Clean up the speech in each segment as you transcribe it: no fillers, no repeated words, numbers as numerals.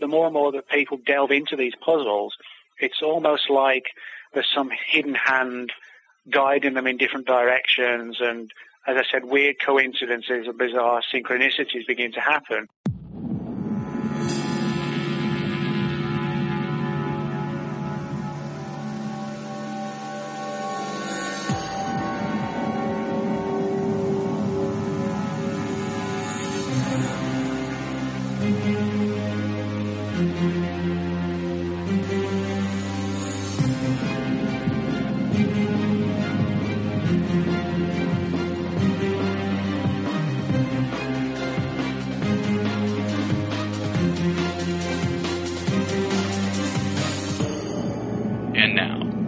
the more and more that people delve into these puzzles, it's almost like there's some hidden hand guiding them in different directions, and as I said, weird coincidences and bizarre synchronicities begin to happen.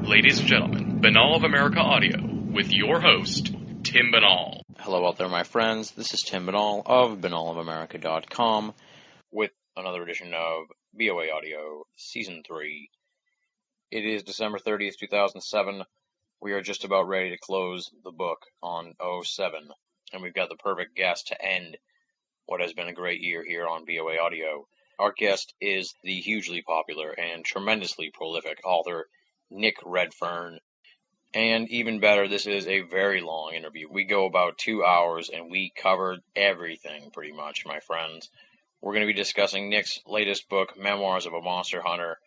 Ladies and gentlemen, Binnall of America Audio, with your host, Tim Binnall. Hello out there, my friends. This is Tim Binnall of binnallofamerica.com with another edition of BOA Audio, Season 3. It is December 30th, 2007. We are just about ready to close the book on 07, and we've got the perfect guest to end what has been a great year here on BOA Audio. Our guest is the hugely popular and tremendously prolific author Nick Redfern, and even better, this is a very long interview. We go about 2 hours, and we covered everything, pretty much, my friends. We're going to be discussing Nick's latest book, Memoirs of a Monster Hunter.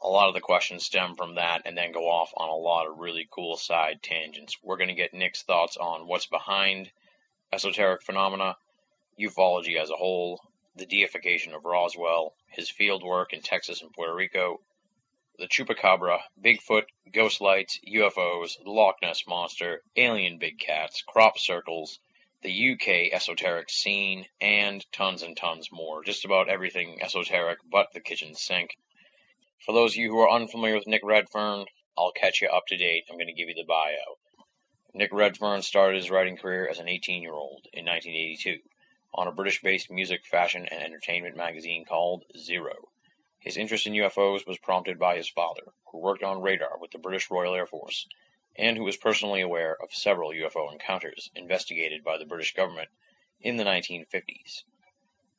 A lot of the questions stem from that, and then go off on a lot of really cool side tangents. We're going to get Nick's thoughts on what's behind esoteric phenomena, ufology as a whole, the deification of Roswell, his field work in Texas and Puerto Rico, the Chupacabra, Bigfoot, ghost lights, UFOs, the Loch Ness Monster, alien big cats, crop circles, the UK esoteric scene, and tons more. Just about everything esoteric but the kitchen sink. For those of you who are unfamiliar with Nick Redfern, I'll catch you up to date. I'm going to give you the bio. Nick Redfern started his writing career as an 18-year-old in 1982 on a British-based music, fashion, and entertainment magazine called Zero. His interest in UFOs was prompted by his father, who worked on radar with the British Royal Air Force, and who was personally aware of several UFO encounters investigated by the British government in the 1950s.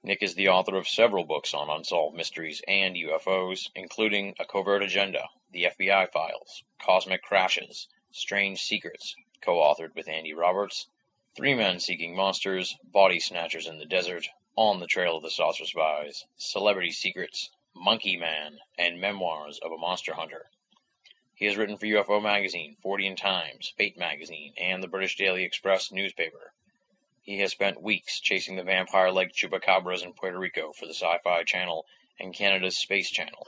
Nick is the author of several books on unsolved mysteries and UFOs, including A Covert Agenda, The FBI Files, Cosmic Crashes, Strange Secrets, co-authored with Andy Roberts, Three Men Seeking Monsters, Body Snatchers in the Desert, On the Trail of the Saucer Spies, Celebrity Secrets, Monkey Man, and Memoirs of a Monster Hunter. He has written for UFO Magazine, 40 in Times, Fate Magazine, and the British Daily Express newspaper. He has spent weeks chasing the vampire-like chupacabras in Puerto Rico for the Sci-Fi Channel and Canada's Space Channel,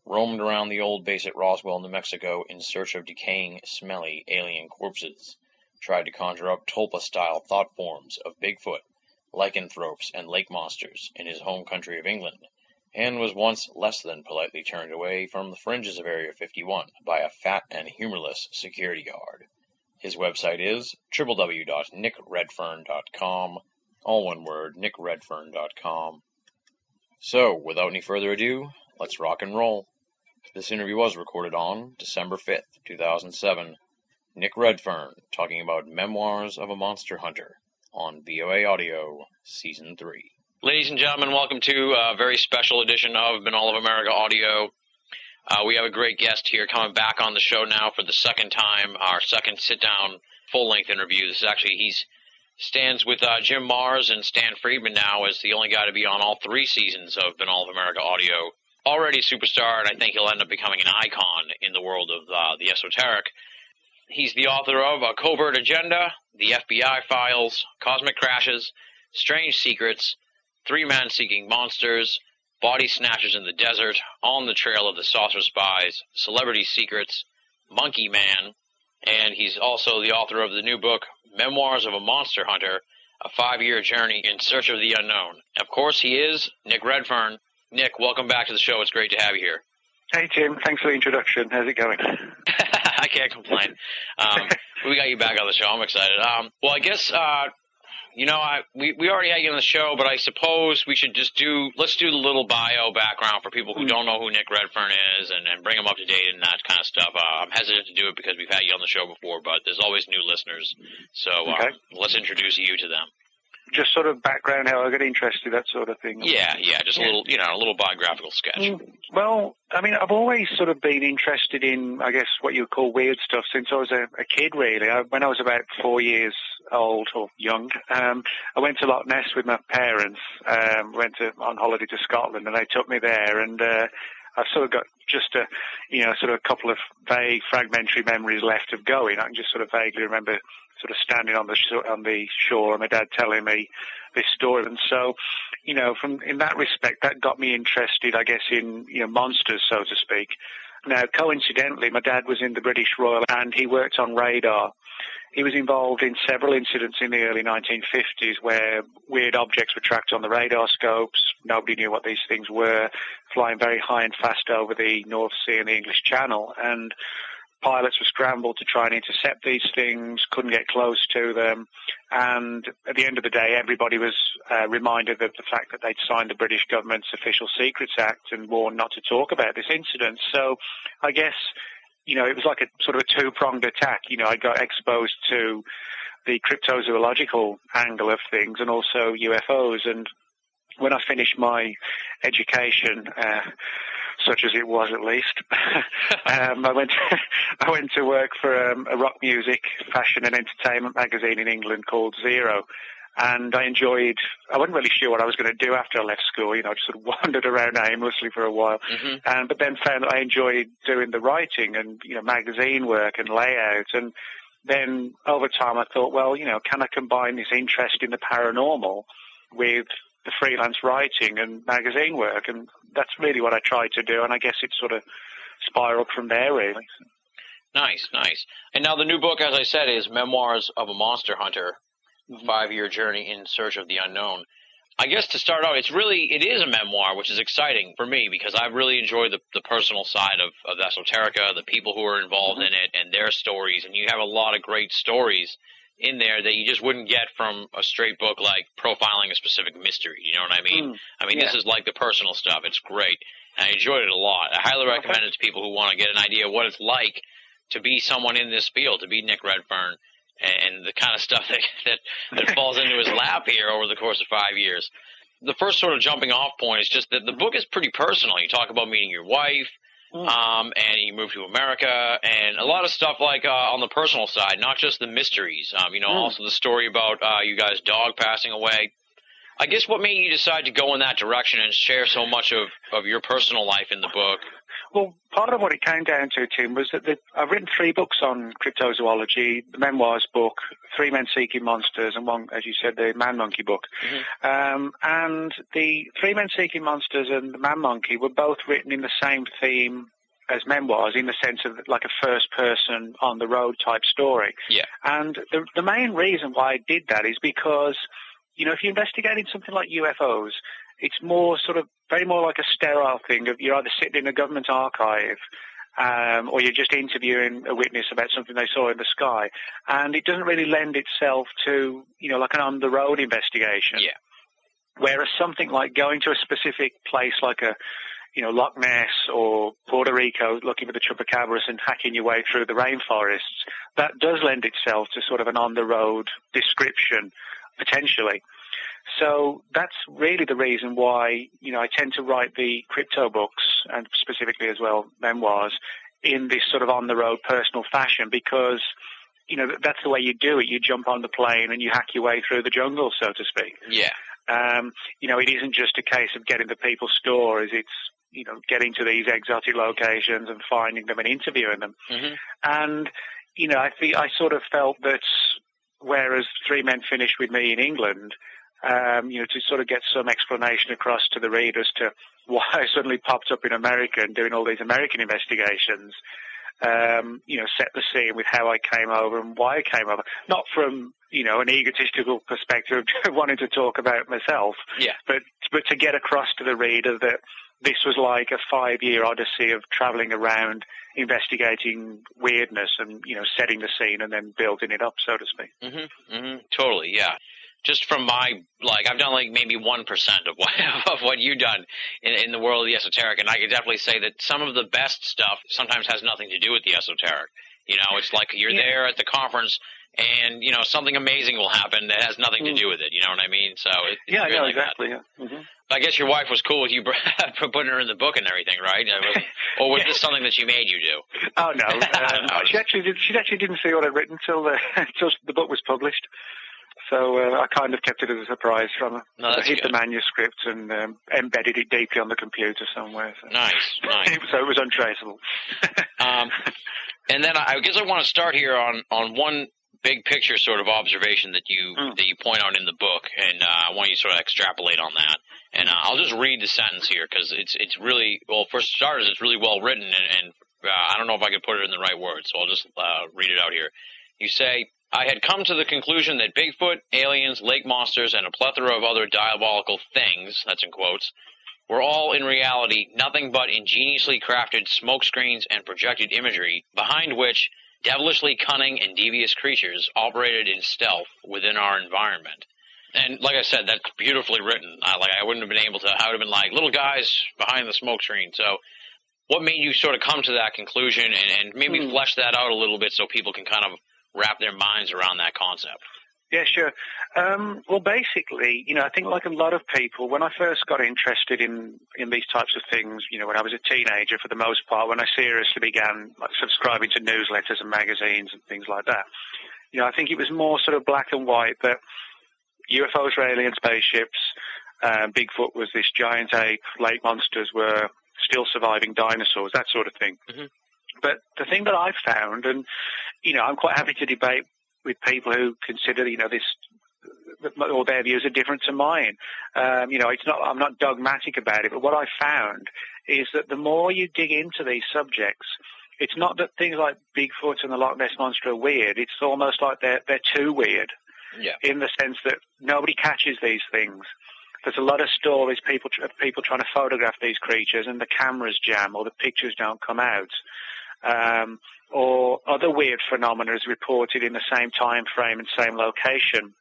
roamed around the old base at Roswell, New Mexico in search of decaying, smelly alien corpses, tried to conjure up Tulpa-style thought forms of Bigfoot, lycanthropes, and lake monsters in his home country of England, and was once less than politely turned away from the fringes of Area 51 by a fat and humorless security guard. His website is www.nickredfern.com, all one word, nickredfern.com. So, without any further ado, let's rock and roll. This interview was recorded on December 5th, 2007. Nick Redfern talking about Memoirs of a Monster Hunter on BOA Audio, Season 3. Ladies and gentlemen, welcome to a very special edition of Binnall of America Audio. We have a great guest here coming back on the show now for the second time, our second sit-down full-length interview. This is actually, he stands with Jim Mars and Stan Friedman now as the only guy to be on all 3 seasons of Binnall of America Audio. Already a superstar, and I think he'll end up becoming an icon in the world of the esoteric. He's the author of A Covert Agenda, The FBI Files, Cosmic Crashes, Strange Secrets, Three Men Seeking Monsters, Body Snatchers in the Desert, On the Trail of the Saucer Spies, Celebrity Secrets, Monkey Man, and he's also the author of the new book, Memoirs of a Monster Hunter, a 5-year journey in search of the unknown. Of course, he is Nick Redfern. Nick, welcome back to the show. It's great to have you here. Hey, Tim. Thanks for the introduction. How's it going? I can't complain. We got you back on the show. I'm excited. Well, I guess... we already had you on the show, but I suppose we should just let's do the little bio background for people who don't know who Nick Redfern is and bring them up to date and that kind of stuff. I'm hesitant to do it because we've had you on the show before, but there's always new listeners. So let's introduce you to them. just sort of background how I got interested, that sort of thing. Yeah, just a little biographical sketch. Well, I mean, I've always sort of been interested in, I guess, what you would call weird stuff since I was a kid, really. When I was about 4 years old or young, I went to Loch Ness with my parents. Went on holiday to Scotland, and they took me there, and I've sort of got just a couple of vague, fragmentary memories left of going. I can just sort of vaguely remember sort of standing on the shore and my dad telling me this story. And so, from in that respect, that got me interested, I guess, in, monsters, so to speak. Now, coincidentally, my dad was in the British Royal and he worked on radar. He was involved in several incidents in the early 1950s where weird objects were tracked on the radar scopes. Nobody knew what these things were, flying very high and fast over the North Sea and the English Channel. And pilots were scrambled to try and intercept these things, couldn't get close to them. And at the end of the day, everybody was reminded of the fact that they'd signed the British government's Official Secrets Act and warned not to talk about this incident. So I guess, it was like a sort of a two-pronged attack. I got exposed to the cryptozoological angle of things and also UFOs. And when I finished my education, such as it was at least, I went to work for a rock music, fashion and entertainment magazine in England called Zero. And I wasn't really sure what I was going to do after I left school. I just sort of wandered around aimlessly for a while. But then found that I enjoyed doing the writing and, magazine work and layout. And then over time I thought, well, can I combine this interest in the paranormal with the freelance writing and magazine work? And that's really what I tried to do. And I guess it sort of spiraled from there, really. Nice. And now the new book, as I said, is Memoirs of a Monster Hunter, a 5-year journey in search of the unknown. I guess to start out, it is a memoir, which is exciting for me because I've really enjoyed the personal side of esoterica, the people who are involved in it and their stories. And you have a lot of great stories in there that you just wouldn't get from a straight book like profiling a specific mystery. You know what I mean? This is like the personal stuff. It's great. And I enjoyed it a lot. I highly recommend it to people who want to get an idea of what it's like to be someone in this field, to be Nick Redfern, and the kind of stuff that falls into his lap here over the course of 5 years. The first sort of jumping off point is just that the book is pretty personal. You talk about meeting your wife, and you moved to America, and a lot of stuff like on the personal side, not just the mysteries, also the story about you guys' dog passing away. I guess what made you decide to go in that direction and share so much of your personal life in the book? Well, part of what it came down to, Tim, was that I've written 3 books on cryptozoology, the Memoirs book, 3 Men Seeking Monsters, and one, as you said, the Man Monkey book. And the 3 Men Seeking Monsters and the Man Monkey were both written in the same theme as memoirs, in the sense of like a first-person, on-the-road type story. Yeah. And the main reason why I did that is because, if you're investigating something like UFOs, it's very more like a sterile thing of you're either sitting in a government archive or you're just interviewing a witness about something they saw in the sky. And it doesn't really lend itself to, like an on-the-road investigation. Yeah. Whereas something like going to a specific place like Loch Ness or Puerto Rico, looking for the chupacabras and hacking your way through the rainforests, that does lend itself to sort of an on-the-road description, potentially. So that's really the reason why, I tend to write the crypto books, and specifically as well memoirs, in this sort of on-the-road personal fashion, because, that's the way you do it. You jump on the plane and you hack your way through the jungle, so to speak. Yeah. It isn't just a case of getting the people's stories. It's, getting to these exotic locations and finding them and interviewing them. And, I sort of felt that whereas 3 Men finished with me in England, to sort of get some explanation across to the readers to why I suddenly popped up in America and doing all these American investigations, set the scene with how I came over and why I came over. Not from, an egotistical perspective of wanting to talk about myself, but to get across to the reader that this was like a 5-year odyssey of traveling around, investigating weirdness and, setting the scene and then building it up, so to speak. Totally, yeah. Just from I've done maybe 1% of what you've done in the world of the esoteric, and I could definitely say that some of the best stuff sometimes has nothing to do with the esoteric. You know, it's like you're there at the conference, and you know something amazing will happen that has nothing to do with it. You know what I mean? So it's I know like exactly. that. Yeah. Mm-hmm. I guess your wife was cool with you for putting her in the book and everything, right? Or was this something that she made you do? Oh no, she actually didn't see what I'd written until the book was published. So I kind of kept it as a surprise from her. No, I hid good. the manuscript and embedded it deeply on the computer somewhere. So. Nice. So it was untraceable. And then I guess I want to start here on one big picture sort of observation that you point out in the book, and I want you to sort of extrapolate on that. And I'll just read the sentence here because it's really, well, for starters, it's really well written, and I don't know if I could put it in the right words, so I'll just read it out here. You say, I had come to the conclusion that Bigfoot, aliens, lake monsters, and a plethora of other diabolical things, that's in quotes, were all in reality nothing but ingeniously crafted smokescreens and projected imagery, behind which devilishly cunning and devious creatures operated in stealth within our environment. And like I said, that's beautifully written. I wouldn't have been able to, I would have been like, little guys behind the smoke screen. So what made you sort of come to that conclusion and maybe flesh that out a little bit so people can kind of wrap their minds around that concept? Yeah, sure. Well, basically, you know, I think like a lot of people, when I first got interested in these types of things, you know, when I was a teenager, for the most part, when I seriously began like subscribing to newsletters and magazines and things like that, you know, I think it was more sort of black and white that UFOs were alien spaceships, Bigfoot was this giant ape, lake monsters were still surviving dinosaurs, that sort of thing. Mm-hmm. But the thing that I've found, and, you know, I'm quite happy to debate with people who consider, you know, this, or their views are different to mine. You know, I'm not dogmatic about it, but what I found is that the more you dig into these subjects, it's not that things like Bigfoot and the Loch Ness Monster are weird. It's almost like they're too weird. Yeah. In the sense that nobody catches these things. There's a lot of stories, people trying to photograph these creatures, and the cameras jam, or the pictures don't come out. Or other weird phenomena is reported in the same time frame and same location.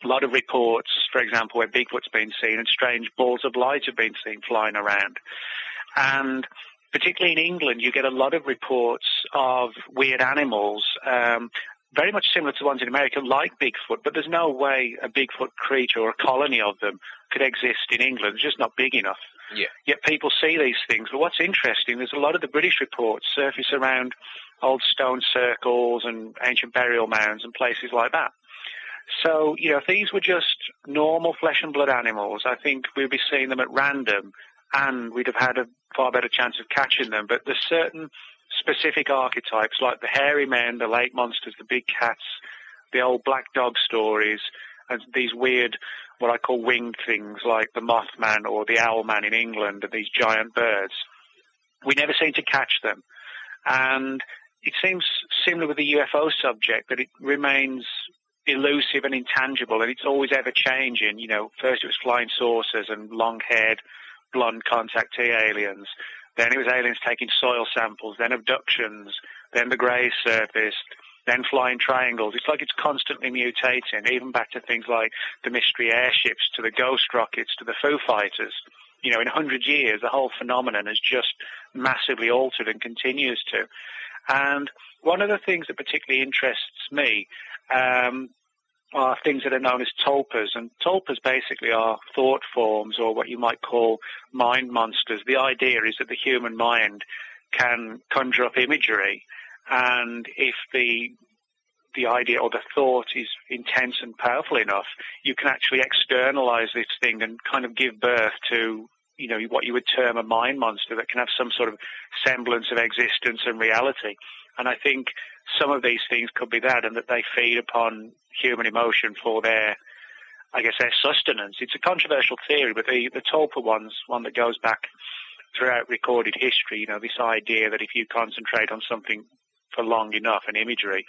A lot of reports, for example, where Bigfoot's been seen and strange balls of light have been seen flying around. And particularly in England, you get a lot of reports of weird animals, very much similar to the ones in America, like Bigfoot, but there's no way a Bigfoot creature or a colony of them could exist in England. It's just not big enough. Yeah. Yet people see these things. But what's interesting, there's a lot of the British reports surface around old stone circles and ancient burial mounds and places like that. So, you know, if these were just normal flesh and blood animals, I think we'd be seeing them at random and we'd have had a far better chance of catching them. But there's certain specific archetypes like the hairy men, the lake monsters, the big cats, the old black dog stories, and these weird, what I call winged things like the Mothman or the Owlman in England, and these giant birds. We never seem to catch them. And it seems similar with the UFO subject, that it remains elusive and intangible, and it's always ever changing. You know, first it was flying saucers and long-haired, blonde contactee aliens. Then it was aliens taking soil samples, then abductions, then the Greys surfaced, then flying triangles. It's like it's constantly mutating, even back to things like the mystery airships, to the ghost rockets, to the Foo Fighters. You know, in 100 years, the whole phenomenon has just massively altered and continues to. And one of the things that particularly interests me are things that are known as tulpas. And tulpas basically are thought forms, or what you might call mind monsters. The idea is that the human mind can conjure up imagery, and if the idea or the thought is intense and powerful enough, you can actually externalize this thing and kind of give birth to, you know, what you would term a mind monster that can have some sort of semblance of existence and reality. And I think some of these things could be that, and that they feed upon human emotion for their sustenance. It's a controversial theory, but the tulpa one's one that goes back throughout recorded history. You know, this idea that if you concentrate on something for long enough, an imagery,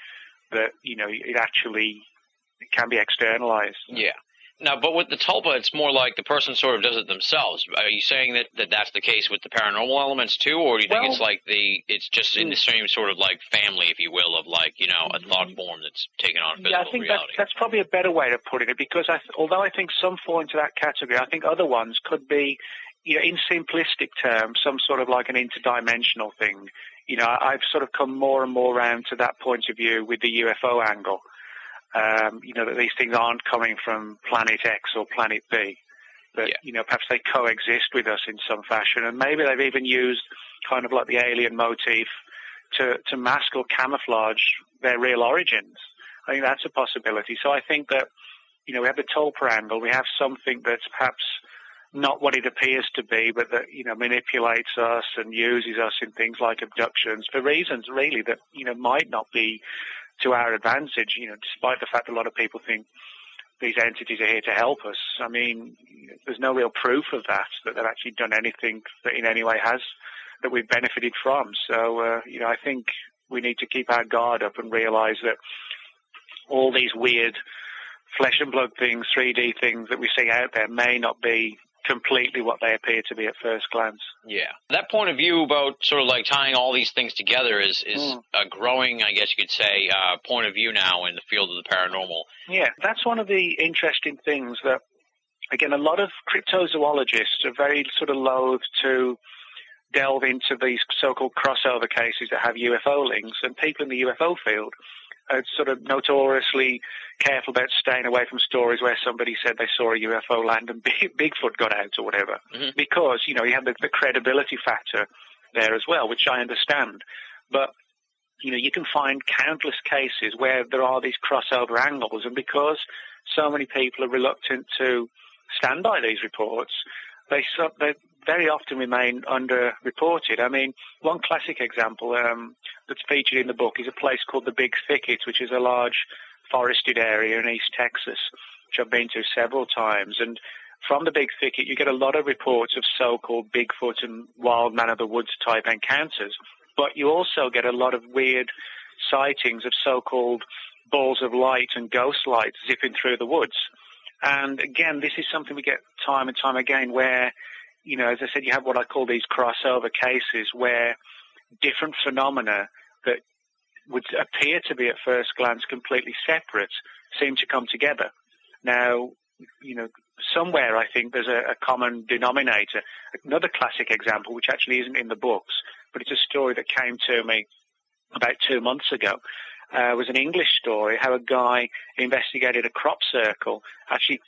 that, you know, it can be externalized. Yeah. Now, but with the tulpa, it's more like the person sort of does it themselves. Are you saying that that's the case with the paranormal elements too, or do you think it's like it's just in the same sort of like family, if you will, of like, you know, a thought form that's taken on physical reality? Yeah, I think that's probably a better way of putting it, because although I think some fall into that category, I think other ones could be in simplistic terms, some sort of like an interdimensional thing. I've sort of come more and more around to that point of view with the UFO angle. That these things aren't coming from planet X or planet B, but, perhaps they coexist with us in some fashion. And maybe they've even used kind of like the alien motif to mask or camouflage their real origins. I think that's a possibility. So I think that, we have the Tulpa angle. We have something that's perhaps not what it appears to be, but that, manipulates us and uses us in things like abductions for reasons really that, might not be to our advantage, despite the fact that a lot of people think these entities are here to help us. I mean, there's no real proof of that they've actually done anything that in any way that we've benefited from. So, I think we need to keep our guard up and realize that all these weird flesh and blood things, 3D things that we see out there may not be completely what they appear to be at first glance. Yeah. That point of view about sort of like tying all these things together is a growing, I guess you could say, point of view now in the field of the paranormal. Yeah, that's one of the interesting things that, again, a lot of cryptozoologists are very sort of loath to delve into these so-called crossover cases that have UFO links, and people in the UFO field are sort of notoriously careful about staying away from stories where somebody said they saw a UFO land and Bigfoot got out or whatever, because, you have the credibility factor there as well, which I understand. But, you can find countless cases where there are these crossover angles, and because so many people are reluctant to stand by these reports, they very often remain underreported. I mean, one classic example that's featured in the book is a place called the Big Thicket, which is a large forested area in East Texas, which I've been to several times. And from the Big Thicket, you get a lot of reports of so-called Bigfoot and wild man-of-the-woods type encounters. But you also get a lot of weird sightings of so-called balls of light and ghost lights zipping through the woods. And again, this is something we get time and time again where, as I said, you have what I call these crossover cases where different phenomena that would appear to be at first glance completely separate seem to come together. Now, somewhere I think there's a common denominator. Another classic example, which actually isn't in the books, but it's a story that came to me about 2 months ago, was an English story, how a guy investigated a crop circle, actually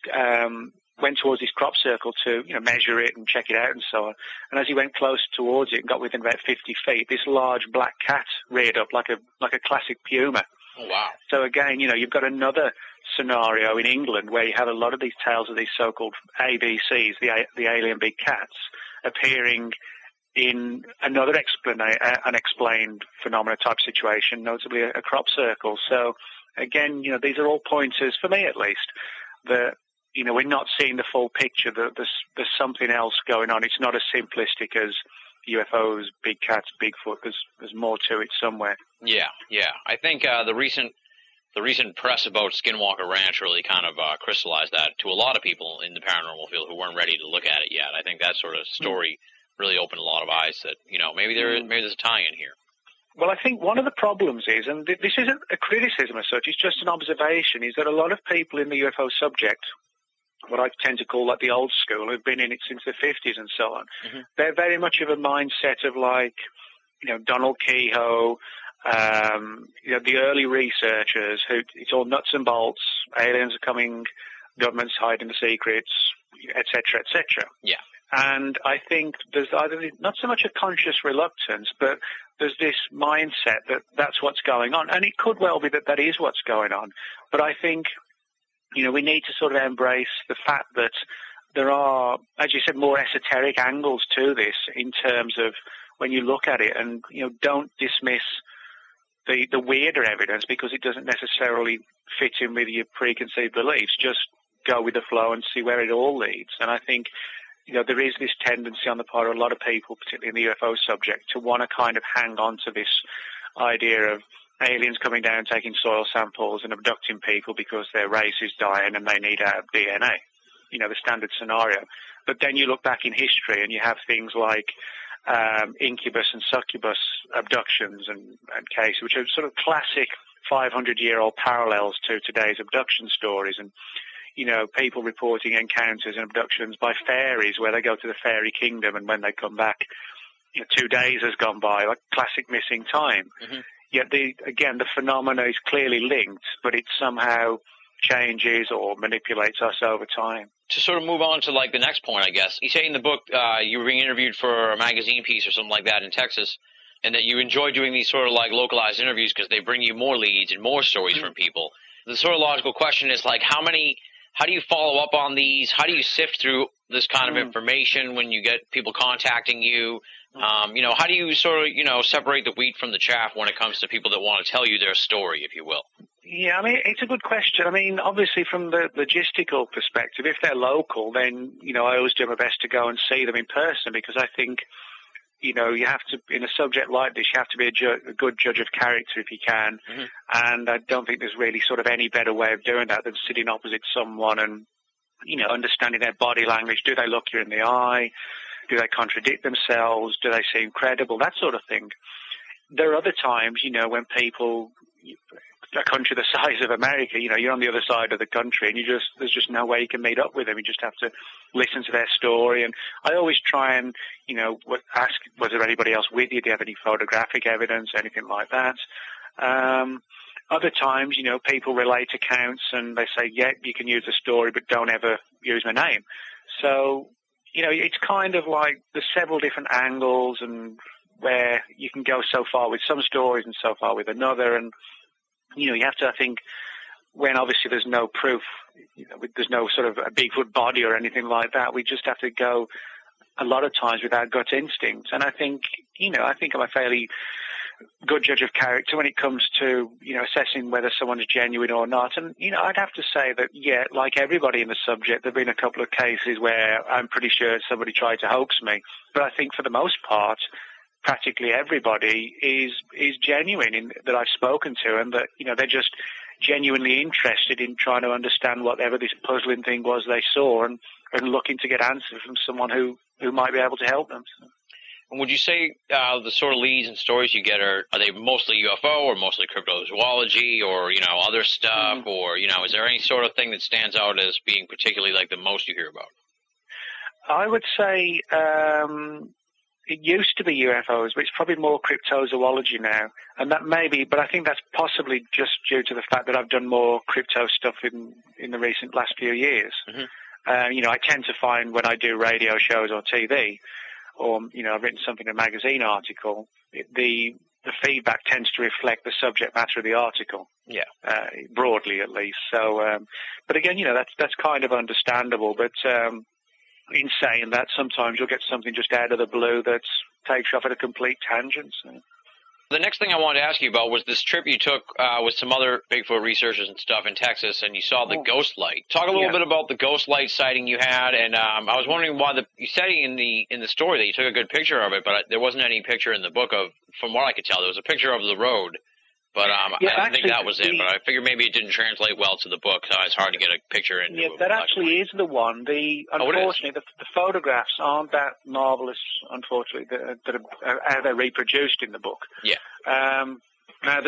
went towards this crop circle to, measure it and check it out and so on. And as he went close towards it and got within about 50 feet, this large black cat reared up like a classic puma. Oh, wow. So again, you've got another scenario in England where you have a lot of these tales of these so-called ABCs, the alien big cats, appearing in another unexplained phenomena type situation, notably a crop circle. So again, these are all pointers, for me at least, that, we're not seeing the full picture, that there's something else going on. It's not as simplistic as UFOs, big cats, Bigfoot. There's more to it somewhere. Yeah. I think the recent press about Skinwalker Ranch really kind of crystallized that to a lot of people in the paranormal field who weren't ready to look at it yet. I think that sort of story really opened a lot of eyes that, maybe there's a tie-in here. Well, I think one of the problems is, and this isn't a criticism as such, it's just an observation, is that a lot of people in the UFO subject, what I tend to call like the old school, who've been in it since the 50s and so on, they're very much of a mindset of like, Donald Kehoe, the early researchers who it's all nuts and bolts, aliens are coming, governments hiding the secrets, etc., etc. Yeah. And I think there's either not so much a conscious reluctance, but there's this mindset that that's what's going on. And it could well be that is what's going on. But I think, we need to sort of embrace the fact that there are, as you said, more esoteric angles to this in terms of when you look at it, and, don't dismiss the weirder evidence because it doesn't necessarily fit in with your preconceived beliefs. Just go with the flow and see where it all leads. And I think, there is this tendency on the part of a lot of people, particularly in the UFO subject, to want to kind of hang on to this idea of aliens coming down, taking soil samples and abducting people because their race is dying and they need our DNA, the standard scenario. But then you look back in history and you have things like incubus and succubus abductions and cases, which are sort of classic 500-year-old parallels to today's abduction stories. And, people reporting encounters and abductions by fairies where they go to the fairy kingdom, and when they come back, 2 days has gone by, like classic missing time. Mm-hmm. Yet, the phenomena is clearly linked, but it somehow changes or manipulates us over time. To sort of move on to like the next point, I guess, you say in the book you were being interviewed for a magazine piece or something like that in Texas, and that you enjoy doing these sort of like localized interviews because they bring you more leads and more stories from people. The sort of logical question is like, how do you follow up on these? How do you sift through this kind of information when you get people contacting you? How do you sort of, separate the wheat from the chaff when it comes to people that want to tell you their story, if you will? Yeah, it's a good question. Obviously from the logistical perspective, if they're local, then, I always do my best to go and see them in person, because I think, you have to, in a subject like this, you have to be a good judge of character if you can. Mm-hmm. And I don't think there's really sort of any better way of doing that than sitting opposite someone and, understanding their body language. Do they look you in the eye? Do they contradict themselves? Do they seem credible? That sort of thing. There are other times, when people, a country the size of America, you're on the other side of the country and there's just no way you can meet up with them. You just have to listen to their story. And I always try and, ask, was there anybody else with you? Do you have any photographic evidence, anything like that? Other times, people relate accounts and they say, yeah, you can use the story, but don't ever use my name. So, it's kind of like there's several different angles and where you can go so far with some stories and so far with another. And, you have to, I think, when obviously there's no proof, there's no sort of a Bigfoot body or anything like that, we just have to go a lot of times with our gut instincts. And I think I'm a fairly good judge of character when it comes to, assessing whether someone's genuine or not. And, I'd have to say that, yeah, like everybody in the subject, there have been a couple of cases where I'm pretty sure somebody tried to hoax me. But I think for the most part, practically everybody is genuine that I've spoken to, and that, they're just genuinely interested in trying to understand whatever this puzzling thing was they saw and looking to get answers from someone who might be able to help them. And would you say the sort of leads and stories you get are they mostly UFO or mostly cryptozoology or, other stuff or, is there any sort of thing that stands out as being particularly like the most you hear about? I would say it used to be UFOs, but it's probably more cryptozoology now. And that may be, but I think that's possibly just due to the fact that I've done more crypto stuff in the recent last few years. Mm-hmm. I tend to find when I do radio shows or TV, or, I've written something in a magazine article, the feedback tends to reflect the subject matter of the article. Yeah. Broadly, at least. So, but again, that's kind of understandable, but, in saying that, sometimes you'll get something just out of the blue that takes you off at a complete tangent. So. The next thing I wanted to ask you about was this trip you took with some other Bigfoot researchers and stuff in Texas, and you saw the ghost light. Talk a little bit about the ghost light sighting you had, and I was wondering why you said in the story that you took a good picture of it, but there wasn't any picture in the book from what I could tell. There was a picture of the road. But I didn't think that was it. But I figured maybe it didn't translate well to the book, so it's hard to get a picture in. Yeah, that actually is the one. Unfortunately, the photographs aren't that marvelous, unfortunately, that are how they're reproduced in the book. Yeah. Now, I've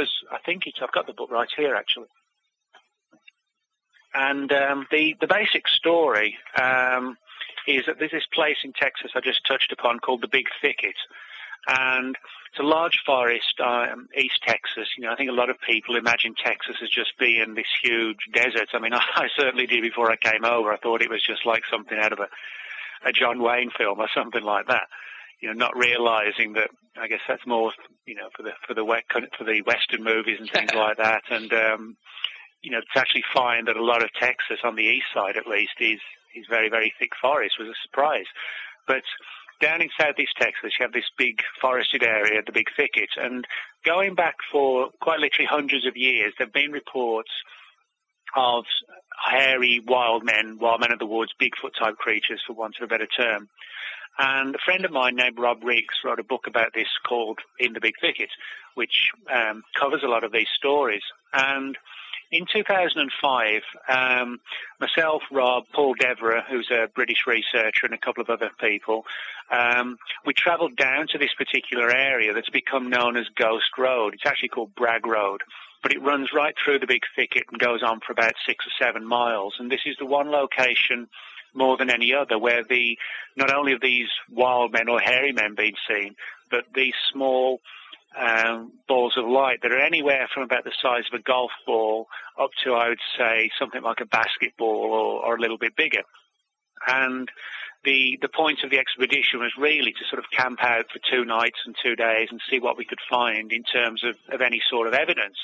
got the book right here, actually. And the basic story is that there's this place in Texas I just touched upon called the Big Thicket. And it's a large forest, East Texas. I think a lot of people imagine Texas as just being this huge desert. I certainly did before I came over. I thought it was just like something out of a John Wayne film or something like that. Not realizing that, I guess that's more, for the Western movies and things like that. And, to actually find that a lot of Texas on the east side, at least, is very, very thick forest was a surprise. But down in southeast Texas, you have this big forested area, the Big Thicket, and going back for quite literally hundreds of years, there have been reports of hairy wild men of the woods, Bigfoot-type creatures, for want of a better term. And a friend of mine named Rob Riggs wrote a book about this called In the Big Thicket, which covers a lot of these stories. And in 2005, myself, Rob, Paul Devereux, who's a British researcher, and a couple of other people, we travelled down to this particular area that's become known as Ghost Road. It's actually called Bragg Road. but it runs right through the big thicket and goes on for about 6 or 7 miles. And this is the one location more than any other where not only have these wild men or hairy men been seen, but these small balls of light that are anywhere from about the size of a golf ball up to, I would say, something like a basketball or a little bit bigger. And the point of the expedition was really to sort of camp out for 2 nights and 2 days and see what we could find in terms of any sort of evidence.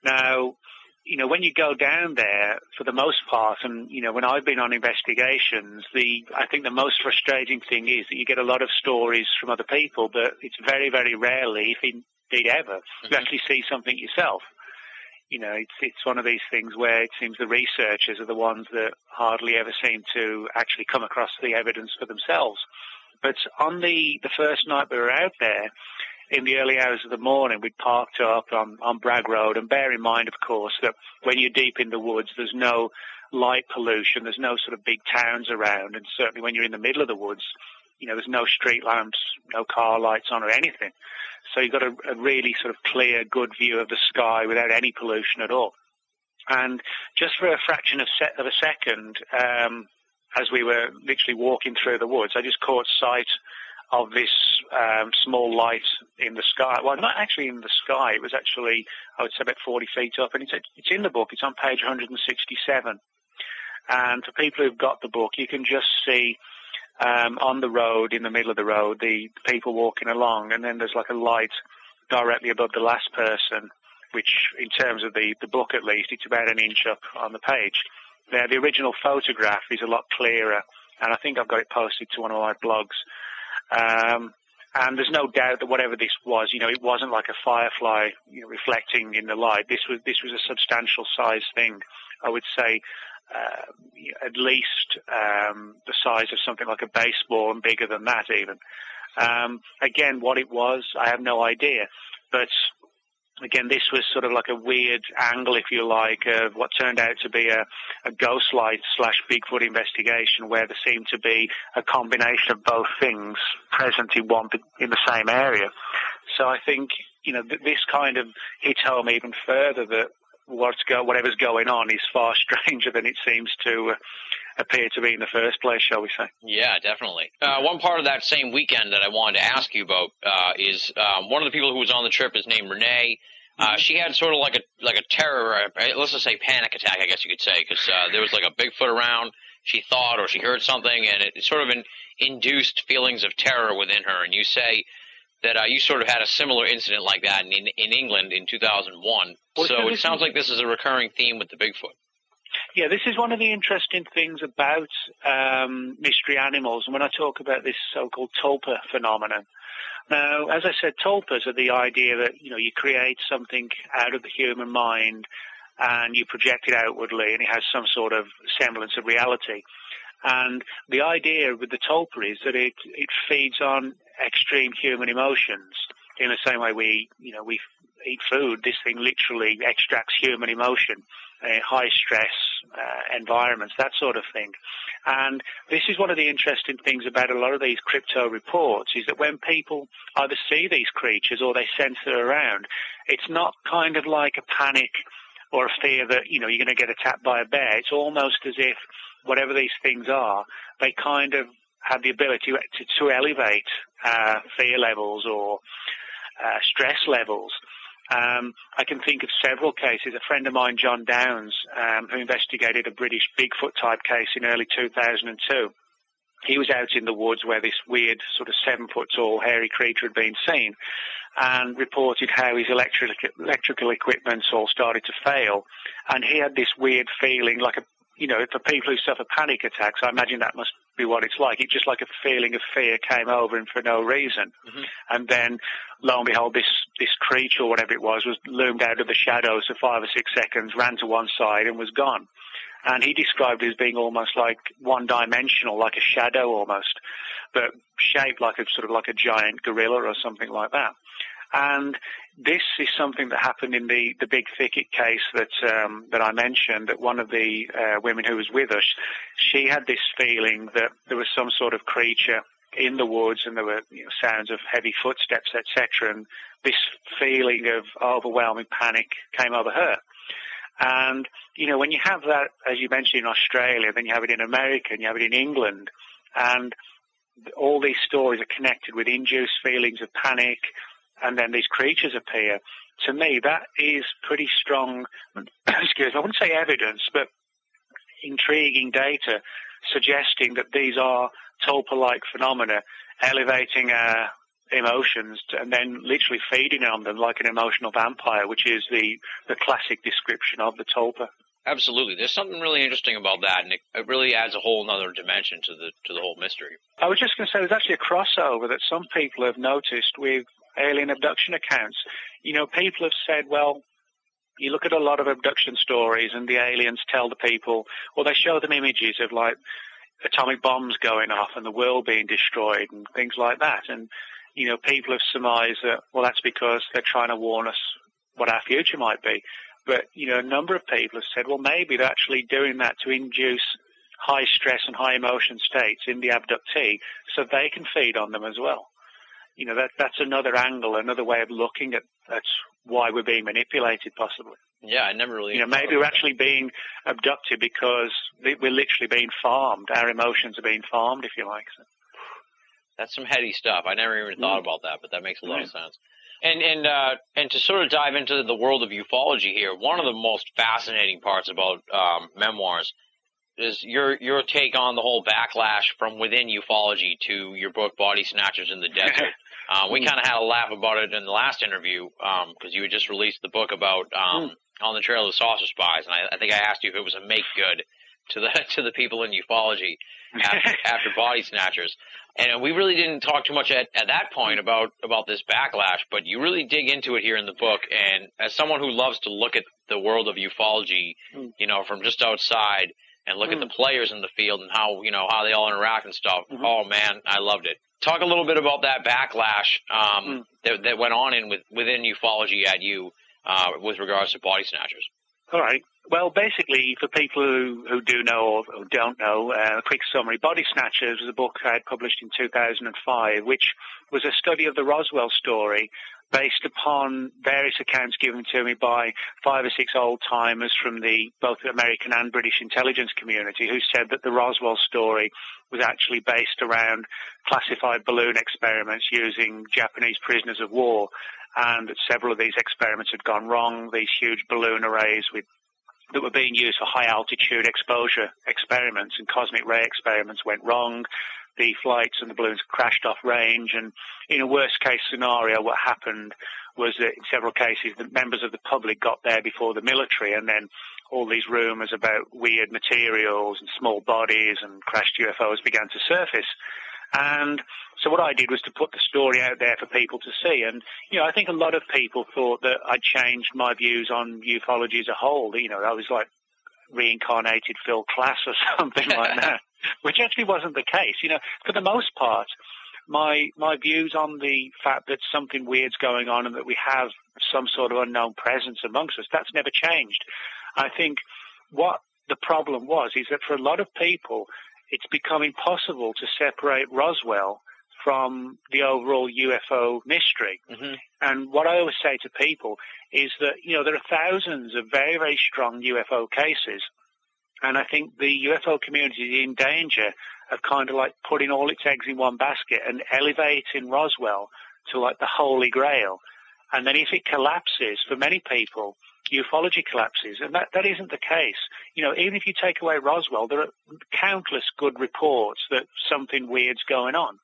Now, when you go down there, for the most part, and, when I've been on investigations, I think the most frustrating thing is that you get a lot of stories from other people, but it's very, very rarely, if indeed ever, you actually see something yourself. It's one of these things where it seems the researchers are the ones that hardly ever seem to actually come across the evidence for themselves. But on the first night we were out there, in the early hours of the morning, we'd parked up on Bragg Road, and bear in mind, of course, that when you're deep in the woods, there's no light pollution, there's no sort of big towns around, and certainly when you're in the middle of the woods, there's no street lamps, no car lights on or anything. So you've got a really sort of clear, good view of the sky without any pollution at all. And just for a fraction of a second, as we were literally walking through the woods, I just caught sight of this small light in the sky. Well, not actually in the sky. It was actually, I would say, about 40 feet up. And it's in the book. It's on page 167. And for people who've got the book, you can just see on the road, in the middle of the road, the people walking along. And then there's like a light directly above the last person, which in terms of the book at least, it's about an inch up on the page. Now, the original photograph is a lot clearer. And I think I've got it posted to one of my blogs. And there's no doubt that whatever this was, it wasn't like a firefly reflecting in the light. This was a substantial size thing. I would say at least the size of something like a baseball and bigger than that even. Again, what it was, I have no idea. But again, this was sort of like a weird angle, if you like, of what turned out to be a ghost light / Bigfoot investigation where there seemed to be a combination of both things present in the same area. So I think, this kind of hit home even further that whatever's going on is far stranger than it seems to appear to be in the first place, shall we say. Yeah, definitely. One part of that same weekend that I wanted to ask you about is one of the people who was on the trip is named Renee. She had sort of like a terror, let's just say panic attack, I guess you could say, because there was like a Bigfoot around. She thought or she heard something, and it sort of induced feelings of terror within her. And you say that you sort of had a similar incident like that in England in 2001. So it sounds like this is a recurring theme with the Bigfoot. Yeah, this is one of the interesting things about mystery animals, and when I talk about this so-called tulpa phenomenon. Now, as I said, tulpas are the idea that, you create something out of the human mind and you project it outwardly and it has some sort of semblance of reality. And the idea with the tulpa is that it feeds on extreme human emotions. In the same way we eat food, this thing literally extracts human emotion, high stress environments, that sort of thing. And this is one of the interesting things about a lot of these crypto reports, is that when people either see these creatures or they sense they're around, it's not kind of like a panic or a fear that, you're going to get attacked by a bear. It's almost as if whatever these things are, they kind of have the ability to elevate fear levels or stress levels. I can think of several cases. A friend of mine, John Downs, who investigated a British Bigfoot-type case in early 2002, he was out in the woods where this weird sort of 7-foot-tall hairy creature had been seen and reported how his electrical equipment all started to fail. And he had this weird feeling like for people who suffer panic attacks, I imagine that must be what it's like. It's just like a feeling of fear came over him for no reason. Mm-hmm. And then, lo and behold, this creature, or whatever it was loomed out of the shadows for 5 or 6 seconds, ran to one side and was gone. And he described it as being almost like one-dimensional, like a shadow almost, but shaped like a giant gorilla or something like that. And this is something that happened in the Big Thicket case that I mentioned, that one of the women who was with us, she had this feeling that there was some sort of creature in the woods, and there were sounds of heavy footsteps, etc. And this feeling of overwhelming panic came over her. And, when you have that, as you mentioned, in Australia, then you have it in America, and you have it in England, and all these stories are connected with induced feelings of panic, and then these creatures appear. To me, that is pretty strong, excuse me, I wouldn't say evidence, but intriguing data suggesting that these are tulpa-like phenomena, elevating our emotions and then literally feeding on them like an emotional vampire, which is the classic description of the tulpa. Absolutely. There's something really interesting about that, and it really adds a whole other dimension to the whole mystery. I was just going to say there's actually a crossover that some people have noticed with alien abduction accounts. People have said, well, you look at a lot of abduction stories and the aliens tell the people, well, they show them images of like atomic bombs going off and the world being destroyed and things like that. And, people have surmised that, well, that's because they're trying to warn us what our future might be. But, a number of people have said, well, maybe they're actually doing that to induce high stress and high emotion states in the abductee so they can feed on them as well. That's another angle, another way of looking at why we're being manipulated, possibly. Yeah, I never really... maybe we're actually being abducted because we're literally being farmed. Our emotions are being farmed, if you like. So. That's some heady stuff. I never even thought about that, but that makes a lot of sense. And to sort of dive into the world of ufology here, one of the most fascinating parts about Memoirs is your take on the whole backlash from within ufology to your book, Body Snatchers in the Desert. We kind of had a laugh about it in the last interview because you had just released the book about On the Trail of Saucer Spies, and I think I asked you if it was a make-good to the people in ufology after Body Snatchers. And we really didn't talk too much at that point about this backlash, but you really dig into it here in the book. And as someone who loves to look at the world of ufology, from just outside and look at the players in the field and how they all interact and stuff, oh man, I loved it. Talk a little bit about that backlash that went on within ufology at you with regards to Body Snatchers. All right. Well, basically, for people who do know or don't know, a quick summary. Body Snatchers was a book I had published in 2005, which was a study of the Roswell story based upon various accounts given to me by 5 or 6 old-timers from both the American and British intelligence community who said that the Roswell story was actually based around classified balloon experiments using Japanese prisoners of war, and that several of these experiments had gone wrong. These huge balloon arrays that were being used for high-altitude exposure experiments and cosmic ray experiments went wrong. The flights and the balloons crashed off range, and in a worst-case scenario, what happened was that in several cases, the members of the public got there before the military, and then all these rumors about weird materials and small bodies and crashed UFOs began to surface. And so what I did was to put the story out there for people to see. And, I think a lot of people thought that I'd changed my views on ufology as a whole. I was like reincarnated Phil Klass or something like that, which actually wasn't the case. For the most part, my views on the fact that something weird's going on and that we have some sort of unknown presence amongst us, that's never changed. I think what the problem is that for a lot of people, it's become impossible to separate Roswell from the overall UFO mystery. And what I always say to people is that, there are thousands of very, very strong UFO cases. And I think the UFO community is in danger of kind of like putting all its eggs in one basket and elevating Roswell to like the Holy Grail. And then if it collapses, for many people, ufology collapses, and that isn't the case. Even if you take away Roswell, there are countless good reports that something weird's going on.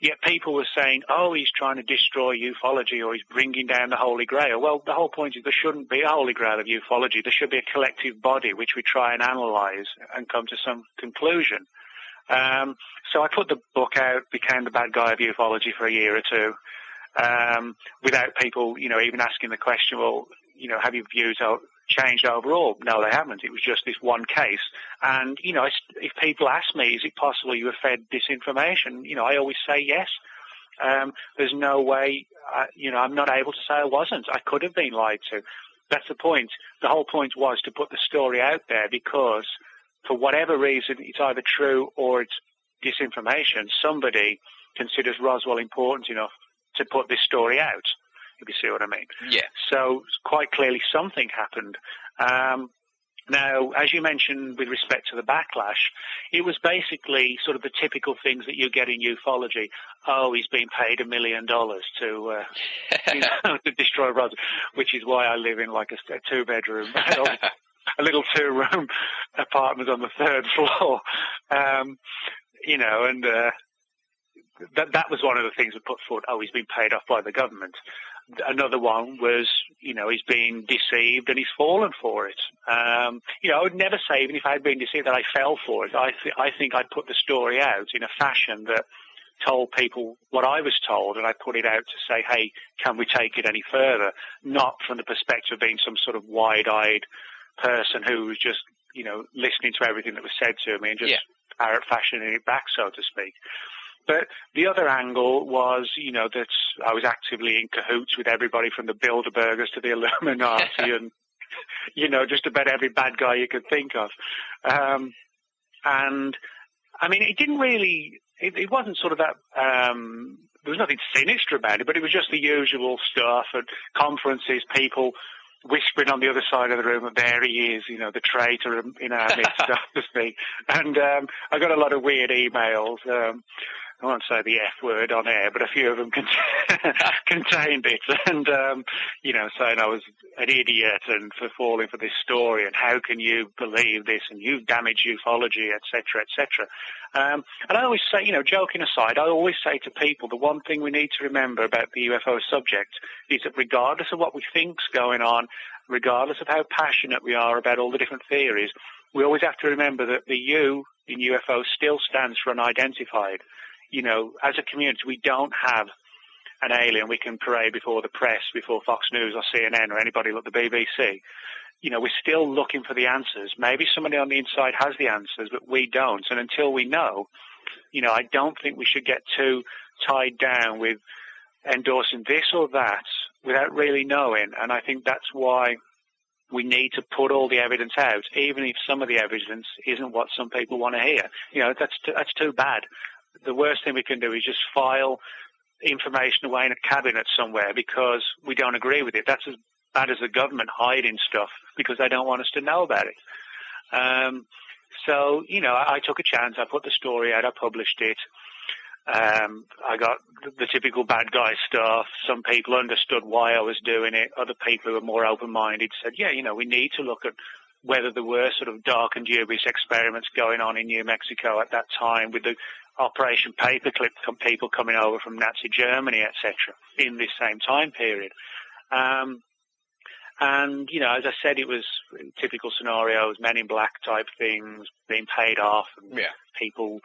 Yet people were saying, oh, he's trying to destroy ufology or he's bringing down the Holy Grail. Well, the whole point is there shouldn't be a Holy Grail of ufology. There should be a collective body which we try and analyze and come to some conclusion. So I put the book out, became the bad guy of ufology for a year or two. Without people, even asking the question, well, have your views changed overall? No, they haven't. It was just this one case. And, if people ask me, is it possible you were fed disinformation? I always say yes. There's no way, I'm not able to say I wasn't. I could have been lied to. That's the point. The whole point was to put the story out there because for whatever reason, it's either true or it's disinformation, somebody considers Roswell important enough to put this story out, if you see what I mean. Yeah. So quite clearly something happened. Now, as you mentioned with respect to the backlash, it was basically sort of the typical things that you get in ufology. Oh, he's been paid $1 million to destroy Roswell, which is why I live in like a two-bedroom, a little two-room apartment on the third floor. That was one of the things we put forward. Oh, he's been paid off by the government. Another one was, he's been deceived and he's fallen for it. I would never say, even if I had been deceived, that I fell for it. I think I put the story out in a fashion that told people what I was told, and I put it out to say, hey, can we take it any further? Not from the perspective of being some sort of wide-eyed person who was just, listening to everything that was said to me and just parrot fashioning it back, so to speak. But the other angle was, that I was actively in cahoots with everybody from the Bilderbergers to the Illuminati and, just about every bad guy you could think of. And, I mean, it didn't really, it wasn't sort of that, there was nothing sinister about it, but it was just the usual stuff at conferences, people whispering on the other side of the room that there he is, the traitor in our midst, so to speak. And I got a lot of weird emails. I won't say the F word on air, but a few of them contained it. And, saying I was an idiot and for falling for this story and how can you believe this and you've damaged ufology, et cetera, et cetera. And I always say, joking aside, I always say to people the one thing we need to remember about the UFO subject is that regardless of what we think's going on, regardless of how passionate we are about all the different theories, we always have to remember that the U in UFO still stands for unidentified. As a community, we don't have an alien we can parade before the press, before Fox News or CNN or anybody like the BBC. We're still looking for the answers. Maybe somebody on the inside has the answers, but we don't. And until we know, I don't think we should get too tied down with endorsing this or that without really knowing. And I think that's why we need to put all the evidence out, even if some of the evidence isn't what some people want to hear. That's too bad. The worst thing we can do is just file information away in a cabinet somewhere because we don't agree with it. That's as bad as the government hiding stuff because they don't want us to know about it. So, I took a chance. I put the story out. I published it. I got the typical bad guy stuff. Some people understood why I was doing it. Other people who were more open-minded said, we need to look at whether there were sort of dark and dubious experiments going on in New Mexico at that time with the Operation Paperclip, people coming over from Nazi Germany, etc., in this same time period. And, as I said, it was typical scenarios, Men in Black type things, being paid off, and people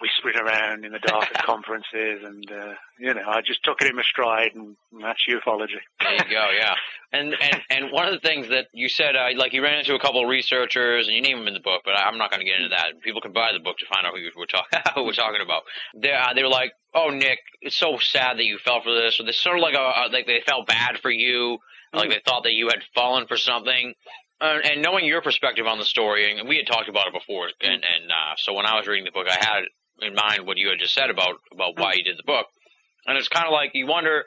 whispering around in the dark at conferences, and, I just took it in my stride, and that's ufology. There you go, yeah. And one of the things that you said, you ran into a couple of researchers, and you name them in the book, but I'm not going to get into that. People can buy the book to find out who we're talking about. They were like, oh, Nick, it's so sad that you fell for this, or they sort of like they felt bad for you, like they thought that you had fallen for something. And knowing your perspective on the story, and we had talked about it before, and so when I was reading the book, I had in mind what you had just said about why you did the book. And it's kind of like you wonder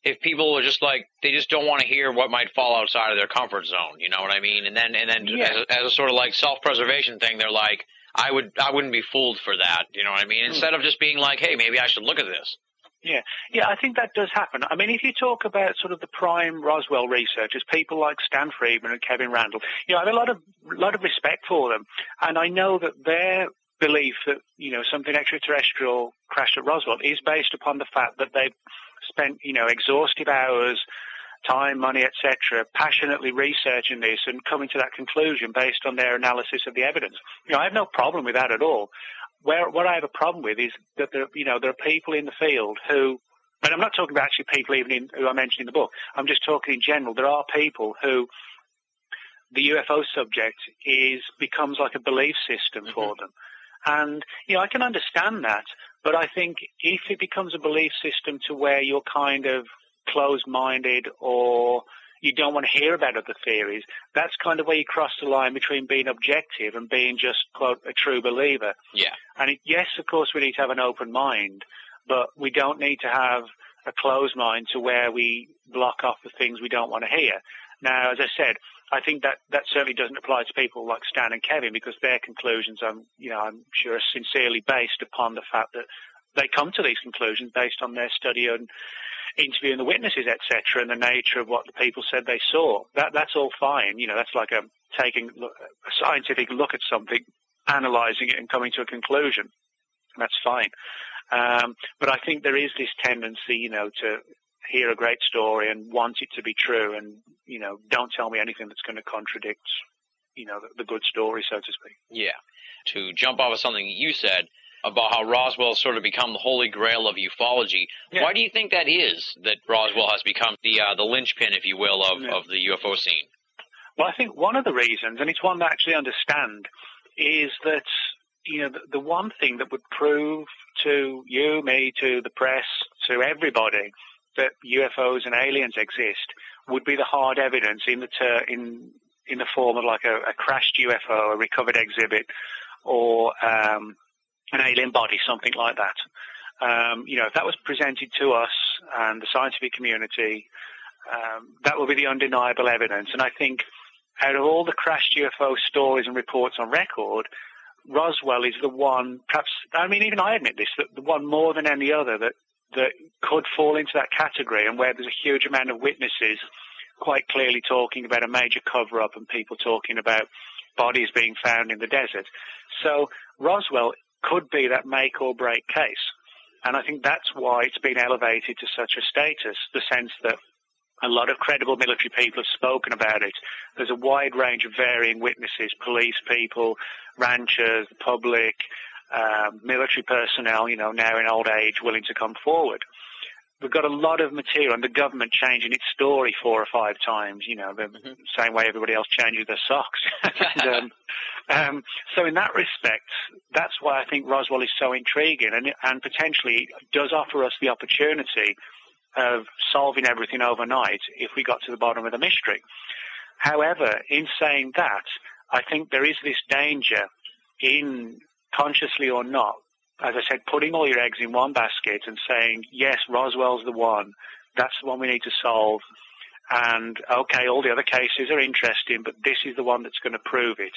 if people are just like, they just don't want to hear what might fall outside of their comfort zone, you know what I mean? And then as a sort of like self-preservation thing, they're like, I wouldn't be fooled for that, you know what I mean? Instead of just being like, hey, maybe I should look at this. Yeah, I think that does happen. I mean, if you talk about sort of the prime Roswell researchers, people like Stan Friedman and Kevin Randall, I have a lot of respect for them, and I know that their belief that something extraterrestrial crashed at Roswell is based upon the fact that they've spent exhaustive hours, time, money, etc., passionately researching this and coming to that conclusion based on their analysis of the evidence. I have no problem with that at all. What I have a problem with is that there are people in the field who, and I'm not talking about actually people even who I mentioned in the book, I'm just talking in general. There are people who the UFO subject becomes like a belief system for them. And, I can understand that, but I think if it becomes a belief system to where you're kind of closed-minded or you don't want to hear about other theories. That's kind of where you cross the line between being objective and being just, quote, a true believer. Yeah. And yes, of course, we need to have an open mind, but we don't need to have a closed mind to where we block off the things we don't want to hear. Now, as I said, I think that certainly doesn't apply to people like Stan and Kevin, because their conclusions, I'm sure, are sincerely based upon the fact that they come to these conclusions based on their study and interviewing the witnesses, etc., and the nature of what the people said they saw. That's all fine. That's like taking a scientific look at something, analysing it, and coming to a conclusion. That's fine. But I think there is this tendency, to hear a great story and want it to be true, and don't tell me anything that's going to contradict the good story, so to speak. Yeah. To jump off of something you said about how Roswell's sort of become the holy grail of ufology, why do you think that is, that Roswell has become the linchpin, if you will, of the UFO scene? Well, I think one of the reasons, and it's one to actually understand, is that the one thing that would prove to you, me, to the press, to everybody, that UFOs and aliens exist would be the hard evidence in the form of like a crashed UFO, a recovered exhibit, or an alien body, something like that. If that was presented to us and the scientific community, that would be the undeniable evidence. And I think out of all the crashed UFO stories and reports on record, Roswell is the one, perhaps, even I admit this, the one more than any other that could fall into that category, and where there's a huge amount of witnesses quite clearly talking about a major cover-up and people talking about bodies being found in the desert. So Roswell could be that make or break case. And I think that's why it's been elevated to such a status, the sense that a lot of credible military people have spoken about it. There's a wide range of varying witnesses, police people, ranchers, the public, military personnel, now in old age, willing to come forward. We've got a lot of material, and the government changing its story 4 or 5 times, the same way everybody else changes their socks. So in that respect, that's why I think Roswell is so intriguing, and potentially does offer us the opportunity of solving everything overnight if we got to the bottom of the mystery. However, in saying that, I think there is this danger in, consciously or not, as I said, putting all your eggs in one basket and saying, yes, Roswell's the one, that's the one we need to solve, and okay, all the other cases are interesting, but this is the one that's going to prove it.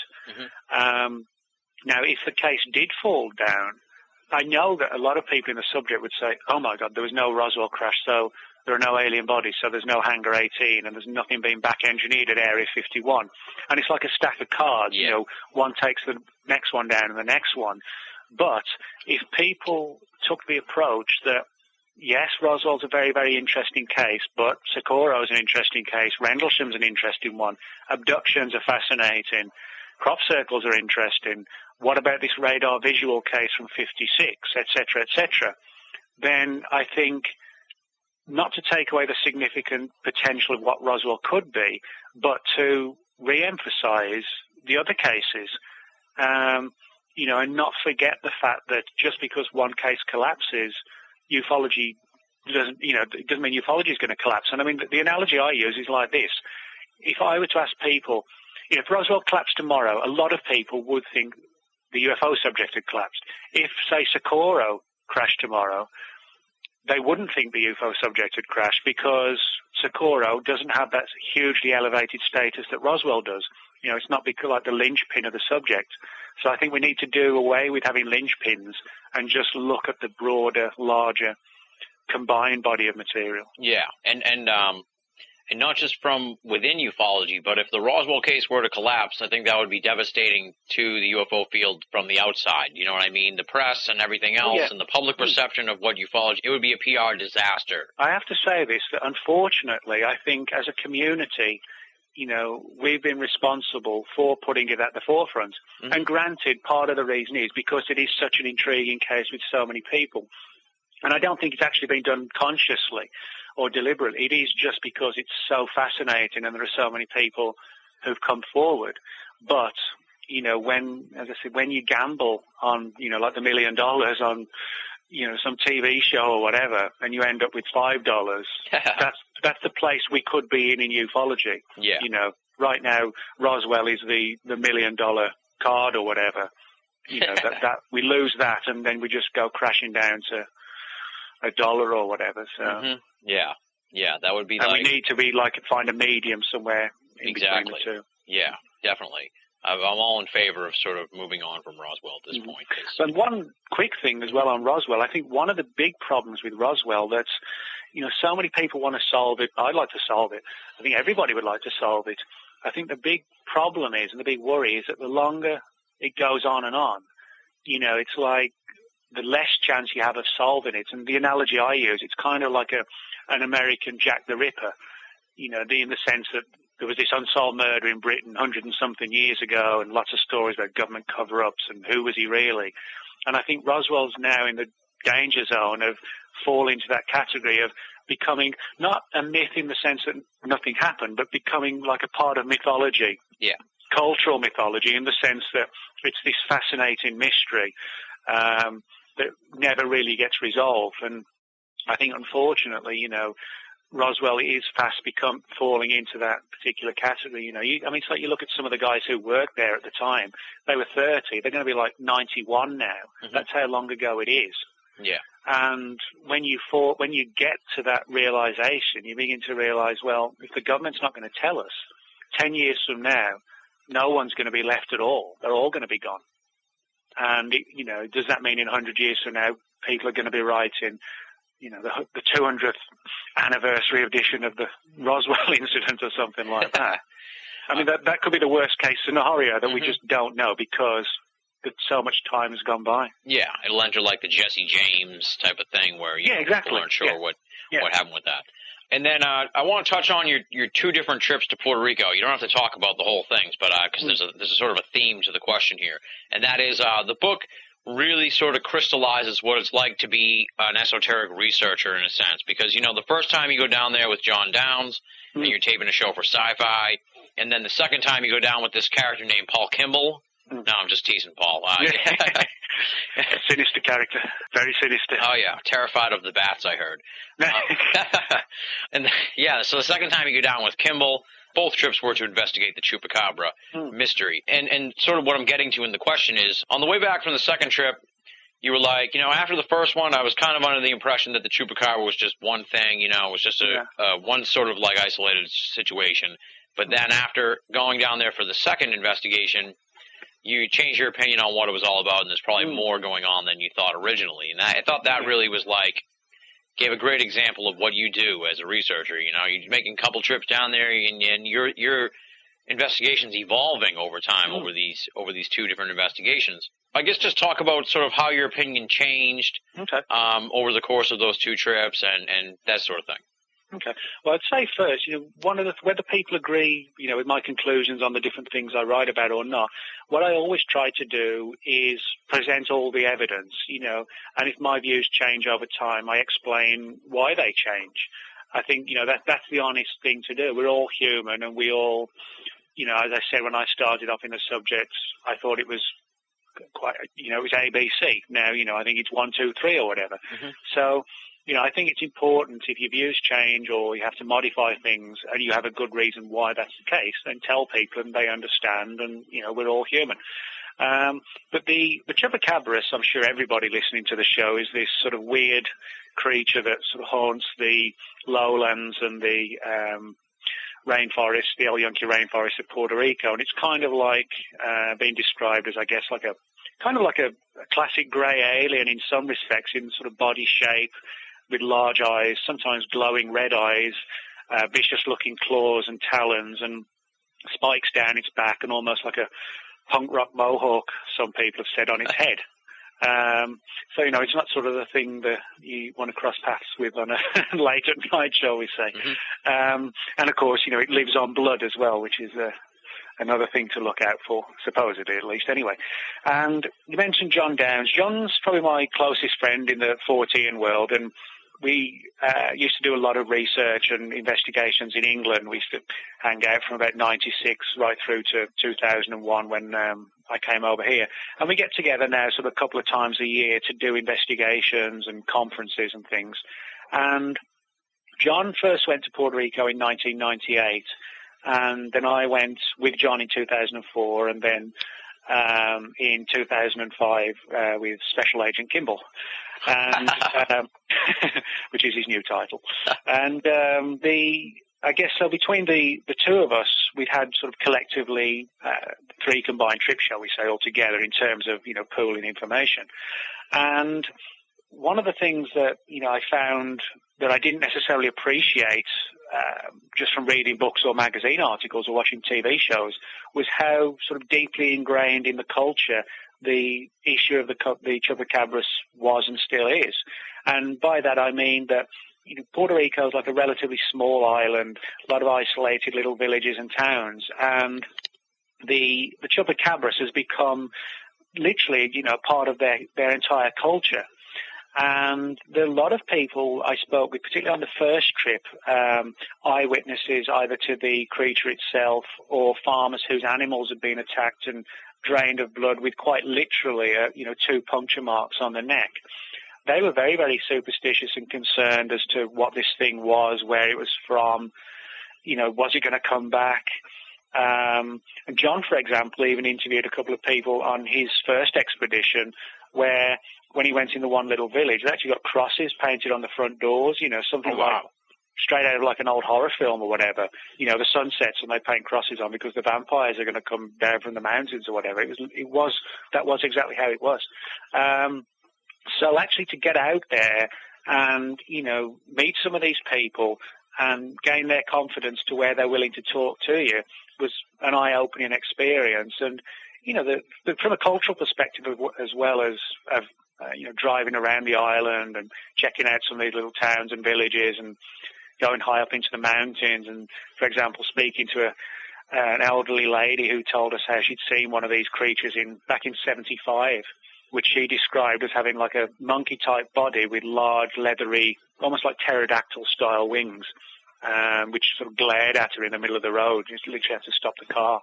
Now, if the case did fall down, I know that a lot of people in the subject would say, oh my God, there was no Roswell crash, so there are no alien bodies, so there's no Hangar 18, and there's nothing being back-engineered at Area 51. And it's like a stack of cards, one takes the next one down and the next one. But if people took the approach that, yes, Roswell's a very, very interesting case, but Socorro's an interesting case, Rendlesham's an interesting one, abductions are fascinating, crop circles are interesting, what about this radar visual case from 56, etc., then I think, not to take away the significant potential of what Roswell could be, but to re-emphasize the other cases, and not forget the fact that just because one case collapses, ufology it doesn't mean ufology is going to collapse. And the analogy I use is like this. If I were to ask people, if Roswell collapsed tomorrow, a lot of people would think the UFO subject had collapsed. If, say, Socorro crashed tomorrow, they wouldn't think the UFO subject had crashed, because Socorro doesn't have that hugely elevated status that Roswell does. It's not like the linchpin of the subject. So I think we need to do away with having linchpins and just look at the broader, larger, combined body of material. Yeah, and not just from within ufology, but if the Roswell case were to collapse, I think that would be devastating to the UFO field from the outside. You know what I mean? The press and everything else, and the public perception of what ufology, it would be a PR disaster. I have to say this, that unfortunately, I think as a community, we've been responsible for putting it at the forefront. And granted, part of the reason is because it is such an intriguing case with so many people. And I don't think it's actually been done consciously or deliberately. It is just because it's so fascinating and there are so many people who've come forward. But, when you gamble on, like the $1 million on some TV show or whatever, and you end up with $5. That's the place we could be in ufology. Yeah. Right now, Roswell is the $1 million card or whatever. That we lose that, and then we just go crashing down to $1 or whatever. So yeah, that would be. And we need to be find a medium somewhere in between the two. Yeah, definitely. I'm all in favor of sort of moving on from Roswell at this point. And one quick thing as well on Roswell, I think one of the big problems with Roswell that's, so many people want to solve it. I'd like to solve it. I think everybody would like to solve it. I think the big problem is, and the big worry is, that the longer it goes on and on, it's like the less chance you have of solving it. And the analogy I use, it's kind of like an American Jack the Ripper, in the sense that there was this unsolved murder in Britain 100 and something years ago, and lots of stories about government cover-ups and who was he really. And I think Roswell's now in the danger zone of falling into that category of becoming not a myth in the sense that nothing happened, but becoming like a part of mythology. Yeah. Cultural mythology, in the sense that it's this fascinating mystery that never really gets resolved. And I think, unfortunately, Roswell is fast falling into that particular category. It's like you look at some of the guys who worked there at the time. They were 30. They're going to be like 91 now. Mm-hmm. That's how long ago it is. Yeah. And when you get to that realization, you begin to realize, well, if the government's not going to tell us, 10 years from now, no one's going to be left at all. They're all going to be gone. And, does that mean in 100 years from now, people are going to be writing, the 200th anniversary edition of the Roswell incident or something like that? I mean, that could be the worst case scenario that we just don't know because so much time has gone by. Yeah, it'll enter like the Jesse James type of thing where people aren't sure what happened with that. And then I want to touch on your two different trips to Puerto Rico. You don't have to talk about the whole things, but because there's a sort of a theme to the question here, and that is the book really sort of crystallizes what it's like to be an esoteric researcher in a sense. Because the first time you go down there with John Downs and you're taping a show for Sci-Fi, and then the second time you go down with this character named Paul Kimball. No, I'm just teasing Paul. Sinister character. Very sinister. Oh, yeah. Terrified of the bats, I heard. So the second time you go down with Kimball, both trips were to investigate the Chupacabra mystery. And sort of what I'm getting to in the question is, on the way back from the second trip, you were like, after the first one, I was kind of under the impression that the Chupacabra was just one thing, it was just one sort of like isolated situation. But then after going down there for the second investigation, you changed your opinion on what it was all about, and there's probably more going on than you thought originally. And I thought that really was gave a great example of what you do as a researcher. You're making a couple trips down there, and your investigation's evolving over time over these two different investigations. I guess just talk about sort of how your opinion changed over the course of those two trips and that sort of thing. Okay. Well, I'd say first, whether people agree, with my conclusions on the different things I write about or not, what I always try to do is present all the evidence, and if my views change over time, I explain why they change. I think, that's the honest thing to do. We're all human, and we all, as I said, when I started off in the subject, I thought it was quite, it was ABC. Now, I think it's 1, 2, 3 or whatever. Mm-hmm. So, I think it's important if your views change or you have to modify things and you have a good reason why that's the case, then tell people and they understand and, we're all human. But the Chupacabra, I'm sure everybody listening to the show, is this sort of weird creature that sort of haunts the lowlands and the rainforest, the El Yunque rainforest of Puerto Rico. And it's kind of like being described as, I guess, like a classic grey alien in some respects, in sort of body shape, with large eyes, sometimes glowing red eyes, vicious-looking claws and talons, and spikes down its back, and almost like a punk rock mohawk, some people have said, on its head. So, it's not sort of the thing that you want to cross paths with on a late at night, shall we say. Mm-hmm. And, of course, it lives on blood as well, which is another thing to look out for, supposedly at least, anyway. And you mentioned John Downs. John's probably my closest friend in the 4TN world, and we used to do a lot of research and investigations in England. We used to hang out from about 96 right through to 2001 when I came over here. And we get together now sort of a couple of times a year to do investigations and conferences and things. And John first went to Puerto Rico in 1998, and then I went with John in 2004, and then in 2005 with Special Agent Kimball, and which is his new title. And I guess so between the two of us, we'd had sort of collectively 3 combined trips, shall we say, altogether in terms of, pooling information. And one of the things that, I found that I didn't necessarily appreciate just from reading books or magazine articles or watching TV shows was how sort of deeply ingrained in the culture the issue of the chupacabras was and still is. And by that I mean that Puerto Rico is like a relatively small island, a lot of isolated little villages and towns, and the chupacabras has become literally, part of their entire culture. And there are a lot of people I spoke with, particularly on the first trip, eyewitnesses either to the creature itself or farmers whose animals had been attacked and drained of blood with quite literally, 2 puncture marks on the neck. They were very, very superstitious and concerned as to what this thing was, where it was from, was it going to come back? And John, for example, even interviewed a couple of people on his first expedition where when he went in the one little village, they actually got crosses painted on the front doors, something like straight out of like an old horror film or whatever. The sun sets and they paint crosses on because the vampires are going to come down from the mountains or whatever. That was exactly how it was. So actually to get out there and, meet some of these people and gain their confidence to where they're willing to talk to you was an eye-opening experience. And, from a cultural perspective as well as, driving around the island and checking out some of these little towns and villages and going high up into the mountains and, for example, speaking to an elderly lady who told us how she'd seen one of these creatures back in 1975, which she described as having like a monkey-type body with large, leathery, almost like pterodactyl-style wings, which sort of glared at her in the middle of the road. Just literally had to stop the car.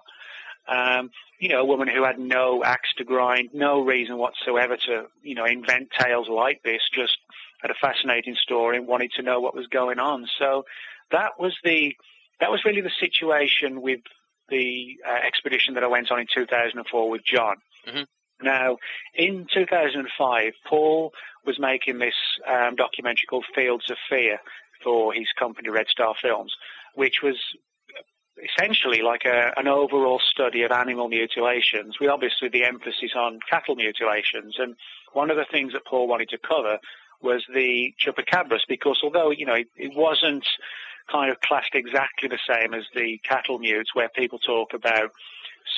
A woman who had no axe to grind, no reason whatsoever to, invent tales like this, just had a fascinating story and wanted to know what was going on. So that was really the situation with the expedition that I went on in 2004 with John. Mm-hmm. Now, in 2005, Paul was making this documentary called Fields of Fear for his company, Red Star Films, which was essentially like an overall study of animal mutilations, with obviously the emphasis on cattle mutilations. And one of the things that Paul wanted to cover was the chupacabras, because although, it wasn't kind of classed exactly the same as the cattle mutes, where people talk about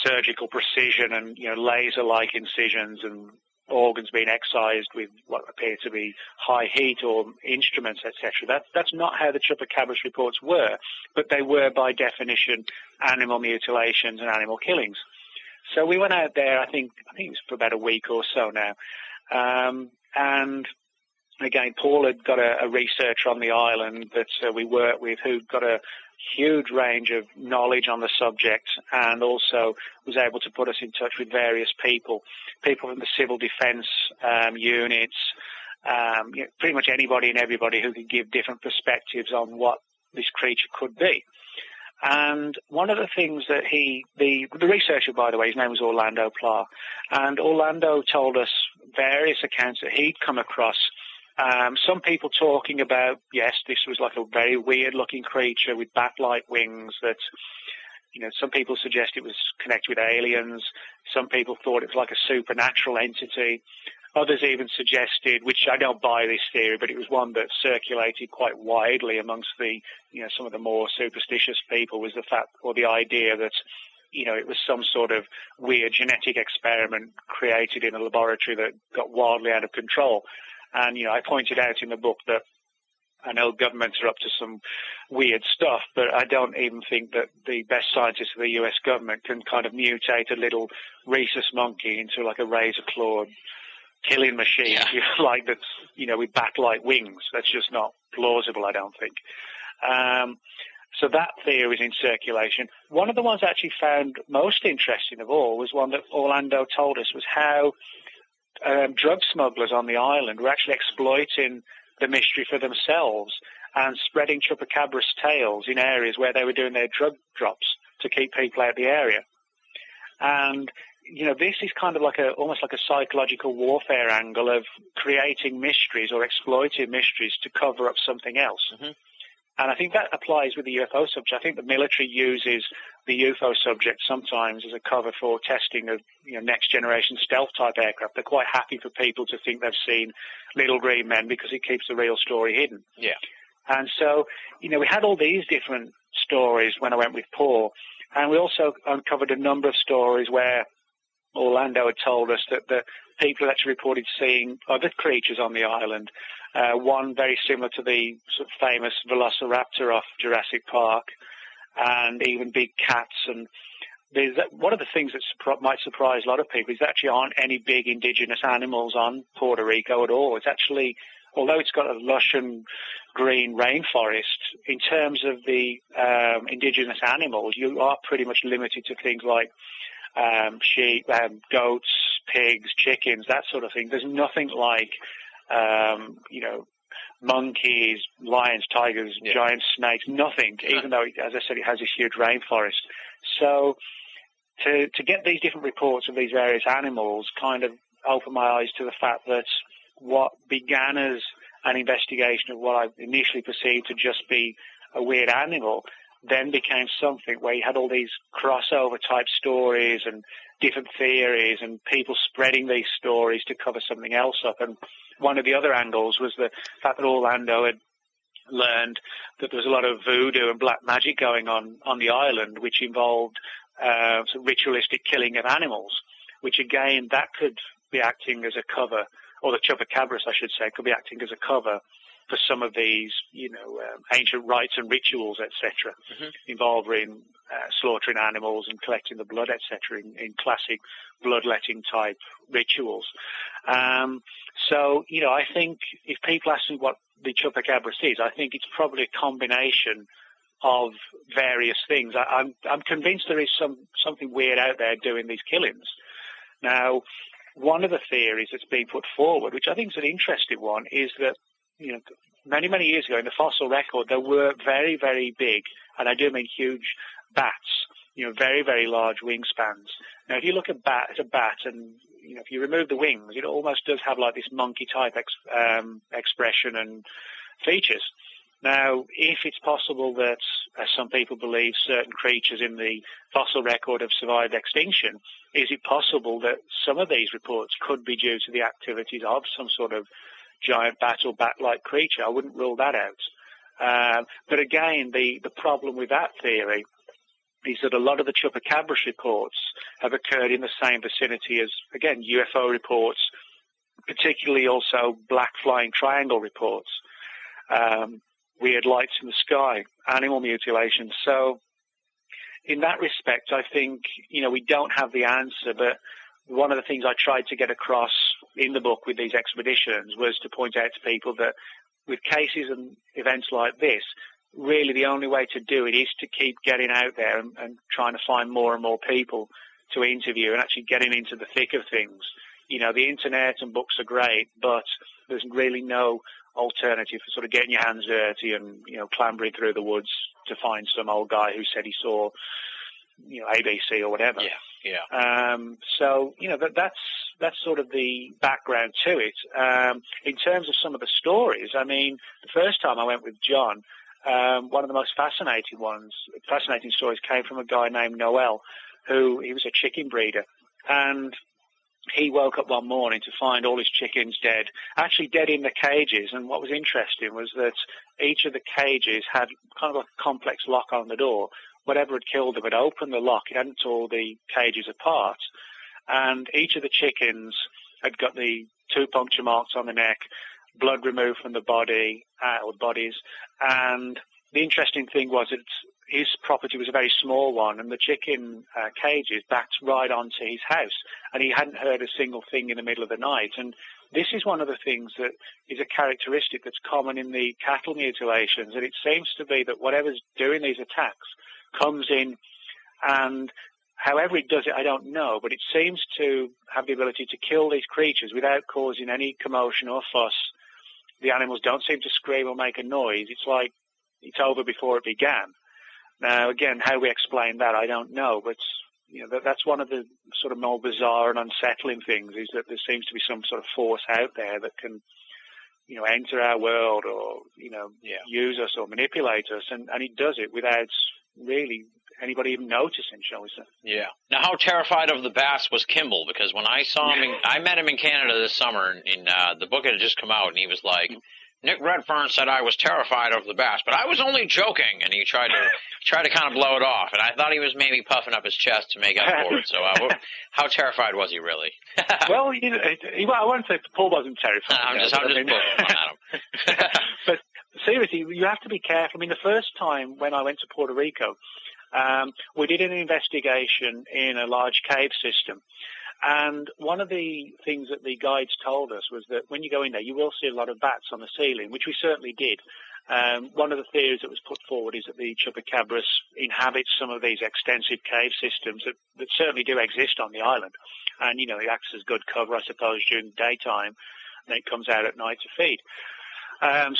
surgical precision and, laser-like incisions and organs being excised with what appear to be high heat or instruments, etc. That's not how the chupacabras reports were, but they were by definition animal mutilations and animal killings. So we went out there, I think it was for about a week or so now, and again, Paul had got a researcher on the island that we worked with who'd got a huge range of knowledge on the subject and also was able to put us in touch with various people from the civil defense units, pretty much anybody and everybody who could give different perspectives on what this creature could be. And one of the things that the researcher, by the way, his name was Orlando Pla, and Orlando told us various accounts that he'd come across. Some people talking about, yes, this was like a very weird-looking creature with bat-like wings that, some people suggest it was connected with aliens. Some people thought it was like a supernatural entity. Others even suggested, which I don't buy this theory, but it was one that circulated quite widely amongst the, some of the more superstitious people, was the fact or the idea that, it was some sort of weird genetic experiment created in a laboratory that got wildly out of control. And, I pointed out in the book that I know governments are up to some weird stuff, but I don't even think that the best scientists of the U.S. government can kind of mutate a little rhesus monkey into like a razor-clawed killing machine, like that's, with bat-like wings. That's just not plausible, I don't think. So that theory is in circulation. One of the ones I actually found most interesting of all was one that Orlando told us, was how drug smugglers on the island were actually exploiting the mystery for themselves and spreading chupacabras tales in areas where they were doing their drug drops to keep people out of the area. And, you know, this is kind of like almost like a psychological warfare angle of creating mysteries or exploiting mysteries to cover up something else. Mm-hmm. And I think that applies with the UFO subject. I think the military uses the UFO subject sometimes as a cover for testing of, you know, next generation stealth type aircraft. They're quite happy for people to think they've seen little green men because it keeps the real story hidden. Yeah. And so, you know, we had all these different stories when I went with Paul, and we also uncovered a number of stories where Orlando had told us that the people had actually reported seeing other creatures on the island. One very similar to the sort of famous velociraptor off Jurassic Park, and even big cats. And one of the things that might surprise a lot of people is there actually aren't any big indigenous animals on Puerto Rico at all. It's actually, although it's got a lush and green rainforest, in terms of the indigenous animals, you are pretty much limited to things like sheep, goats, pigs, chickens, that sort of thing. There's nothing like, you know, monkeys, lions, tigers, giant snakes, nothing, even though, as I said, it has this huge rainforest. So to get these different reports of these various animals kind of opened my eyes to the fact that what began as an investigation of what I initially perceived to just be a weird animal then became something where you had all these crossover type stories and different theories and people spreading these stories to cover something else up. And one of the other angles was the fact that Orlando had learned that there was a lot of voodoo and black magic going on the island, which involved some ritualistic killing of animals, which again, that could be acting as a cover, or the chupacabras, I should say, could be acting as a cover for some of these, you know, ancient rites and rituals, etc., involving slaughtering animals and collecting the blood, etc., in classic bloodletting type rituals. So, you know, I think if people ask me what the chupacabras is, I think it's probably a combination of various things. I'm convinced there is something weird out there doing these killings. Now, one of the theories that's been put forward, which I think is an interesting one, is that, you know, many, many years ago in the fossil record, there were very, very big, and I do mean huge, bats, you know, very, very large wingspans. Now, if you look at a bat, and, you know, if you remove the wings, it almost does have like this monkey-type expression and features. Now, if it's possible that, as some people believe, certain creatures in the fossil record have survived extinction, is it possible that some of these reports could be due to the activities of some sort of giant bat or bat-like creature? I wouldn't rule that out. But again, the problem with that theory is that a lot of the chupacabras reports have occurred in the same vicinity as, again, UFO reports, particularly also black flying triangle reports, weird lights in the sky, animal mutilations. So in that respect, I think, you know, we don't have the answer, but one of the things I tried to get across in the book with these expeditions was to point out to people that with cases and events like this, really the only way to do it is to keep getting out there and trying to find more and more people to interview and actually getting into the thick of things. You know, the internet and books are great, but there's really no alternative for sort of getting your hands dirty and, you know, clambering through the woods to find some old guy who said he saw, you know, ABC or whatever. Yeah. So, you know, that's sort of the background to it. In terms of some of the stories, I mean, the first time I went with John, one of the most fascinating stories came from a guy named Noel, he was a chicken breeder. And he woke up one morning to find all his chickens dead, actually dead in the cages. And what was interesting was that each of the cages had kind of a complex lock on the door. Whatever had killed them had opened the lock. It hadn't tore the cages apart. And each of the chickens had got the 2 puncture marks on the neck, blood removed from the body, or bodies. And the interesting thing was that his property was a very small one, and the chicken cages backed right onto his house, and he hadn't heard a single thing in the middle of the night. And this is one of the things that is a characteristic that's common in the cattle mutilations, and it seems to be that whatever's doing these attacks comes in, and however it does it, I don't know, but it seems to have the ability to kill these creatures without causing any commotion or fuss. The animals don't seem to scream or make a noise. It's like it's over before it began. Now, again, how we explain that, I don't know, but that's one of the sort of more bizarre and unsettling things, is that there seems to be some sort of force out there that can, enter our world or, use us or manipulate us, and it does it without really anybody even noticing, shall we say. Yeah. Now, how terrified of the bats was Kimball? Because when I saw him, I met him in Canada this summer, and the book had just come out, and he was like, Nick Redfern said I was terrified of the bats, but I was only joking, and he tried to kind of blow it off, and I thought he was maybe puffing up his chest to make up for it. So, how terrified was he really? Well, I wouldn't say Paul wasn't terrified. I'm just pulling one at him. But seriously, you have to be careful. I mean, the first time when I went to Puerto Rico, we did an investigation in a large cave system. And one of the things that the guides told us was that when you go in there, you will see a lot of bats on the ceiling, which we certainly did. One of the theories that was put forward is that the chupacabras inhabit some of these extensive cave systems that certainly do exist on the island. And, it acts as good cover, I suppose, during the daytime, and it comes out at night to feed.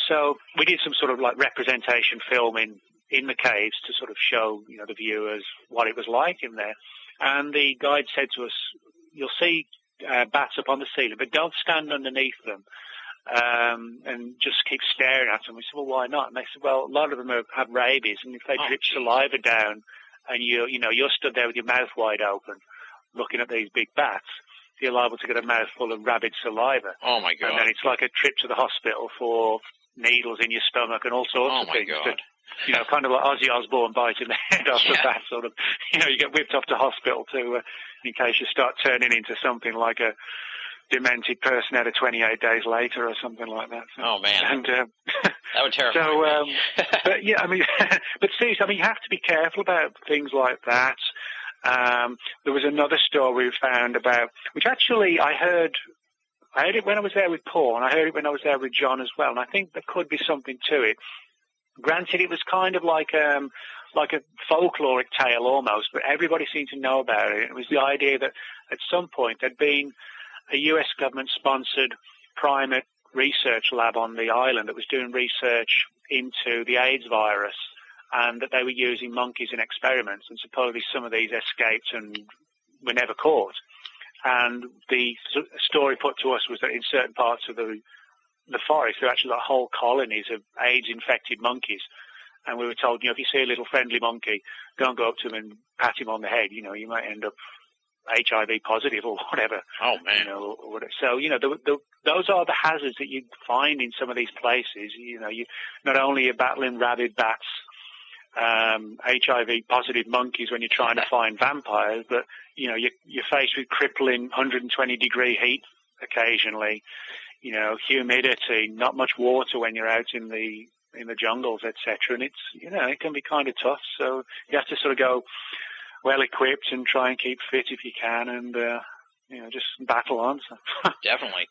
So we did some sort of like representation filming in the caves to sort of show, the viewers what it was like in there. And the guide said to us, you'll see bats up on the ceiling, but don't stand underneath them and just keep staring at them. We said, well, why not? And they said, well, a lot of them have rabies, and if they drip saliva down and you're stood there with your mouth wide open looking at these big bats, you're liable to get a mouthful of rabid saliva. Oh, my God. And then it's like a trip to the hospital for needles in your stomach and all sorts of things. Oh, my God. Kind of like Ozzy Osbourne biting the head off the bat, sort of. You get whipped off to hospital in case you start turning into something like a demented person out of 28 days later or something like that. So, oh, man. And, that would terrify me. But, yeah, I mean, but seriously, you have to be careful about things like that. There was another story we found about, which actually I heard it when I was there with Paul, and I heard it when I was there with John as well, and I think there could be something to it. Granted, it was kind of like a folkloric tale almost, but everybody seemed to know about it. It was the idea that at some point there'd been a US government-sponsored private research lab on the island that was doing research into the AIDS virus, and that they were using monkeys in experiments, and supposedly some of these escaped and were never caught. And the story put to us was that in certain parts of the forest, there are actually like whole colonies of AIDS-infected monkeys. And we were told, if you see a little friendly monkey, don't go up to him and pat him on the head. You might end up HIV positive or whatever. Oh, man. So, those are the hazards that you find in some of these places. You not only are battling rabid bats, HIV positive monkeys when you're trying to find vampires, but, you're faced with crippling 120-degree heat occasionally. Humidity, not much water when you're out in the jungles, etc. And it's, it can be kind of tough. So you have to sort of go well equipped and try and keep fit if you can, and just battle on. So. Definitely.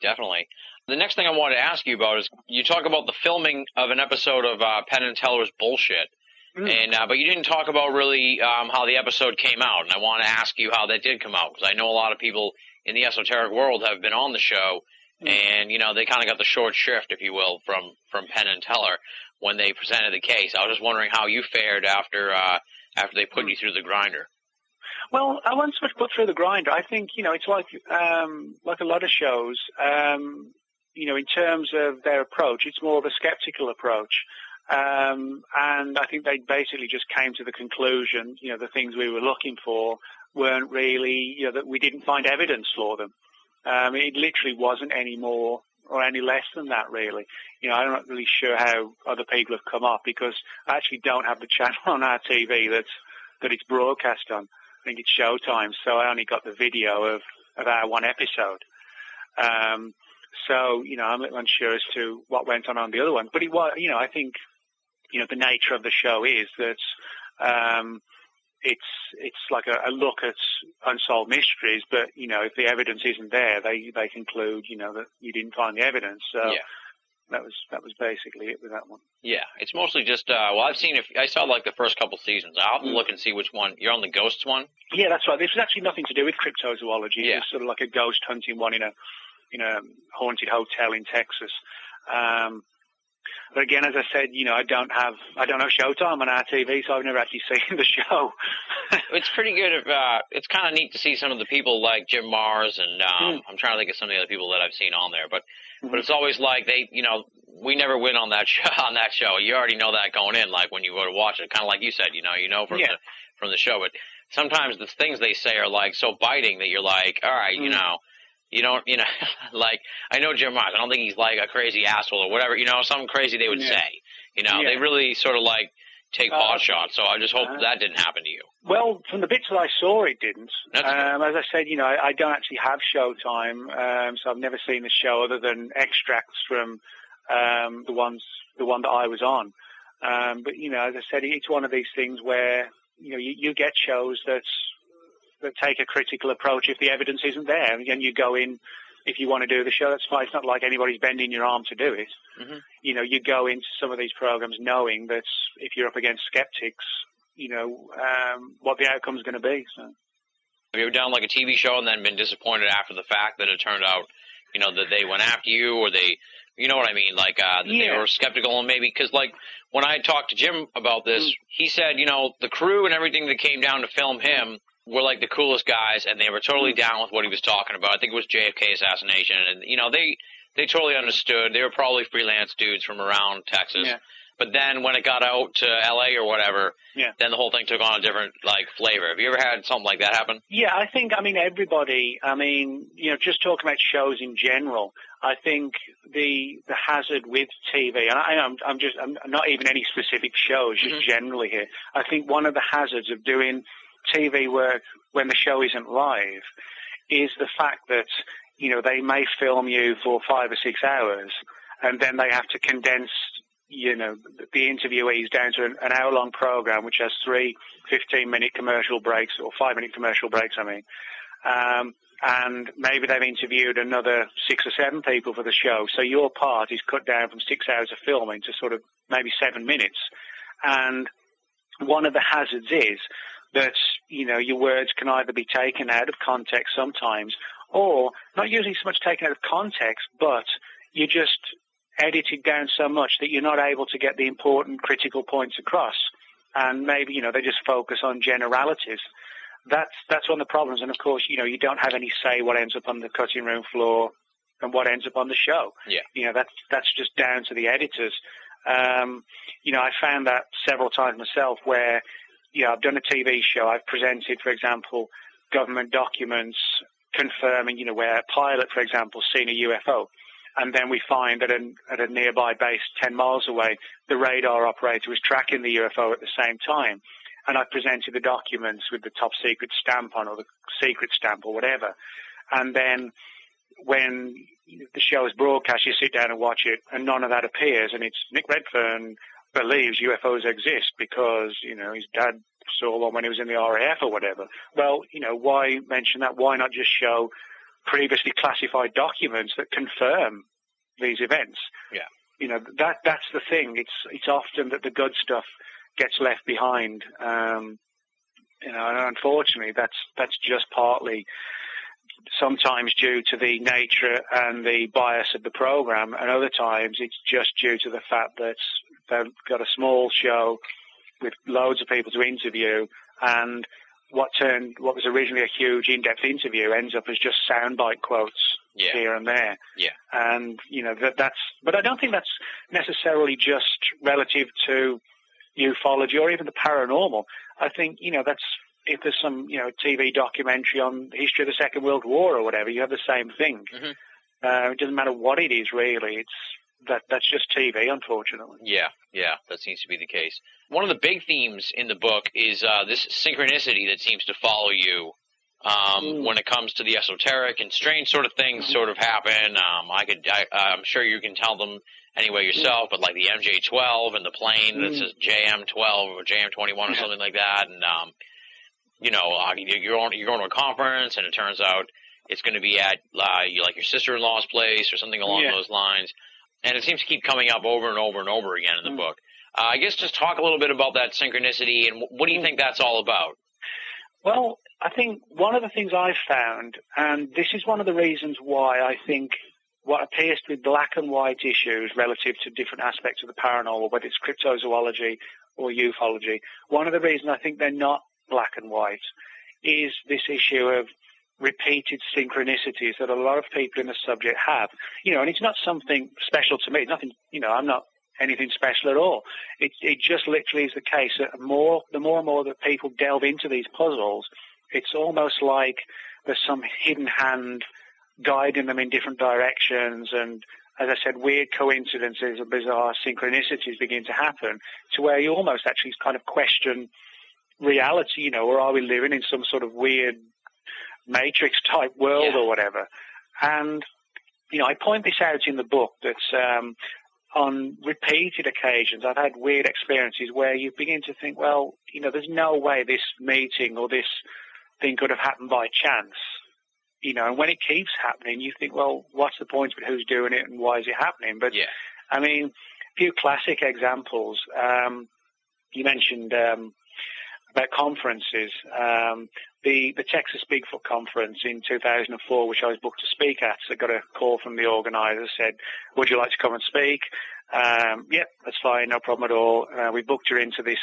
The next thing I wanted to ask you about is you talk about the filming of an episode of Penn and Teller's Bullshit. And but you didn't talk about really how the episode came out, and I want to ask you how that did come out, because I know a lot of people in the esoteric world have been on the show. And, they kind of got the short shrift, if you will, from Penn and Teller when they presented the case. I was just wondering how you fared after they put you through the grinder. Well, I wasn't so much put through the grinder. I think, it's like a lot of shows, in terms of their approach, it's more of a skeptical approach. And I think they basically just came to the conclusion, the things we were looking for weren't really, that we didn't find evidence for them. It literally wasn't any more or any less than that, really. I'm not really sure how other people have come up, because I actually don't have the channel on our TV that it's broadcast on. I think it's Showtime, so I only got the video of our one episode. So, I'm a little unsure as to what went on the other one. But it was, I think, the nature of the show is that it's like a look at unsolved mysteries, but, if the evidence isn't there, they conclude, that you didn't find the evidence. So that was basically it with that one. Yeah, it's mostly just, I saw like the first couple seasons. I'll have to look and see which one. You're on the ghosts one? Yeah, that's right. This was actually nothing to do with cryptozoology. Yeah. It was sort of like a ghost hunting one in a haunted hotel in Texas. But again, as I said, I don't have Showtime on our TV, so I've never actually seen the show. It's pretty good. It's kind of neat to see some of the people like Jim Mars, and I'm trying to think of some of the other people that I've seen on there. But it's always like we never win on that show. You already know that going in, like when you go to watch it. Kind of like you said, from the show. But sometimes the things they say are like so biting that you're like, all right, you don't, like, I know Jim Mars. I don't think he's like a crazy asshole or whatever, something crazy they would say. They really sort of like take pot shots. So I just hope that didn't happen to you. Well, from the bits that I saw, it didn't. As I said, I don't actually have Showtime, so I've never seen the show other than extracts from the one that I was on. But, as I said, it's one of these things where, you get shows that take a critical approach if the evidence isn't there. And you go in, if you want to do the show, that's fine. It's not like anybody's bending your arm to do it. Mm-hmm. You go into some of these programs knowing that if you're up against skeptics, what the outcome's going to be. So. Have you ever done like a TV show and then been disappointed after the fact that it turned out, that they went after you or they, you know what I mean? Like, they were skeptical and maybe, because like when I talked to Jim about this, he said, the crew and everything that came down to film him were like the coolest guys, and they were totally down with what he was talking about. I think it was JFK assassination, and they totally understood. They were probably freelance dudes from around Texas. Yeah. But then when it got out to LA or whatever, then the whole thing took on a different like flavor. Have you ever had something like that happen? Yeah, I think everybody. Just talking about shows in general. I think the hazard with TV, and I'm not even any specific shows, just generally here. I think one of the hazards of doing TV work when the show isn't live is the fact that, they may film you for 5 or 6 hours and then they have to condense, the interviewees down to an hour-long program which has 3 15-minute commercial breaks or 5-minute commercial breaks, and maybe they've interviewed another 6 or 7 people for the show. So your part is cut down from 6 hours of filming to sort of maybe 7 minutes. And one of the hazards is that, your words can either be taken out of context sometimes, or not usually so much taken out of context, but you just edited down so much that you're not able to get the important critical points across. And maybe, they just focus on generalities. That's one of the problems. And of course, you don't have any say what ends up on the cutting room floor and what ends up on the show. Yeah. That's just down to the editors. I found that several times myself where, I've done a TV show. I've presented, for example, government documents confirming, where a pilot, for example, seen a UFO. And then we find that at a nearby base 10 miles away, the radar operator was tracking the UFO at the same time. And I presented the documents with the top secret stamp on, or the secret stamp or whatever. And then when the show is broadcast, you sit down and watch it, and none of that appears. And it's Nick Redfern believes UFOs exist because, his dad saw one when he was in the RAF or whatever. Well, why mention that? Why not just show previously classified documents that confirm these events? Yeah. That's the thing. It's often that the good stuff gets left behind. And unfortunately, that's just partly sometimes due to the nature and the bias of the program, and other times it's just due to the fact that they've got a small show with loads of people to interview, and what was originally a huge in-depth interview ends up as just soundbite quotes here and there. Yeah. And, but I don't think that's necessarily just relative to ufology or even the paranormal. I think, that's, if there's some, TV documentary on the history of the Second World War or whatever, you have the same thing. Mm-hmm. It doesn't matter what it is, really. That's just TV, unfortunately. Yeah, that seems to be the case. One of the big themes in the book is this synchronicity that seems to follow you when it comes to the esoteric, and strange sort of things sort of happen. I'm sure you can tell them anyway yourself, but like the MJ-12 and the plane that says JM-12 or JM-21 or something like that, and you're going to a conference and it turns out it's going to be at your sister-in-law's place or something along those lines. And it seems to keep coming up over and over and over again in the book. I guess just talk a little bit about that synchronicity and what do you think that's all about? Well, I think one of the things I've found, and this is one of the reasons why I think what appears to be black and white issues relative to different aspects of the paranormal, whether it's cryptozoology or ufology, one of the reasons I think they're not black and white is this issue of repeated synchronicities that a lot of people in the subject have. And it's not something special to me. Nothing, I'm not anything special at all. It just literally is the case that the more and more that people delve into these puzzles, it's almost like there's some hidden hand guiding them in different directions, and as I said, weird coincidences and bizarre synchronicities begin to happen to where you almost actually kind of question reality, or are we living in some sort of weird Matrix type world or whatever? And, I point this out in the book that on repeated occasions I've had weird experiences where you begin to think, well, there's no way this meeting or this thing could have happened by chance. And when it keeps happening, you think, well, what's the point of it? Who's doing it and why is it happening? But, I mean, a few classic examples. You mentioned about conferences. The Texas Bigfoot Conference in 2004, which I was booked to speak at, so I got a call from the organizer, said, would you like to come and speak? Yep, that's fine, no problem at all. We booked her into this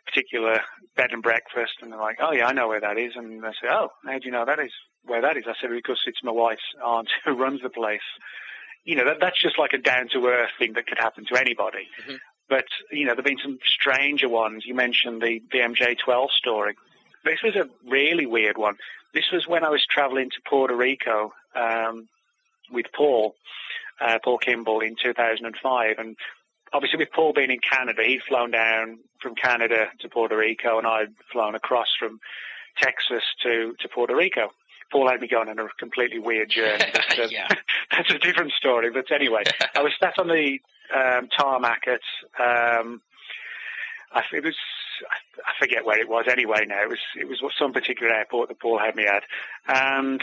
particular bed and breakfast, and they're like, oh yeah, I know where that is. And I said, oh, how do you know that is where that is? I said, because it's my wife's aunt who runs the place. That's just like a down-to-earth thing that could happen to anybody. Mm-hmm. But, there have been some stranger ones. You mentioned the MJ-12 story. This was a really weird one. This was when I was traveling to Puerto Rico with Paul Kimball in 2005. And obviously with Paul being in Canada, he'd flown down from Canada to Puerto Rico, and I'd flown across from Texas to Puerto Rico. Paul had me going on a completely weird journey. But, that's a different story. But anyway, I was sat on the tarmac at I forget where it was anyway now. It was some particular airport that Paul had me at. And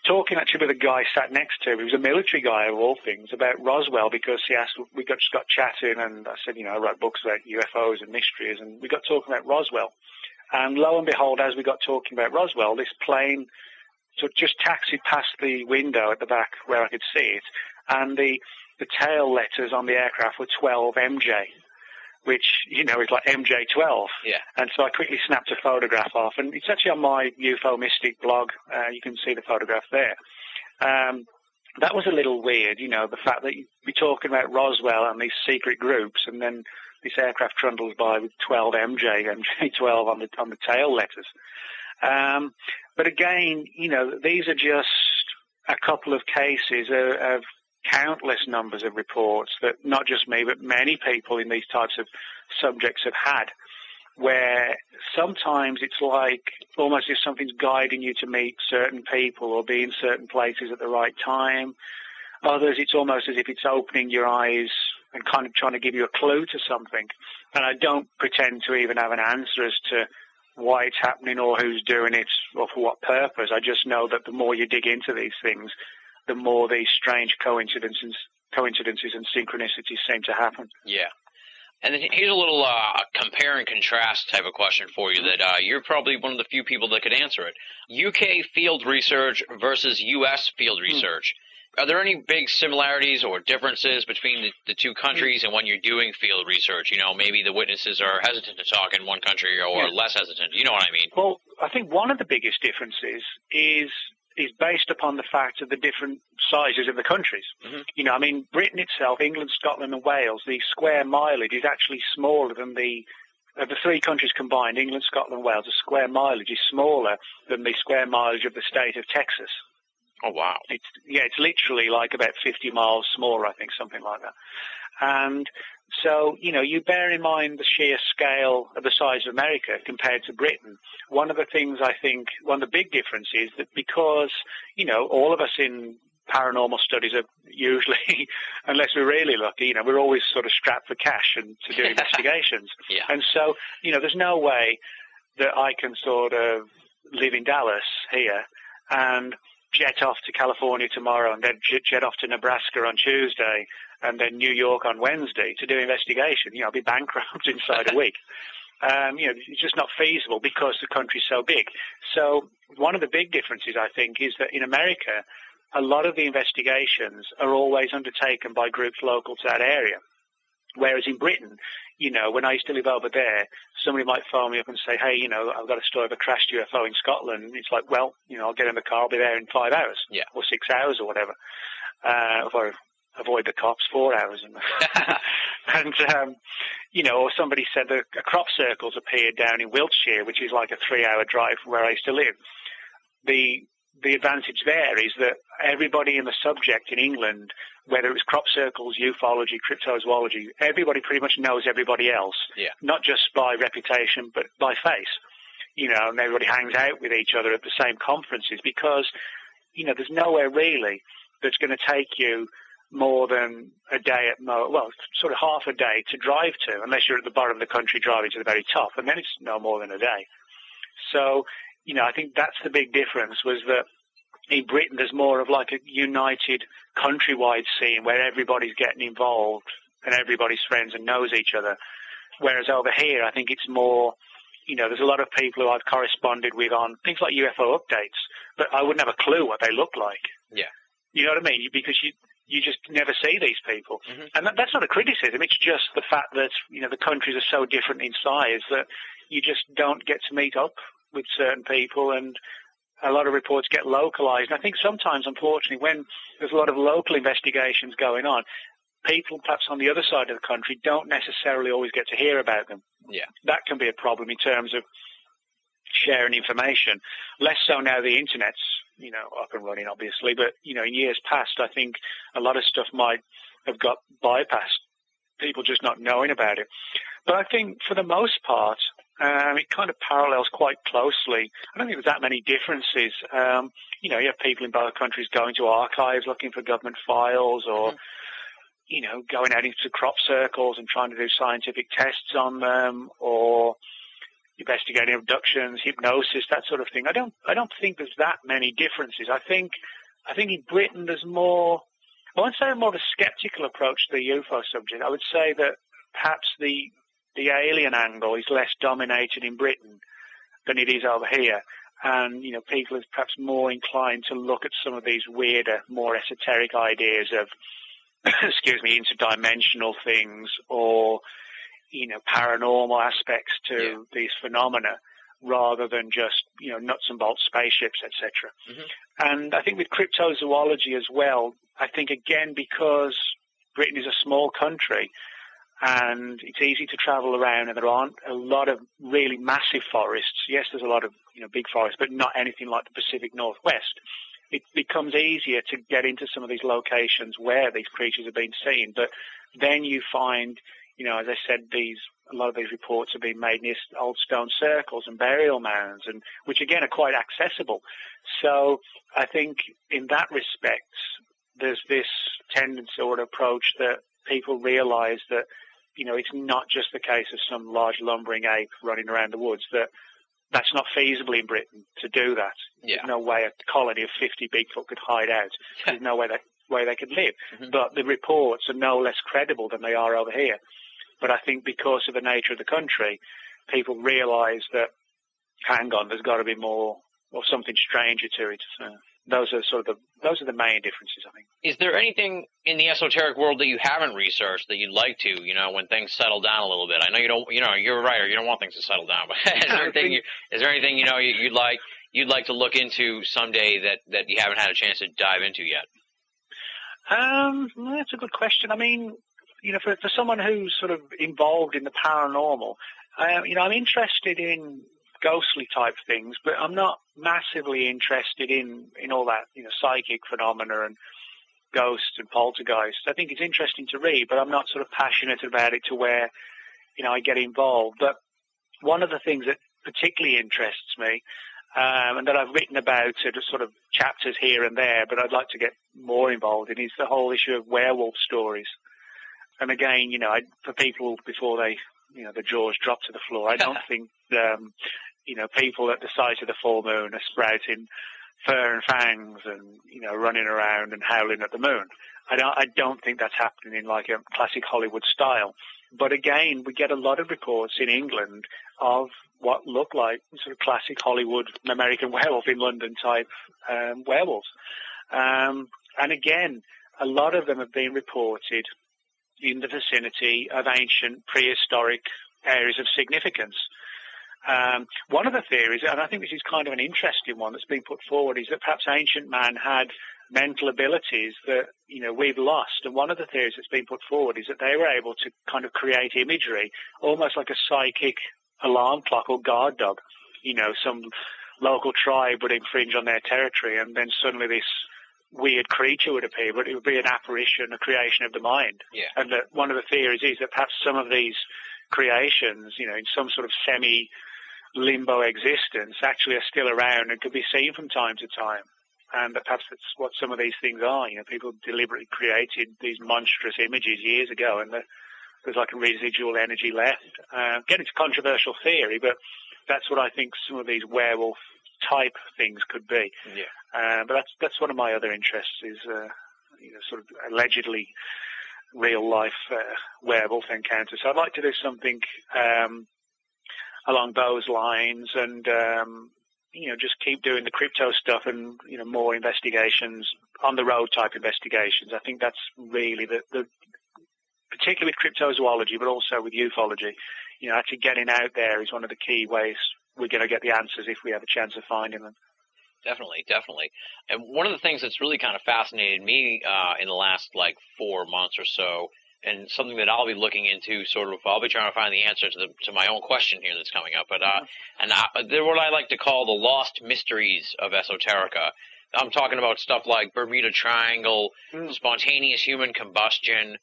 talking actually with a guy sat next to him, he was a military guy of all things, about Roswell, because he asked, we just got chatting, and I said, I write books about UFOs and mysteries, and we got talking about Roswell. And lo and behold, as we got talking about Roswell, this plane sort of just taxied past the window at the back where I could see it, and the tail letters on the aircraft were 12 MJ, which, is like MJ-12. Yeah. And so I quickly snapped a photograph off, and it's actually on my UFO Mystic blog. You can see the photograph there. That was a little weird, the fact that you'd be talking about Roswell and these secret groups, and then this aircraft trundles by with 12 MJ-12 on the tail letters. But again, these are just a couple of cases of countless numbers of reports that not just me, but many people in these types of subjects have had, where sometimes it's like almost if something's guiding you to meet certain people or be in certain places at the right time. Others, it's almost as if it's opening your eyes and kind of trying to give you a clue to something. And I don't pretend to even have an answer as to why it's happening or who's doing it or for what purpose. I just know that the more you dig into these things, the more these strange coincidences and synchronicities seem to happen. Yeah. And then here's a little compare and contrast type of question for you that you're probably one of the few people that could answer it. UK field research versus US field research. Are there any big similarities or differences between the two countries and when you're doing field research? Maybe the witnesses are hesitant to talk in one country or less hesitant. You know what I mean? Well, I think one of the biggest differences is based upon the fact of the different sizes of the countries. Mm-hmm. Britain itself, England, Scotland and Wales, the square mileage is actually smaller than the three countries combined. England, Scotland and Wales, the square mileage is smaller than the square mileage of the state of Texas. Oh, wow. It's literally like about 50 miles smaller, I think, something like that. And so, you bear in mind the sheer scale of the size of America compared to Britain. One of the things I think, one of the big differences is that because, all of us in paranormal studies are usually, unless we're really lucky, we're always sort of strapped for cash and to do investigations. Yeah. And so, there's no way that I can sort of live in Dallas here and jet off to California tomorrow and then jet off to Nebraska on Tuesday and then New York on Wednesday to do investigation. I'll be bankrupt inside a week. It's just not feasible because the country's so big. So one of the big differences, I think, is that in America, a lot of the investigations are always undertaken by groups local to that area. Whereas in Britain, when I used to live over there, somebody might phone me up and say, hey, I've got a story of a crashed UFO in Scotland. It's like, well, I'll get in the car, I'll be there in 5 hours or 6 hours or whatever. If I avoid the cops, 4 hours. Or somebody said that a crop circle's appeared down in Wiltshire, which is like a 3-hour drive from where I used to live. The advantage there is that everybody in the subject in England, whether it was crop circles, ufology, cryptozoology, everybody pretty much knows everybody else, not just by reputation, but by face. And everybody hangs out with each other at the same conferences because, there's nowhere really that's going to take you more than a day sort of half a day to drive to, unless you're at the bottom of the country driving to the very top, and then it's no more than a day. So, I think that's the big difference, was that in Britain there's more of like a united countrywide scene where everybody's getting involved and everybody's friends and knows each other. Whereas over here, I think it's more, there's a lot of people who I've corresponded with on things like UFO updates, but I wouldn't have a clue what they look like. Yeah. You know what I mean? Because you just never see these people. Mm-hmm. And that's not a criticism. It's just the fact that, the countries are so different in size that you just don't get to meet up with certain people, and a lot of reports get localized. And I think sometimes, unfortunately, when there's a lot of local investigations going on, people perhaps on the other side of the country don't necessarily always get to hear about them. Yeah. That can be a problem in terms of sharing information. Less so now the internet's, up and running, obviously. But, in years past, I think a lot of stuff might have got bypassed, people just not knowing about it. But I think for the most part, it kind of parallels quite closely. I don't think there's that many differences. You have people in both countries going to archives looking for government files or, going out into crop circles and trying to do scientific tests on them, or investigating abductions, hypnosis, that sort of thing. I don't think there's that many differences. I think in Britain there's more, I won't say more of a skeptical approach to the UFO subject. I would say that perhaps the alien angle is less dominated in Britain than it is over here. And, people are perhaps more inclined to look at some of these weirder, more esoteric ideas of, interdimensional things or, paranormal aspects to these phenomena rather than just, nuts and bolts spaceships, etc. Mm-hmm. And I think with cryptozoology as well, I think, again, because Britain is a small country, and it's easy to travel around, and there aren't a lot of really massive forests. Yes, there's a lot of big forests, but not anything like the Pacific Northwest. It becomes easier to get into some of these locations where these creatures have been seen. But then you find, as I said, a lot of these reports have been made near old stone circles and burial mounds, and which again are quite accessible. So I think in that respect, there's this tendency or approach that people realize that, it's not just the case of some large lumbering ape running around the woods, that's not feasible in Britain to do that. Yeah. There's no way a colony of 50 Bigfoot could hide out. There's no way they could live. Mm-hmm. But the reports are no less credible than they are over here. But I think because of the nature of the country, people realize that, hang on, there's got to be more or something stranger to it. So those are the main differences, I think. Is there anything in the esoteric world that you haven't researched that you'd like to, when things settle down a little bit? I know you don't, you're a writer, you don't want things to settle down, but is there anything you'd like to look into someday that you haven't had a chance to dive into yet? That's a good question. I mean, for someone who's sort of involved in the paranormal, I'm interested in ghostly type things, but I'm not massively interested in all that, psychic phenomena and ghosts and poltergeists. I think it's interesting to read, but I'm not sort of passionate about it to where, I get involved. But one of the things that particularly interests me, and that I've written about sort of chapters here and there, but I'd like to get more involved in, is the whole issue of werewolf stories. And again, for people before they, the jaws drop to the floor, I don't think people at the sight of the full moon are sprouting fur and fangs and, running around and howling at the moon. I don't think that's happening in like a classic Hollywood style. But again, we get a lot of reports in England of what look like sort of classic Hollywood American Werewolf in London type werewolves. And again, a lot of them have been reported in the vicinity of ancient prehistoric areas of significance. One of the theories, and I think this is kind of an interesting one that's been put forward, is that perhaps ancient man had mental abilities that, we've lost. And one of the theories that's been put forward is that they were able to kind of create imagery, almost like a psychic alarm clock or guard dog. Some local tribe would infringe on their territory, and then suddenly this weird creature would appear, but it would be an apparition, a creation of the mind. Yeah. And that one of the theories is that perhaps some of these creations, in some sort of semi-limbo existence, actually are still around and could be seen from time to time. And that perhaps that's what some of these things are. People deliberately created these monstrous images years ago, and there's like a residual energy left. Again, it's a controversial theory, but that's what I think some of these werewolf type things could be. Yeah. But that's one of my other interests is, sort of allegedly real life werewolf encounters. So I'd like to do something along those lines, and just keep doing the crypto stuff and more investigations, on the road type investigations. I think that's really the particularly with cryptozoology, but also with ufology. Actually getting out there is one of the key ways we're going to get the answers if we have a chance of finding them. Definitely. And one of the things that's really kind of fascinated me in the last 4 months or so, and something that I'll be looking into, I'll be trying to find the answer to my own question here that's coming up. But they're what I like to call the lost mysteries of esoterica. I'm talking about stuff like Bermuda Triangle, spontaneous human combustion,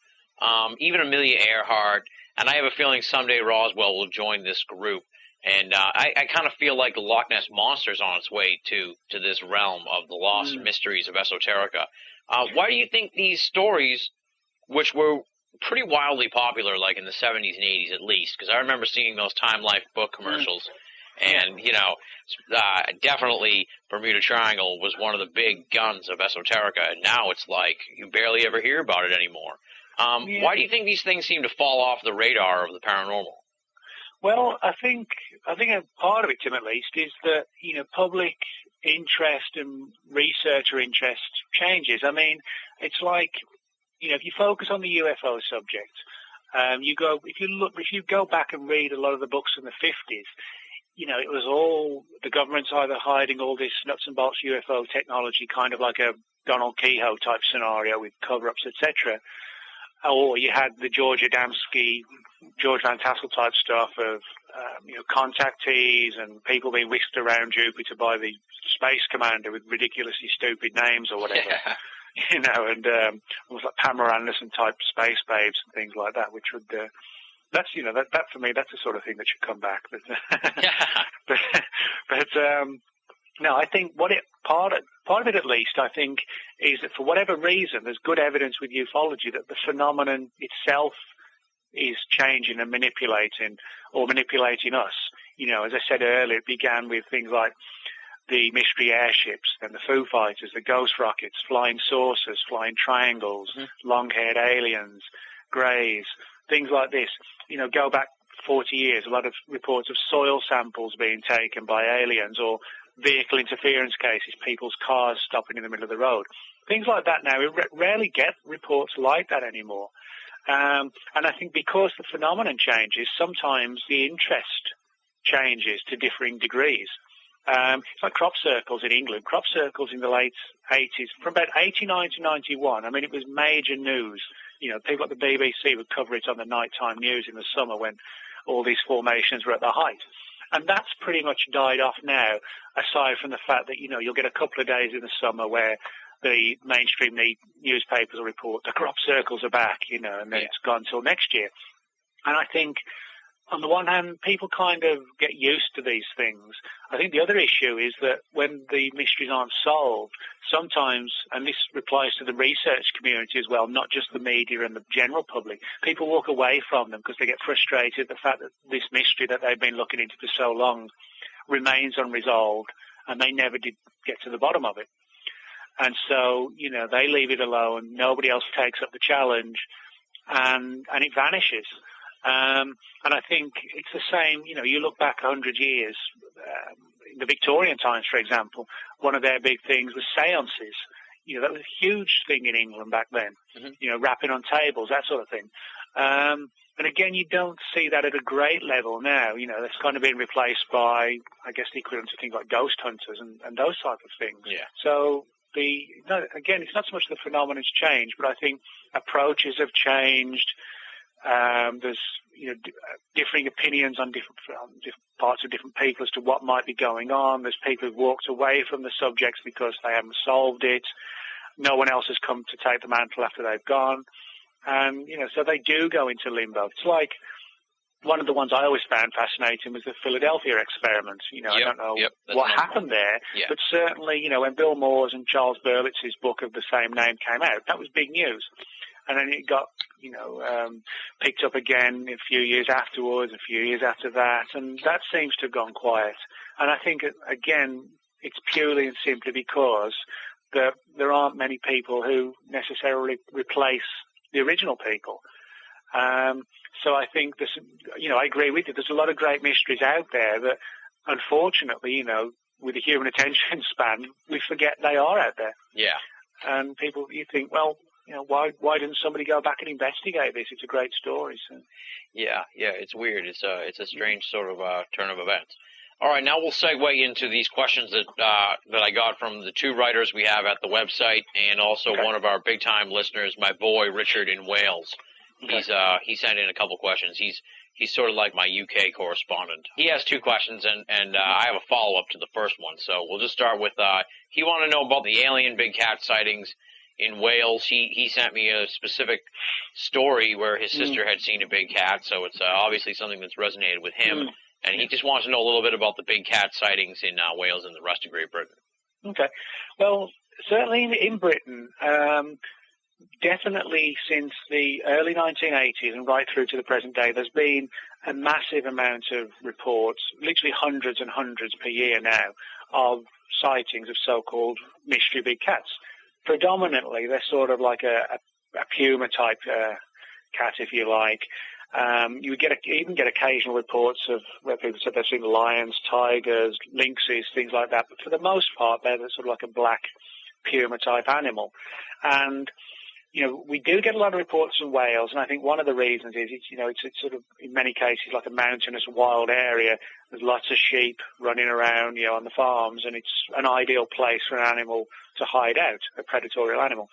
even Amelia Earhart. And I have a feeling someday Roswell will join this group. And I kind of feel like the Loch Ness Monster is on its way to this realm of the lost mysteries of esoterica. Why do you think these stories, which were pretty wildly popular, like in the 70s and 80s at least, because I remember seeing those Time Life book commercials, and, definitely Bermuda Triangle was one of the big guns of esoterica, and now it's like you barely ever hear about it anymore. Why do you think these things seem to fall off the radar of the paranormal? Well, I think a part of it, Tim, at least, is that, public interest and researcher interest changes. I mean, it's like, if you focus on the UFO subject, if you go back and read a lot of the books from the 50s, it was all the government's either hiding all this nuts and bolts UFO technology, kind of like a Donald Kehoe type scenario with cover-ups, etc. Or you had the George Adamski, George Van Tassel type stuff of, contactees and people being whisked around Jupiter by the space commander with ridiculously stupid names or whatever. Yeah. And almost like Pamela Anderson type space babes and things like that, which would, that for me, that's the sort of thing that should come back. But no, I think part of it at least, I think, is that for whatever reason, there's good evidence with ufology that the phenomenon itself is changing and manipulating us. As I said earlier, it began with things like the mystery airships, then the Foo Fighters, the ghost rockets, flying saucers, flying triangles, long-haired aliens, greys, things like this. Go back 40 years, a lot of reports of soil samples being taken by aliens, or vehicle interference cases, people's cars stopping in the middle of the road. Things like that now, we rarely get reports like that anymore. And I think because the phenomenon changes, sometimes the interest changes to differing degrees. It's like crop circles in England. Crop circles in the late 80s, from about 89 to 91, I mean, it was major news. People at the BBC would cover it on the nighttime news in the summer when all these formations were at their height. And that's pretty much died off now, aside from the fact that, you'll get a couple of days in the summer where the mainstream newspapers will report the crop circles are back, and then it's gone till next year. And I think, on the one hand, people kind of get used to these things. I think the other issue is that when the mysteries aren't solved, sometimes, and this applies to the research community as well, not just the media and the general public, people walk away from them because they get frustrated at the fact that this mystery that they've been looking into for so long remains unresolved, and they never did get to the bottom of it. And so, they leave it alone. Nobody else takes up the challenge, and it vanishes. And I think it's the same, you look back 100 years, in the Victorian times, for example, one of their big things was seances. That was a huge thing in England back then, rapping on tables, that sort of thing. And again, you don't see that at a great level now. That's kind of been replaced by, I guess, the equivalent of things like ghost hunters and those type of things. Yeah. So again, it's not so much the phenomenon's changed, but I think approaches have changed. There's differing opinions on different parts of different people as to what might be going on. There's people who've walked away from the subjects because they haven't solved it. No one else has come to take the mantle after they've gone. And, so they do go into limbo. It's like one of the ones I always found fascinating was the Philadelphia experiment. I don't know what happened there, but certainly, when Bill Moore's and Charles Berlitz's book of the same name came out, that was big news. And then it got, picked up again a few years afterwards, a few years after that, and that seems to have gone quiet. And I think, again, it's purely and simply because there aren't many people who necessarily replace the original people. So I think this, I agree with you. There's a lot of great mysteries out there that, unfortunately, with the human attention span, we forget they are out there. Yeah. And you think, well, why didn't somebody go back and investigate this? It's a great story. So. Yeah, it's weird. It's a strange sort of turn of events. All right, now we'll segue into these questions that I got from the two writers we have at the website, and also one of our big time listeners, my boy Richard in Wales. Okay. He sent in a couple questions. He's sort of like my UK correspondent. He has two questions, and I have a follow up to the first one. So we'll just start with he wanted to know about the alien big cat sightings in Wales. He sent me a specific story where his sister had seen a big cat, so it's obviously something that's resonated with him. And he just wants to know a little bit about the big cat sightings in Wales and the rest of Great Britain. Okay. Well, certainly in Britain, definitely since the early 1980s and right through to the present day, there's been a massive amount of reports, literally hundreds and hundreds per year now, of sightings of so-called mystery big cats. Predominantly, they're sort of like a puma-type cat, if you like. You would even get occasional reports of where people said they've seen lions, tigers, lynxes, things like that. But for the most part, they're sort of like a black puma-type animal. And, we do get a lot of reports from Wales, and I think one of the reasons is it's sort of, in many cases, like a mountainous, wild area. There's lots of sheep running around, on the farms, and it's an ideal place for an animal to hide out, a predatory animal.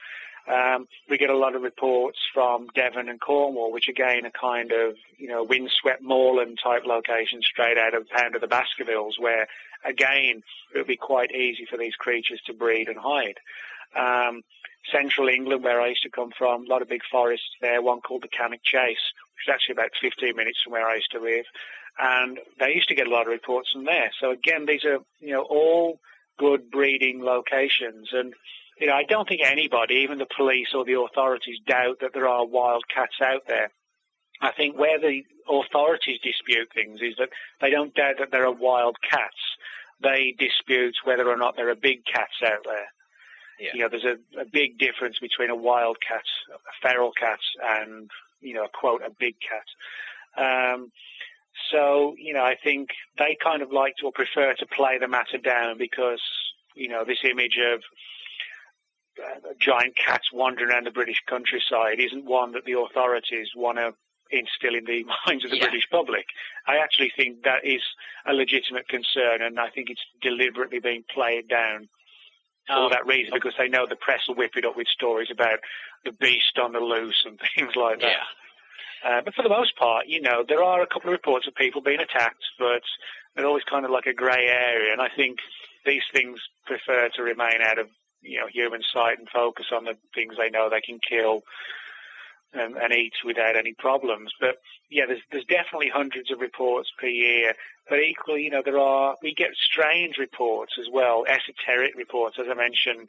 We get a lot of reports from Devon and Cornwall, which again are kind of, windswept moorland type locations straight out of Pound of the Baskervilles, where again, it would be quite easy for these creatures to breed and hide. Central England, where I used to come from, a lot of big forests there, one called the Cannock Chase, which is actually about 15 minutes from where I used to live. And they used to get a lot of reports from there. So again, these are, all good breeding locations. And, I don't think anybody, even the police or the authorities, doubt that there are wild cats out there. I think where the authorities dispute things is that they don't doubt that there are wild cats. They dispute whether or not there are big cats out there. Yeah. There's a big difference between a wild cat, a feral cat, and, quote, a big cat. So, I think they kind of like to or prefer to play the matter down because, this image of giant cats wandering around the British countryside isn't one that the authorities want to instill in the minds of the British public. I actually think that is a legitimate concern, and I think it's deliberately being played down for that reason, because they know the press will whip it up with stories about the beast on the loose and things like that. Yeah. But for the most part, there are a couple of reports of people being attacked, but they're always kind of like a grey area, and I think these things prefer to remain out of human sight and focus on the things they know they can kill and eat without any problems. But there's definitely hundreds of reports per year. But equally, we get strange reports as well, esoteric reports. As I mentioned,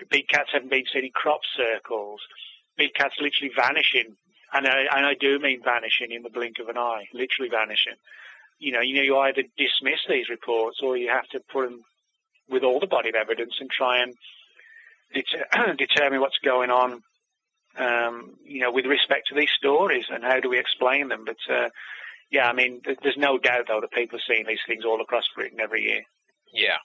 big cats haven't been seen in crop circles. Big cats literally vanishing, and I do mean vanishing in the blink of an eye, literally vanishing. you either dismiss these reports or you have to put them with all the body of evidence and try and determine what's going on, with respect to these stories and how do we explain them. But, there's no doubt, though, that people are seeing these things all across Britain every year. Yeah.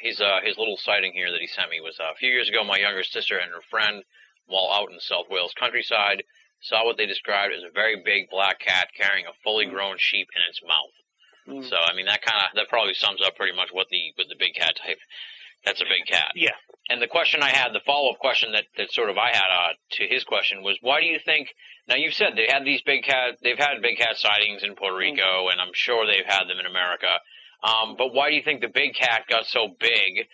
His little sighting here that he sent me was a few years ago. My younger sister and her friend, while out in the South Wales countryside, saw what they described as a very big black cat carrying a fully grown sheep in its mouth. So, that probably sums up pretty much what the big cat type. That's a big cat. Yeah. And the question I had, the follow-up question that sort of I had to his question was, why do you think? Now you've said they've had big cat sightings in Puerto Rico, and I'm sure they've had them in America. But why do you think the big cat got so big?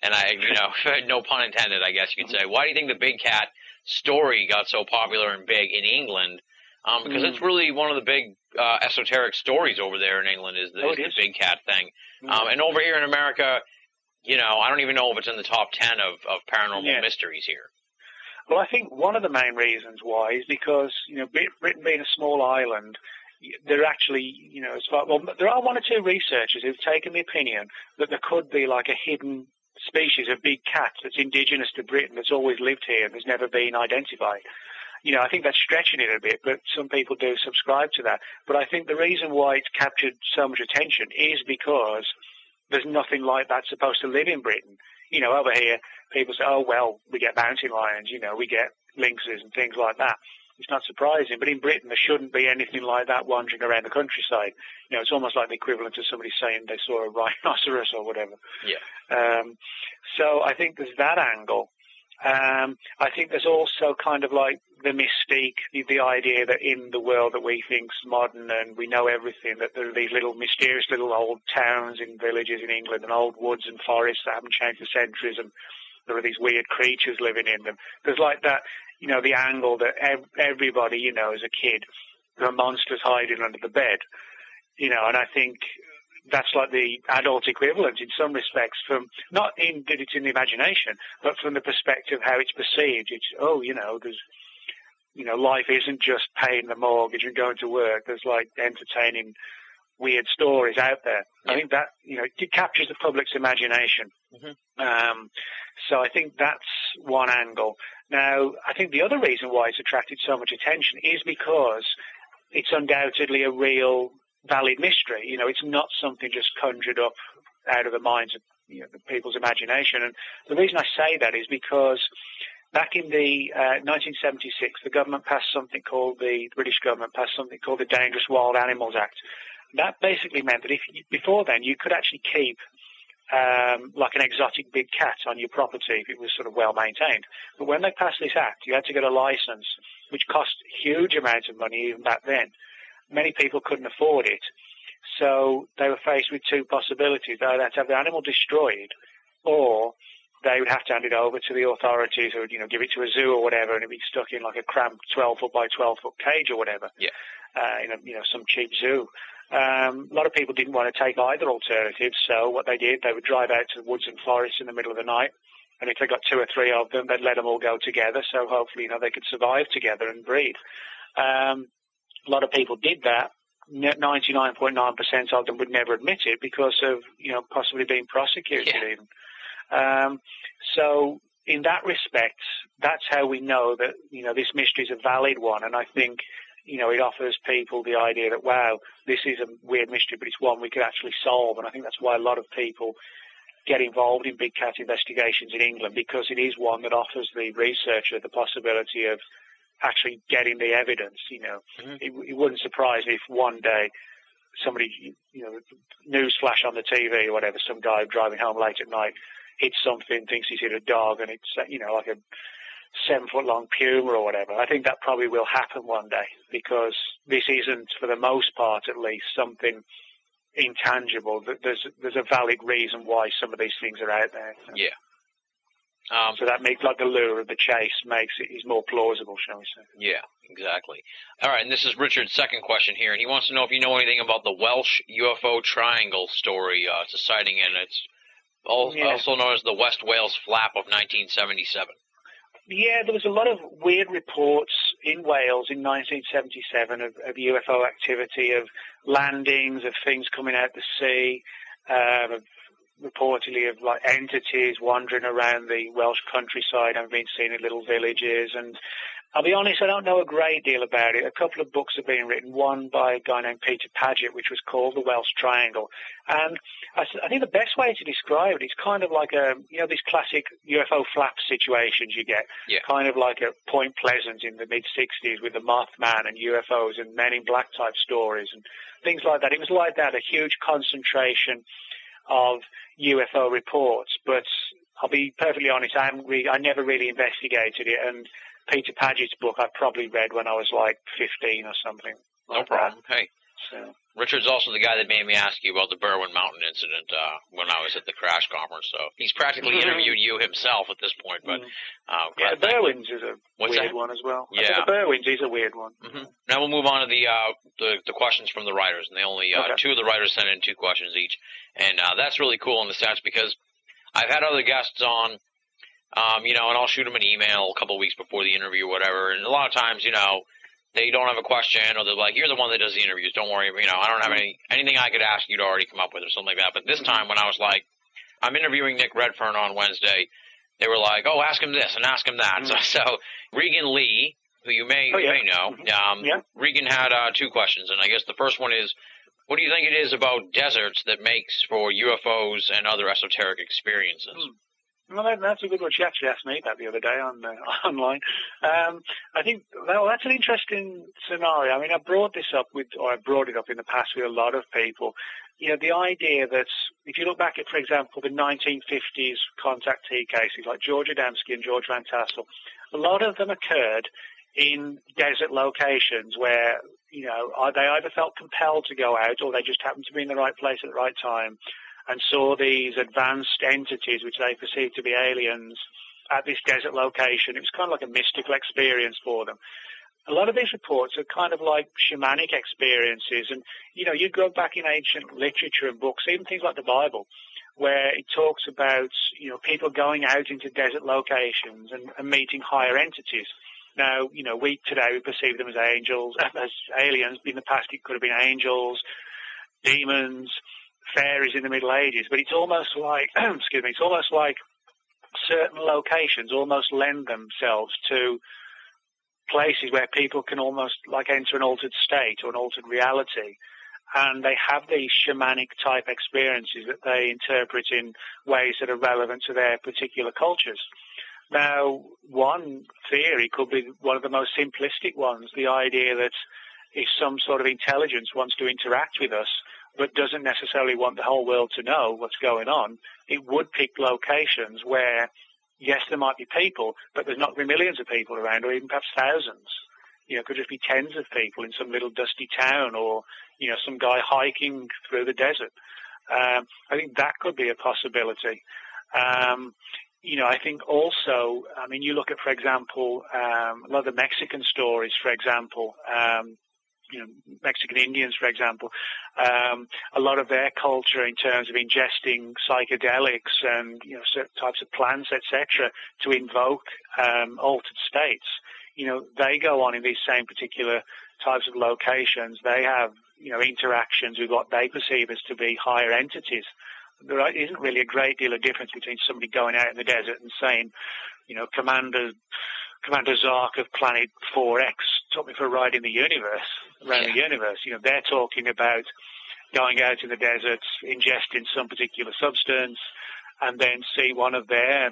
And no pun intended, I guess you could say. Why do you think the big cat story got so popular and big in England? Because it's really one of the big esoteric stories over there in England is the big cat thing. And over here in America, I don't even know if it's in the top 10 of paranormal mysteries here. Well, I think one of the main reasons why is because, Britain being a small island, there actually, there are one or two researchers who've taken the opinion that there could be like a hidden species of big cat that's indigenous to Britain that's always lived here and has never been identified. I think that's stretching it a bit, but some people do subscribe to that. But I think the reason why it's captured so much attention is because there's nothing like that supposed to live in Britain. Over here, people say, oh, well, we get mountain lions, we get lynxes and things like that. It's not surprising. But in Britain, there shouldn't be anything like that wandering around the countryside. It's almost like the equivalent of somebody saying they saw a rhinoceros or whatever. Yeah. So I think there's that angle. I think there's also kind of like the mystique, the idea that in the world that we think's modern and we know everything, that there are these little mysterious little old towns and villages in England and old woods and forests that haven't changed for centuries, and there are these weird creatures living in them. There's like that, the angle that everybody, as a kid, there are monsters hiding under the bed, and I think that's like the adult equivalent in some respects, from not in that it's in the imagination, but from the perspective how it's perceived. It's, there's, life isn't just paying the mortgage and going to work. There's like entertaining weird stories out there. Yeah. I think that, it captures the public's imagination. Mm-hmm. So I think that's one angle. Now, I think the other reason why it's attracted so much attention is because it's undoubtedly a real valid mystery. It's not something just conjured up out of the minds of the people's imagination. And the reason I say that is because back in the 1976, the British government passed something called the Dangerous Wild Animals Act. That basically meant that before then you could actually keep like an exotic big cat on your property if it was sort of well maintained. But when they passed this act, you had to get a license, which cost huge amounts of money even back then. Many people couldn't afford it, so they were faced with two possibilities. They would have to have the animal destroyed, or they would have to hand it over to the authorities, or give it to a zoo or whatever, and it'd be stuck in like a cramped 12-foot by 12-foot cage or whatever. Yeah. In some cheap zoo. A lot of people didn't want to take either alternative, so what they did, they would drive out to the woods and forests in the middle of the night, and if they got two or three of them, they'd let them all go together, so hopefully they could survive together and breed. A lot of people did that. 99.9% of them would never admit it because of, possibly being prosecuted even. So in that respect, that's how we know that, this mystery is a valid one. And I think, it offers people the idea that, wow, this is a weird mystery, but it's one we could actually solve. And I think that's why a lot of people get involved in big cat investigations in England, because it is one that offers the researcher the possibility of actually getting the evidence. Mm-hmm. It wouldn't surprise me if one day somebody, news flash on the TV or whatever, some guy driving home late at night hits something, thinks he's hit a dog, and it's, like a 7-foot-long puma or whatever. I think that probably will happen one day, because this isn't, for the most part at least, something intangible. There's a valid reason why some of these things are out there. Yeah. So that makes, like, the lure of the chase is more plausible, shall we say. Yeah, exactly. All right, and this is Richard's second question here, and he wants to know if you know anything about the Welsh UFO triangle story. It's a sighting, and it's also known as the West Wales Flap of 1977. Yeah, there was a lot of weird reports in Wales in 1977 of UFO activity, of landings, of things coming out the sea, reportedly of like entities wandering around the Welsh countryside and being seen in little villages. And I'll be honest, I don't know a great deal about it. A couple of books have been written, one by a guy named Peter Paget, which was called The Welsh Triangle. And I think the best way to describe it, it's kind of like these classic UFO flap situations you get. Yeah. Kind of like a Point Pleasant in the mid-60s with the Mothman and UFOs and Men in Black type stories and things like that. It was like that, a huge concentration of UFO reports. But I'll be perfectly honest, I never really investigated it. And Peter Paget's book I probably read when I was like 15 or something. No problem. Hey. So. Richard's also the guy that made me ask you about the Berwyn Mountain incident when I was at the crash conference. So he's practically interviewed you himself at this point. But the Berwyns is a weird one as well. Yeah, the Berwyns is a weird one. Mm-hmm. Now we'll move on to the questions from the writers, and they only two of the writers sent in 2 questions each, and that's really cool in the sense because I've had other guests on. And I'll shoot them an email a couple of weeks before the interview or whatever. And a lot of times, they don't have a question or they're like, you're the one that does the interviews. Don't worry. I don't have anything I could ask you to already come up with or something like that. But this time when I was like, I'm interviewing Nick Redfern on Wednesday, they were like, oh, ask him this and ask him that. Mm-hmm. So Regan Lee, who you may know, Regan had 2 questions. And I guess the first one is, what do you think it is about deserts that makes for UFOs and other esoteric experiences? Well, that's a good one. She actually asked me that the other day online. I think, that's an interesting scenario. I mean, I brought it up in the past with a lot of people. The idea that if you look back at, for example, the 1950s contactee cases like George Adamski and George Van Tassel, a lot of them occurred in desert locations where, they either felt compelled to go out or they just happened to be in the right place at the right time and saw these advanced entities, which they perceived to be aliens, at this desert location. It was kind of like a mystical experience for them. A lot of these reports are kind of like shamanic experiences. And, you go back in ancient literature and books, even things like the Bible, where it talks about, people going out into desert locations and meeting higher entities. Now, we today perceive them as angels, as aliens. In the past, it could have been angels, demons, fairies in the Middle Ages, but it's almost like, it's almost like certain locations almost lend themselves to places where people can almost like enter an altered state or an altered reality, and they have these shamanic type experiences that they interpret in ways that are relevant to their particular cultures. Now, one theory could be one of the most simplistic ones, the idea that if some sort of intelligence wants to interact with us, but doesn't necessarily want the whole world to know what's going on, it would pick locations where, yes, there might be people, but there's not going to be millions of people around, or even perhaps thousands. It could just be tens of people in some little dusty town, or, some guy hiking through the desert. I think that could be a possibility. I think also, you look at, for example, a lot of the Mexican stories, for example, Mexican Indians, for example, a lot of their culture in terms of ingesting psychedelics and, certain types of plants, etc., to invoke altered states. They go on in these same particular types of locations. They have, interactions with what they perceive as to be higher entities. There isn't really a great deal of difference between somebody going out in the desert and saying, Commander Zark of Planet 4X took me for a ride in the universe, around the universe. They're talking about going out in the deserts, ingesting some particular substance, and then see one of their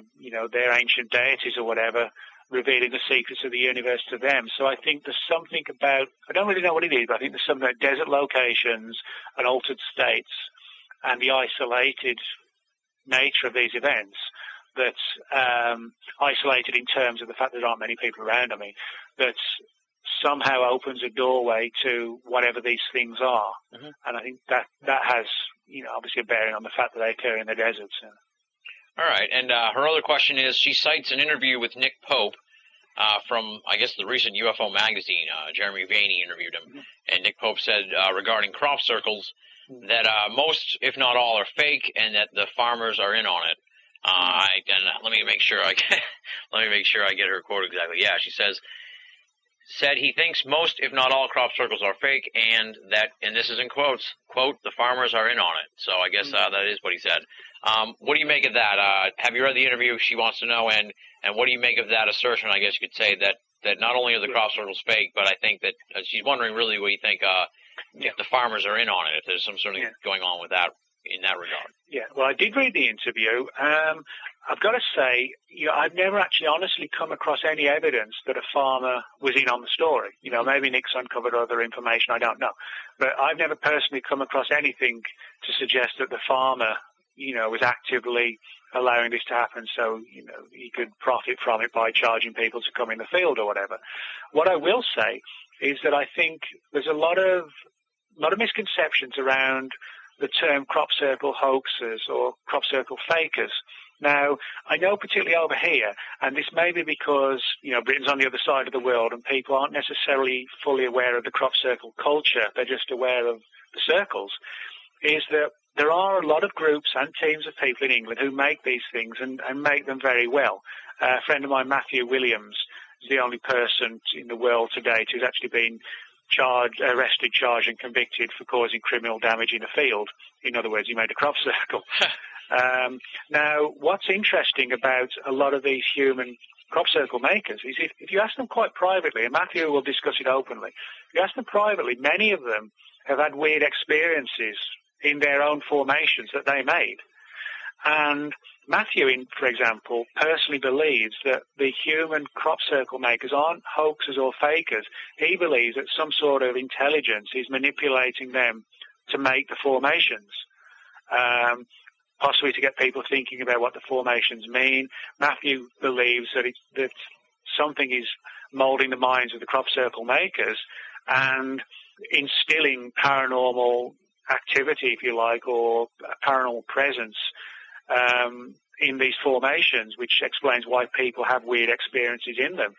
ancient deities or whatever, revealing the secrets of the universe to them. So I think there's something about, I don't really know what it is, but I think there's something about desert locations and altered states and the isolated nature of these events that's isolated in terms of the fact that there aren't many people around. That somehow opens a doorway to whatever these things are. Mm-hmm. And I think that has, obviously a bearing on the fact that they occur in the deserts. All right. And her other question is, she cites an interview with Nick Pope from, I guess, the recent UFO magazine. Jeremy Vaney interviewed him. Mm-hmm. And Nick Pope said regarding crop circles that most, if not all, are fake and that the farmers are in on it. Let me make sure I get her quote exactly. Yeah, she says, said he thinks most, if not all, crop circles are fake, and this is in quotes, quote, the farmers are in on it. So I guess that is what he said. What do you make of that? Have you read the interview? She wants to know, and what do you make of that assertion? I guess you could say that not only are the crop circles fake, but I think that she's wondering really what you think if the farmers are in on it, if there's some sort of going on with that in that regard. Yeah, well, I did read the interview. I've got to say, I've never actually honestly come across any evidence that a farmer was in on the story. Maybe Nick's uncovered other information, I don't know. But I've never personally come across anything to suggest that the farmer, was actively allowing this to happen so, he could profit from it by charging people to come in the field or whatever. What I will say is that I think there's a lot of misconceptions around the term crop circle hoaxers or crop circle fakers. Now, I know particularly over here, and this may be because, Britain's on the other side of the world and people aren't necessarily fully aware of the crop circle culture, they're just aware of the circles, is that there are a lot of groups and teams of people in England who make these things and make them very well. A friend of mine, Matthew Williams, is the only person in the world to date who's actually been arrested, charged and convicted for causing criminal damage in a field. In other words, he made a crop circle. Now, what's interesting about a lot of these human crop circle makers is if you ask them quite privately, and Matthew will discuss it openly, if you ask them privately, many of them have had weird experiences in their own formations that they made. And Matthew, for example, personally believes that the human crop circle makers aren't hoaxers or fakers. He believes that some sort of intelligence is manipulating them to make the formations, possibly to get people thinking about what the formations mean. Matthew believes that something is molding the minds of the crop circle makers and instilling paranormal activity, if you like, or paranormal presence in these formations, which explains why people have weird experiences in them.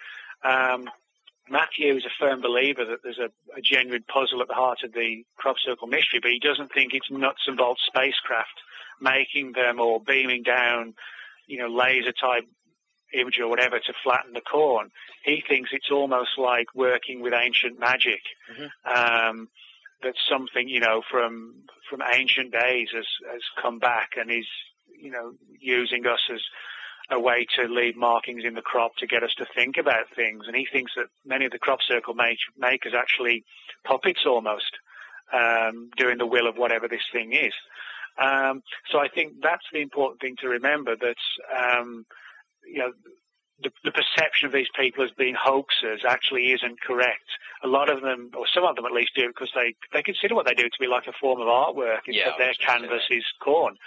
Matthew is a firm believer that there's a genuine puzzle at the heart of the crop circle mystery, but he doesn't think it's nuts and bolts spacecraft making them or beaming down, laser type image or whatever to flatten the corn. He thinks it's almost like working with ancient magic. That something, from ancient days has come back and is, using us as a way to leave markings in the crop to get us to think about things. And he thinks that many of the crop circle makers actually puppets almost, doing the will of whatever this thing is. So I think that's the important thing to remember, that, the perception of these people as being hoaxers actually isn't correct. A lot of them, or some of them at least, do it because they consider what they do to be like a form of artwork, except their canvas is corn.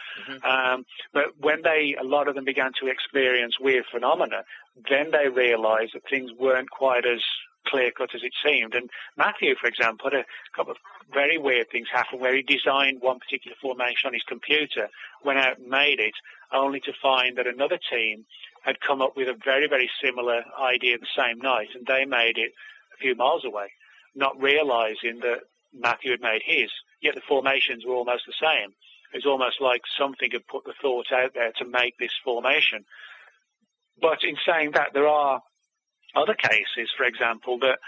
But when a lot of them began to experience weird phenomena, then they realized that things weren't quite as clear-cut as it seemed. And Matthew, for example, had a couple of very weird things happen where he designed one particular formation on his computer, went out and made it, only to find that another team had come up with a very, very similar idea the same night, and they made it a few miles away, not realizing that Matthew had made his, yet the formations were almost the same. It was almost like something had put the thought out there to make this formation. But in saying that, there are other cases, for example, that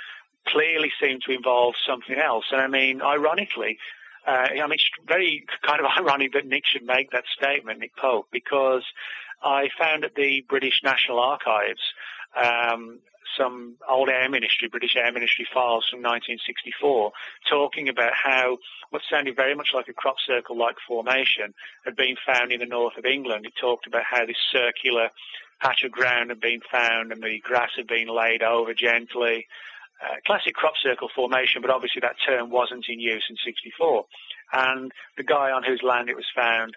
clearly seem to involve something else. And I mean, ironically, it's very kind of ironic that Nick should make that statement, Nick Pope, because I found at the British National Archives some old British Air Ministry files from 1964 talking about how what sounded very much like a crop circle-like formation had been found in the north of England. It talked about how this circular patch of ground had been found and the grass had been laid over gently. Classic crop circle formation, but obviously that term wasn't in use in 64. And the guy on whose land it was found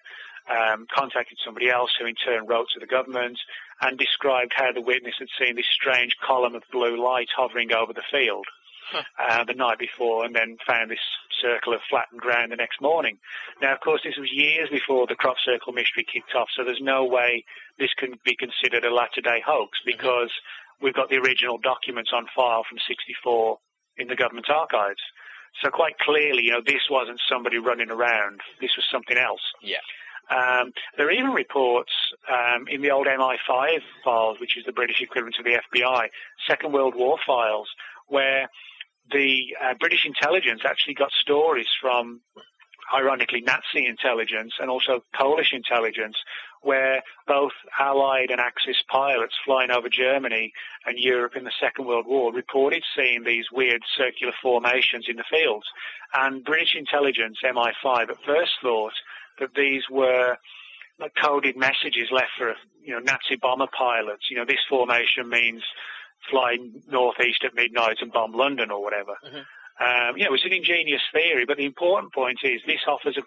contacted somebody else who in turn wrote to the government and described how the witness had seen this strange column of blue light hovering over the field the night before, and then found this circle of flattened ground the next morning. Now, of course, this was years before the crop circle mystery kicked off, so there's no way this can be considered a latter-day hoax, because we've got the original documents on file from 64 in the government archives. So quite clearly, this wasn't somebody running around. This was something else. Yeah. There are even reports in the old MI5 files, which is the British equivalent of the FBI, Second World War files, where the British intelligence actually got stories from, ironically, Nazi intelligence and also Polish intelligence, where both Allied and Axis pilots flying over Germany and Europe in the Second World War reported seeing these weird circular formations in the fields. And British intelligence, MI5, at first thought that these were coded messages left for, Nazi bomber pilots. This formation means fly northeast at midnight and bomb London or whatever. Mm-hmm. It was an ingenious theory, but the important point is this offers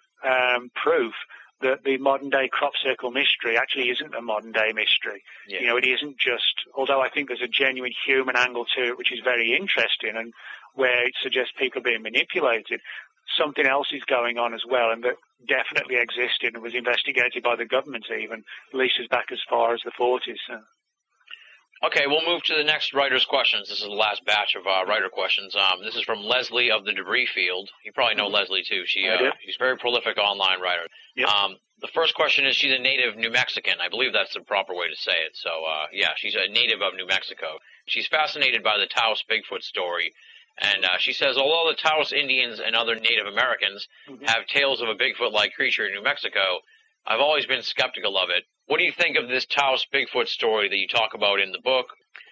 proof that the modern-day crop circle mystery actually isn't a modern-day mystery. Yeah. It isn't just, although I think there's a genuine human angle to it, which is very interesting, and where it suggests people are being manipulated, something else is going on as well, and that definitely existed and was investigated by the government even, at least as back as far as the 40s. So. Okay, we'll move to the next writer's questions. This is the last batch of writer questions. This is from Leslie of the Debris Field. You probably know Leslie, too. She's a very prolific online writer. Yep. The first question is, she's a native New Mexican. I believe that's the proper way to say it. So, she's a native of New Mexico. She's fascinated by the Taos Bigfoot story. And she says, although the Taos Indians and other Native Americans have tales of a Bigfoot-like creature in New Mexico, I've always been skeptical of it. What do you think of this Taos Bigfoot story that you talk about in the book?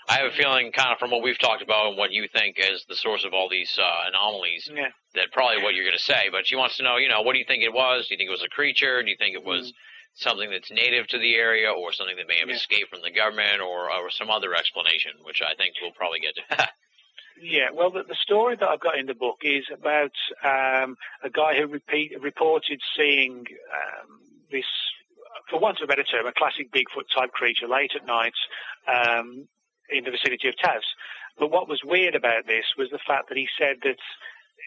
I have a feeling, kind of from what we've talked about and what you think is the source of all these anomalies, that probably what you're going to say. But she wants to know, what do you think it was? Do you think it was a creature? Do you think it was something that's native to the area, or something that may have escaped from the government, or some other explanation, which I think we'll probably get to? Yeah, well, the story that I've got in the book is about a guy who reported seeing this, for want of a better term, a classic Bigfoot-type creature late at night in the vicinity of Taos. But what was weird about this was the fact that he said that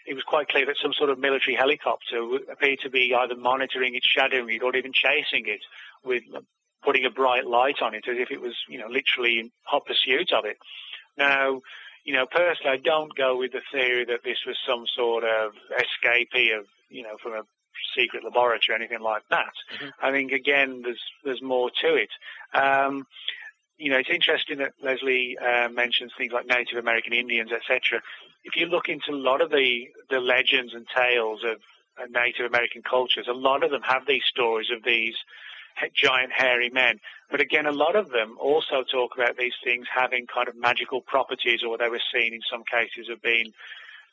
it was quite clear that some sort of military helicopter appeared to be either monitoring it, shadowing it, or even chasing it, with putting a bright light on it, as if it was, literally in hot pursuit of it. Now, personally, I don't go with the theory that this was some sort of escapee of, from a secret laboratory or anything like that. Mm-hmm. I think, again, there's more to it. It's interesting that Leslie mentions things like Native American Indians, etc. If you look into a lot of the legends and tales of Native American cultures, a lot of them have these stories of these giant hairy men. But again, a lot of them also talk about these things having kind of magical properties, or they were seen in some cases of being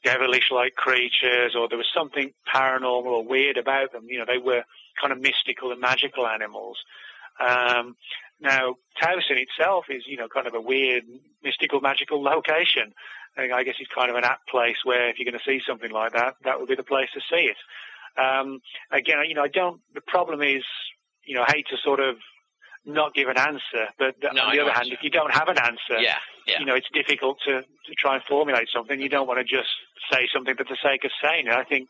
devilish-like creatures, or there was something paranormal or weird about them. They were kind of mystical and magical animals. Now, Taos in itself is, kind of a weird, mystical, magical location. I guess it's kind of an apt place where if you're going to see something like that, that would be the place to see it. Again, the problem is, I hate to sort of not give an answer, but on the other hand, if you don't have an answer, it's difficult to try and formulate something. You don't want to just say something for the sake of saying it. I think,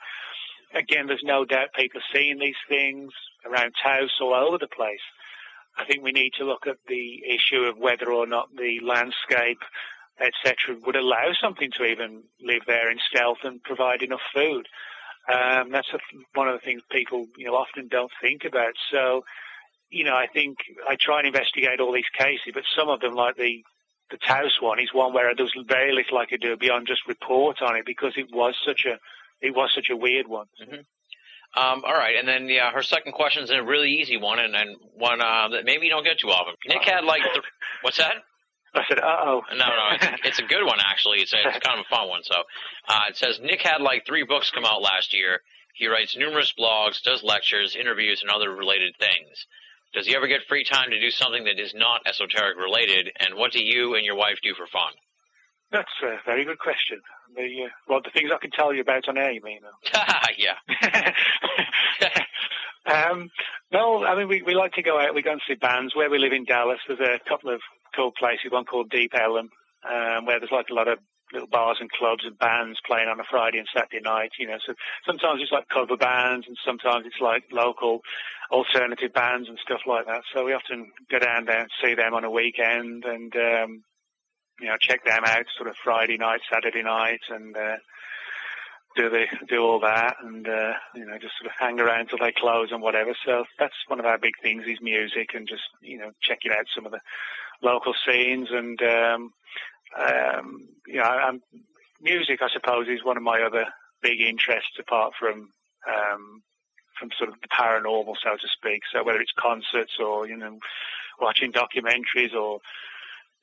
again, there's no doubt people are seeing these things around Taos all over the place. I think we need to look at the issue of whether or not the landscape, etc., would allow something to even live there in stealth and provide enough food. That's one of the things people, often don't think about. So, I think I try and investigate all these cases, but some of them, like the Taos one, is one where there's very little I could do beyond just report on it, because it was such a weird one. Mm-hmm. All right, and then her second question is a really easy one, and one that maybe you don't get too often. Nick had what's that? I said, uh-oh. No, it's a good one, actually. It's kind of a fun one. So it says, Nick had 3 books come out last year. He writes numerous blogs, does lectures, interviews, and other related things. Does he ever get free time to do something that is not esoteric related, and what do you and your wife do for fun? That's a very good question. The things I can tell you about on air, you mean? Yeah. No, I mean, we like to go out. We go and see bands. Where we live in Dallas, there's a couple of cool places, one called Deep Ellum, where there's a lot of little bars and clubs and bands playing on a Friday and Saturday night, So sometimes it's like cover bands, and sometimes it's like local alternative bands and stuff like that. So we often go down there and see them on a weekend, and check them out sort of Friday night, Saturday night, and do all that, and just sort of hang around till they close and whatever. So that's one of our big things, is music, and just checking out some of the local scenes. And I'm music, I suppose, is one of my other big interests, apart from sort of the paranormal, so to speak. So whether it's concerts or, watching documentaries or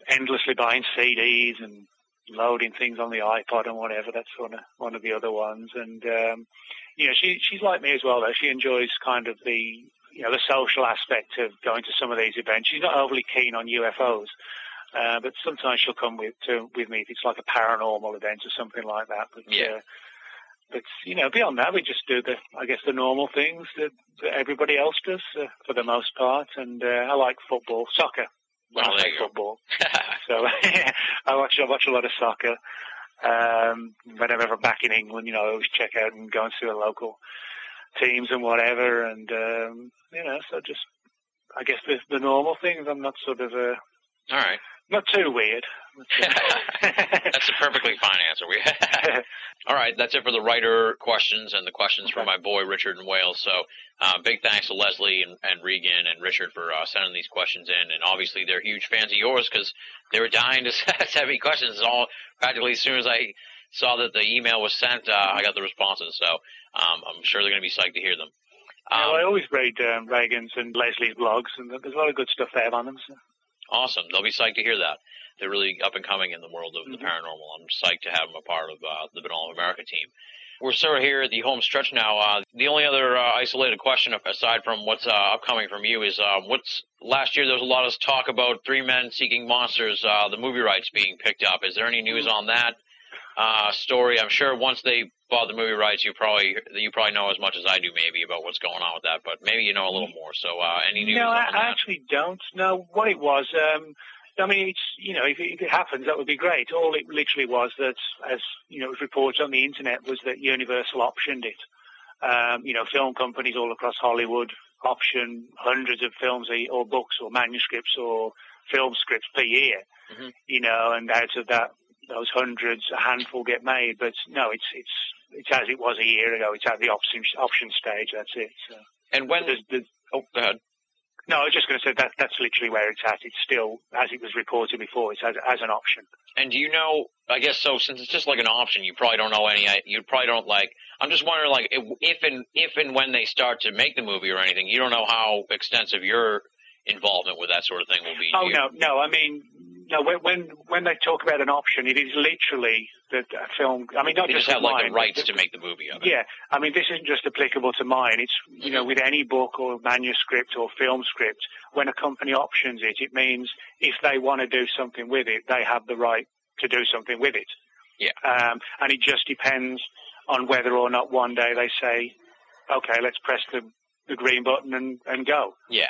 endlessly buying CDs and loading things on the iPod and whatever, that's one of the other ones. And, she's like me as well, though. She enjoys kind of the social aspect of going to some of these events. She's not overly keen on UFOs, but sometimes she'll come with me if it's like a paranormal event or something like that. But beyond that, we just do the normal things that everybody else does for the most part. And I like soccer. Football. So I watch a lot of soccer. Whenever I'm back in England, I always check out and go and see the local teams and whatever. And so just I guess the normal things. I'm not sort of all right. Not too weird. That's a perfectly fine answer. All right, that's it for the writer questions and the questions from my boy Richard in Wales. So big thanks to Leslie and Regan and Richard for sending these questions in. And obviously they're huge fans of yours because they were dying to send me questions. All practically as soon as I saw that the email was sent, I got the responses. So I'm sure they're going to be psyched to hear them. I always read Reagan's and Leslie's blogs, and there's a lot of good stuff there on them. So. Awesome. They'll be psyched to hear that. They're really up and coming in the world of the paranormal. I'm psyched to have them a part of the Binnall of America team. We're sort of here at the home stretch now. The only other isolated question, aside from what's upcoming from you, is last year there was a lot of talk about Three Men Seeking Monsters, the movie rights being picked up. Is there any news on that story? I'm sure once they bought the movie rights, you probably know as much as I do maybe about what's going on with that, but maybe you know a little more. So any news on that? No, I actually don't know what it was. I mean, it's, if it happens, that would be great. All it literally was that, as, it was reported on the internet, was that Universal optioned it. Film companies all across Hollywood option hundreds of films or books or manuscripts or film scripts per year, and out of those hundreds, a handful get made. But no, it's as it was a year ago. It's at the option stage. That's it. So. And when go ahead. No, I was just going to say that's literally where it's at. It's still, as it was reported before, it's as an option. And do you know, I guess so, since it's just like an option, you probably don't know I'm just wondering, if and when they start to make the movie or anything, you don't know how extensive your involvement with that sort of thing will be. Oh, no. I mean, no, when they talk about an option, it is literally that a film. I mean, not they just have mine, the rights to make the movie of it. Yeah, I mean, this isn't just applicable to mine. It's with any book or manuscript or film script. When a company options it, it means if they want to do something with it, they have the right to do something with it. Yeah, and it just depends on whether or not one day they say, okay, let's press the green button and go. Yeah,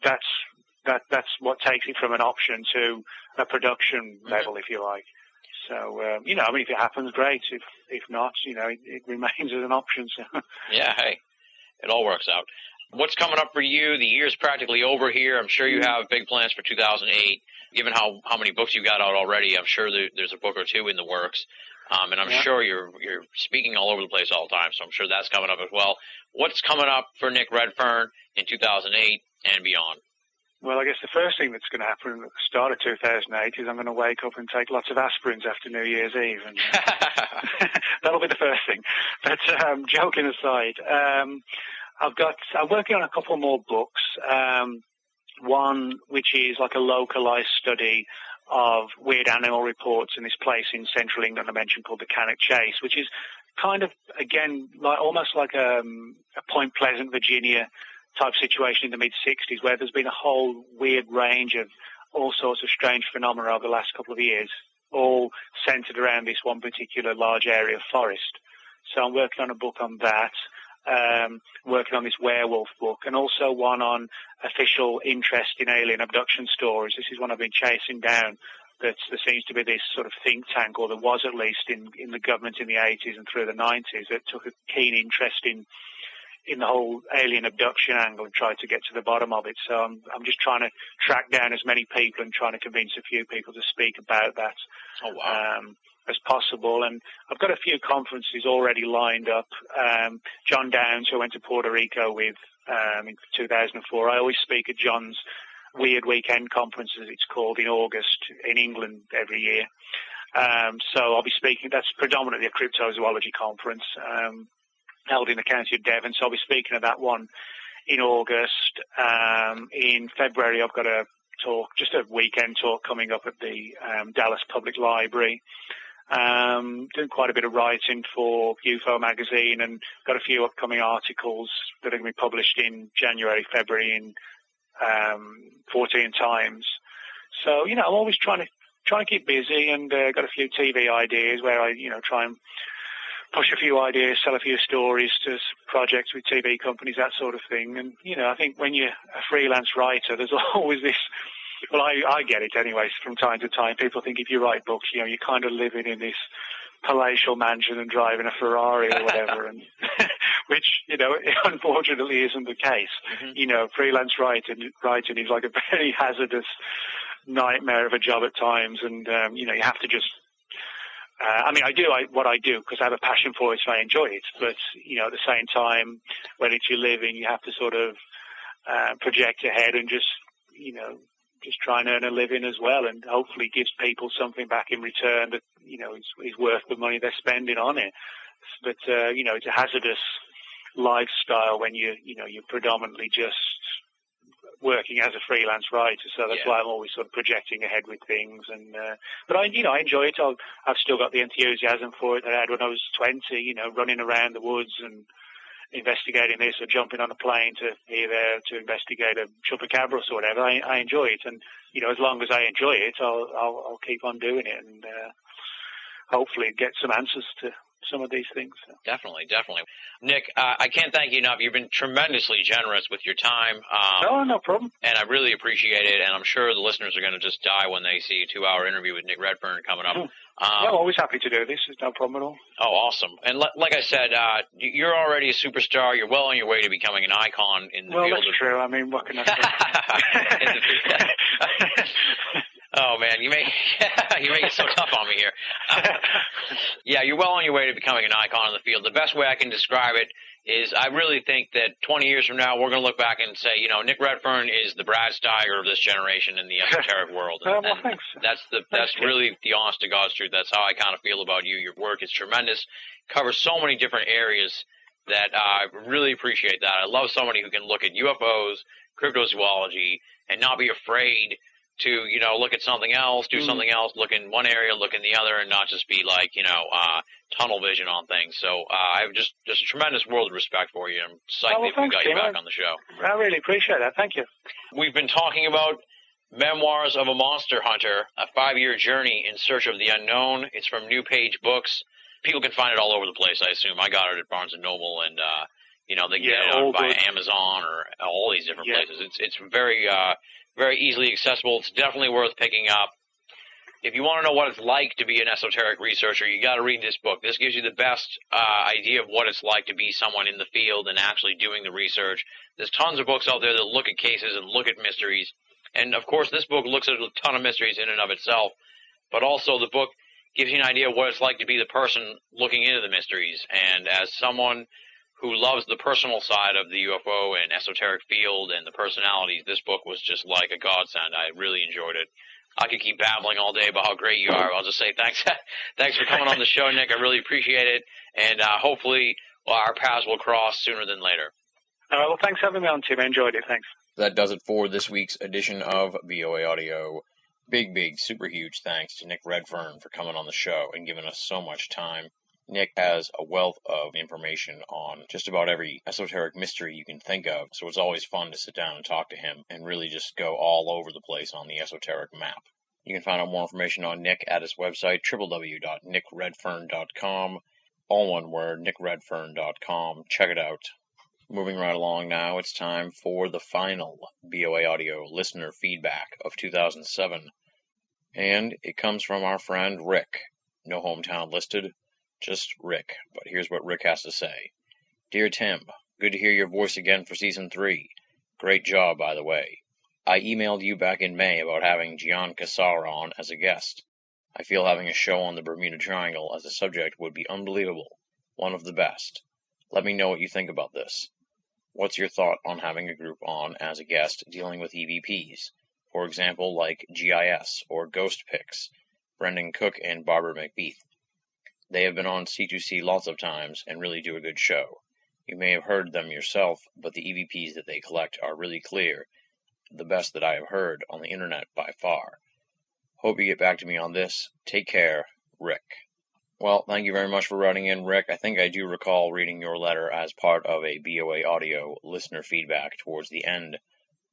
that's what takes it from an option to a production level, if you like. So, I mean, if it happens, great. If not, it remains as an option. So. Yeah, hey, it all works out. What's coming up for you? The year's practically over here. I'm sure you have big plans for 2008. Given how many books you got out already, I'm sure there's a book or two in the works. And I'm sure you're speaking all over the place all the time, so I'm sure that's coming up as well. What's coming up for Nick Redfern in 2008 and beyond? Well, I guess the first thing that's going to happen at the start of 2008 is I'm going to wake up and take lots of aspirins after New Year's Eve. And that'll be the first thing. But joking aside, I'm working on a couple more books. One which is like a localized study of weird animal reports in this place in central England I mentioned called the Cannock Chase, which is kind of, again, almost like a Point Pleasant, Virginia type situation in the mid-'60s, where there's been a whole weird range of all sorts of strange phenomena over the last couple of years, all centered around this one particular large area of forest. So I'm working on a book on that, working on this werewolf book, and also one on official interest in alien abduction stories. This is one I've been chasing down. There seems to be this sort of think tank, or there was at least in the government in the 80s and through the 90s, that took a keen interest in the whole alien abduction angle and tried to get to the bottom of it. So I'm just trying to track down as many people and trying to convince a few people to speak about that as possible. And I've got a few conferences already lined up. John Downs, who I went to Puerto Rico with in 2004, I always speak at John's Weird Weekend Conference, as it's called, in August in England every year. So I'll be speaking. That's predominantly a cryptozoology conference held in the county of Devon. So I'll be speaking at that one in August. In February, I've got a talk, just a weekend talk coming up at the Dallas Public Library. Doing quite a bit of writing for UFO magazine, and got a few upcoming articles that are going to be published in January, February in 14 Times. So, I'm always trying to keep busy, and got a few TV ideas where I, try and push a few ideas, sell a few stories to projects with TV companies, that sort of thing. And, I think when you're a freelance writer, there's always this, well, I get it anyways from time to time. People think if you write books, you're kind of living in this palatial mansion and driving a Ferrari or whatever, and which, unfortunately isn't the case. Mm-hmm. Freelance writing is like a very hazardous nightmare of a job at times, and, you have to just, I do what I do because I have a passion for it, so I enjoy it. But, at the same time, when it's your living, you have to sort of project ahead and just try and earn a living as well, and hopefully gives people something back in return that, is worth the money they're spending on it. But, it's a hazardous lifestyle when you're predominantly just working as a freelance writer. So that's why I'm always sort of projecting ahead with things. And, but I enjoy it. I've still got the enthusiasm for it that I had when I was 20, running around the woods and investigating this, or jumping on a plane to either to investigate a chupacabras or whatever. I enjoy it, and as long as I enjoy it, I'll keep on doing it, and hopefully get some answers to some of these things. Definitely. Nick, I can't thank you enough. You've been tremendously generous with your time. No problem. And I really appreciate it, and I'm sure the listeners are going to just die when they see a 2-hour interview with Nick Redfern coming up. No, always happy to do this. There's no problem at all. Oh, awesome. And like I said, you're already a superstar. You're well on your way to becoming an icon in the field. Well, that's true. I mean, what can I say? Oh, man, you make it so tough on me here. Yeah, you're well on your way to becoming an icon in the field. The best way I can describe it is I really think that 20 years from now, we're going to look back and say, Nick Redfern is the Brad Steiger of this generation in the esoteric world. And, well, thanks. That's really the honest to God's truth. That's how I kind of feel about you. Your work is tremendous, covers so many different areas that I really appreciate that. I love somebody who can look at UFOs, cryptozoology, and not be afraid to, look at something else, do something else, look in one area, look in the other, and not just be like, tunnel vision on things. So I have just a tremendous world of respect for you. I'm psyched that we got you back on the show. I really appreciate that. Thank you. We've been talking about Memoirs of a Monster Hunter, a 5-year journey in search of the unknown. It's from New Page Books. People can find it all over the place, I assume. I got it at Barnes & Noble, and, they can get it out by Amazon or all these different places. It's very easily accessible. It's definitely worth picking up. If you want to know what it's like to be an esoteric researcher, you got to read this book. This gives you the best idea of what it's like to be someone in the field and actually doing the research. There's tons of books out there that look at cases and look at mysteries. And, of course, this book looks at a ton of mysteries in and of itself. But also the book gives you an idea of what it's like to be the person looking into the mysteries. And as someone who loves the personal side of the UFO and esoteric field and the personalities, this book was just like a godsend. I really enjoyed it. I could keep babbling all day about how great you are. I'll just say thanks for coming on the show, Nick. I really appreciate it. And hopefully our paths will cross sooner than later. All right, well, thanks for having me on, Tim. I enjoyed it. Thanks. That does it for this week's edition of BOA Audio. Big, super huge thanks to Nick Redfern for coming on the show and giving us so much time. Nick has a wealth of information on just about every esoteric mystery you can think of, so it's always fun to sit down and talk to him and really just go all over the place on the esoteric map. You can find out more information on Nick at his website, www.nickredfern.com. All one word, nickredfern.com. Check it out. Moving right along now, it's time for the final BOA Audio listener feedback of 2007. And it comes from our friend Rick. No hometown listed. Just Rick, but here's what Rick has to say. Dear Tim, good to hear your voice again for Season 3. Great job, by the way. I emailed you back in May about having Gian Cassar on as a guest. I feel having a show on the Bermuda Triangle as a subject would be unbelievable. One of the best. Let me know what you think about this. What's your thought on having a group on as a guest dealing with EVPs? For example, like GIS or ghost pics. Brendan Cook and Barbara McBeath. They have been on C2C lots of times and really do a good show. You may have heard them yourself, but the EVPs that they collect are really clear, the best that I have heard on the internet by far. Hope you get back to me on this. Take care, Rick. Well, thank you very much for writing in, Rick. I think I do recall reading your letter as part of a BOA Audio listener feedback towards the end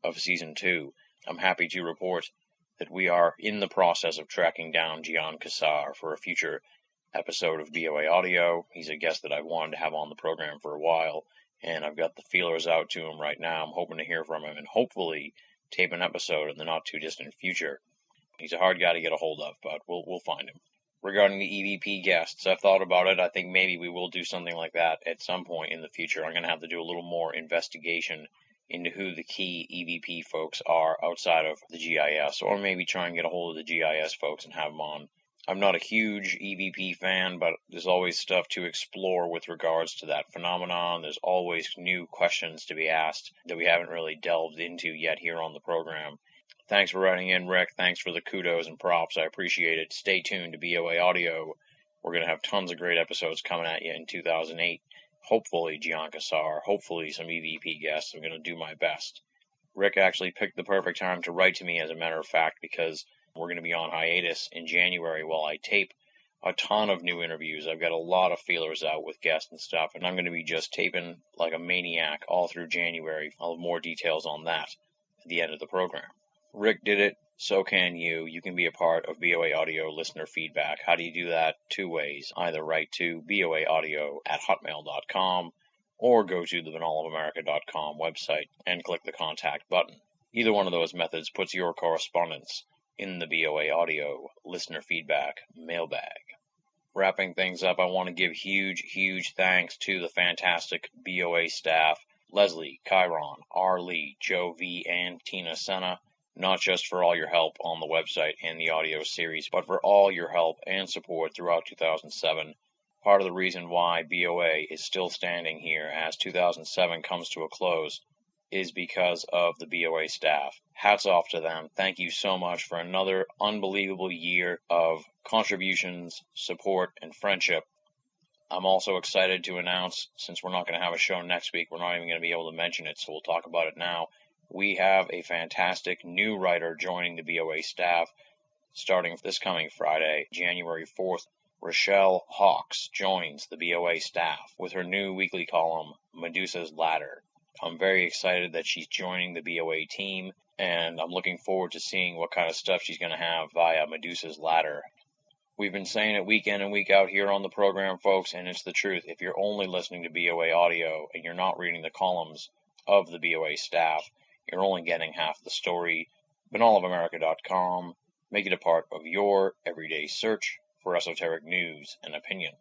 of Season 2. I'm happy to report that we are in the process of tracking down Gian Cassar for a future episode of BOA Audio. He's a guest that I've wanted to have on the program for a while, and I've got the feelers out to him right now. I'm hoping to hear from him and hopefully tape an episode in the not-too-distant future. He's a hard guy to get a hold of, but we'll find him. Regarding the EVP guests, I've thought about it. I think maybe we will do something like that at some point in the future. I'm going to have to do a little more investigation into who the key EVP folks are outside of the GIS, or maybe try and get a hold of the GIS folks and have them on. I'm not a huge EVP fan, but there's always stuff to explore with regards to that phenomenon. There's always new questions to be asked that we haven't really delved into yet here on the program. Thanks for writing in, Rick. Thanks for the kudos and props. I appreciate it. Stay tuned to BOA Audio. We're going to have tons of great episodes coming at you in 2008. Hopefully Gian Cassar, hopefully some EVP guests. I'm going to do my best. Rick actually picked the perfect time to write to me, as a matter of fact, because we're going to be on hiatus in January while I tape a ton of new interviews. I've got a lot of feelers out with guests and stuff, and I'm going to be just taping like a maniac all through January. I'll have more details on that at the end of the program. Rick did it, so can you. You can be a part of BOA Audio listener feedback. How do you do that? Two ways. Either write to boaaudio@hotmail.com or go to the binnallofamerica.com website and click the contact button. Either one of those methods puts your correspondence in the BOA Audio listener feedback mailbag. Wrapping things up, I want to give huge thanks to the fantastic BOA staff, Leslie, Chiron, R. Lee, Joe V., and Tina Senna. Not just for all your help on the website and the audio series, but for all your help and support throughout 2007. Part of the reason why BOA is still standing here as 2007 comes to a close is because of the BOA staff. Hats off to them. Thank you so much for another unbelievable year of contributions, support, and friendship. I'm also excited to announce, since we're not going to have a show next week, we're not even going to be able to mention it, so we'll talk about it now. We have a fantastic new writer joining the BOA staff starting this coming Friday, January 4th. Rochelle Hawks joins the BOA staff with her new weekly column, Medusa's Ladder. I'm very excited that she's joining the BOA team, and I'm looking forward to seeing what kind of stuff she's going to have via Medusa's Ladder. We've been saying it week in and week out here on the program, folks, and it's the truth. If you're only listening to BOA Audio and you're not reading the columns of the BOA staff, you're only getting half the story. Binnallofamerica.com. Make it a part of your everyday search for esoteric news and opinion.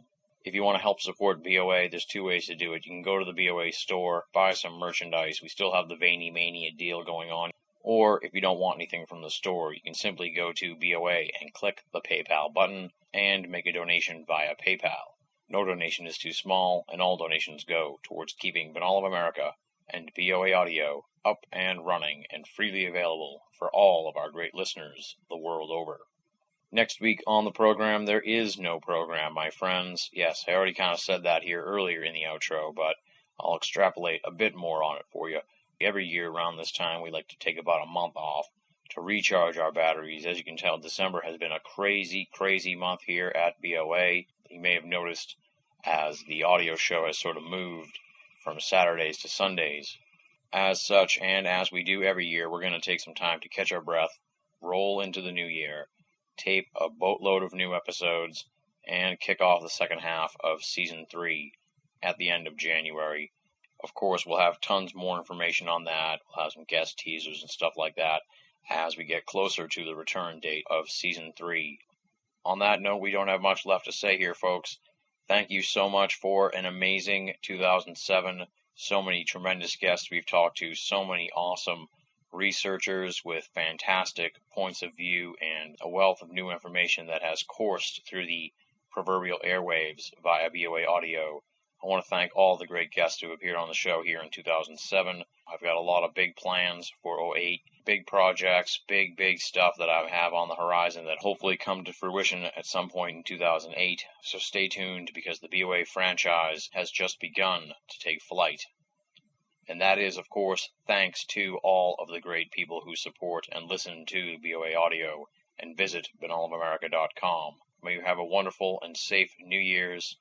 If you want to help support BOA, there's two ways to do it. You can go to the BOA store, buy some merchandise. We still have the Veiny Mania deal going on. Or if you don't want anything from the store, you can simply go to BOA and click the PayPal button and make a donation via PayPal. No donation is too small, and all donations go towards keeping Binnall of America and BOA Audio up and running and freely available for all of our great listeners the world over. Next week on the program, there is no program, my friends. Yes, I already kind of said that here earlier in the outro, but I'll extrapolate a bit more on it for you. Every year around this time, we like to take about a month off to recharge our batteries. As you can tell, December has been a crazy month here at BOA. You may have noticed as the audio show has sort of moved from Saturdays to Sundays. As such, and as we do every year, we're going to take some time to catch our breath, roll into the new year, tape a boatload of new episodes, and kick off the second half of Season 3 at the end of January. Of course, we'll have tons more information on that. We'll have some guest teasers and stuff like that as we get closer to the return date of Season 3. On that note, we don't have much left to say here, folks. Thank you so much for an amazing 2007. So many tremendous guests we've talked to, so many awesome researchers with fantastic points of view and a wealth of new information that has coursed through the proverbial airwaves via BOA Audio. I want to thank all the great guests who appeared on the show here in 2007. I've got a lot of big plans for 2008, big projects, big stuff that I have on the horizon that hopefully come to fruition at some point in 2008. So stay tuned, because the BOA franchise has just begun to take flight. And that is, of course, thanks to all of the great people who support and listen to BOA Audio and visit binnallofamerica.com. May you have a wonderful and safe New Year's.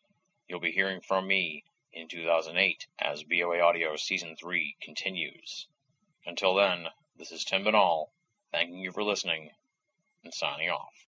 You'll be hearing from me in 2008 as BOA Audio Season 3 continues. Until then, this is Tim Binnall, thanking you for listening and signing off.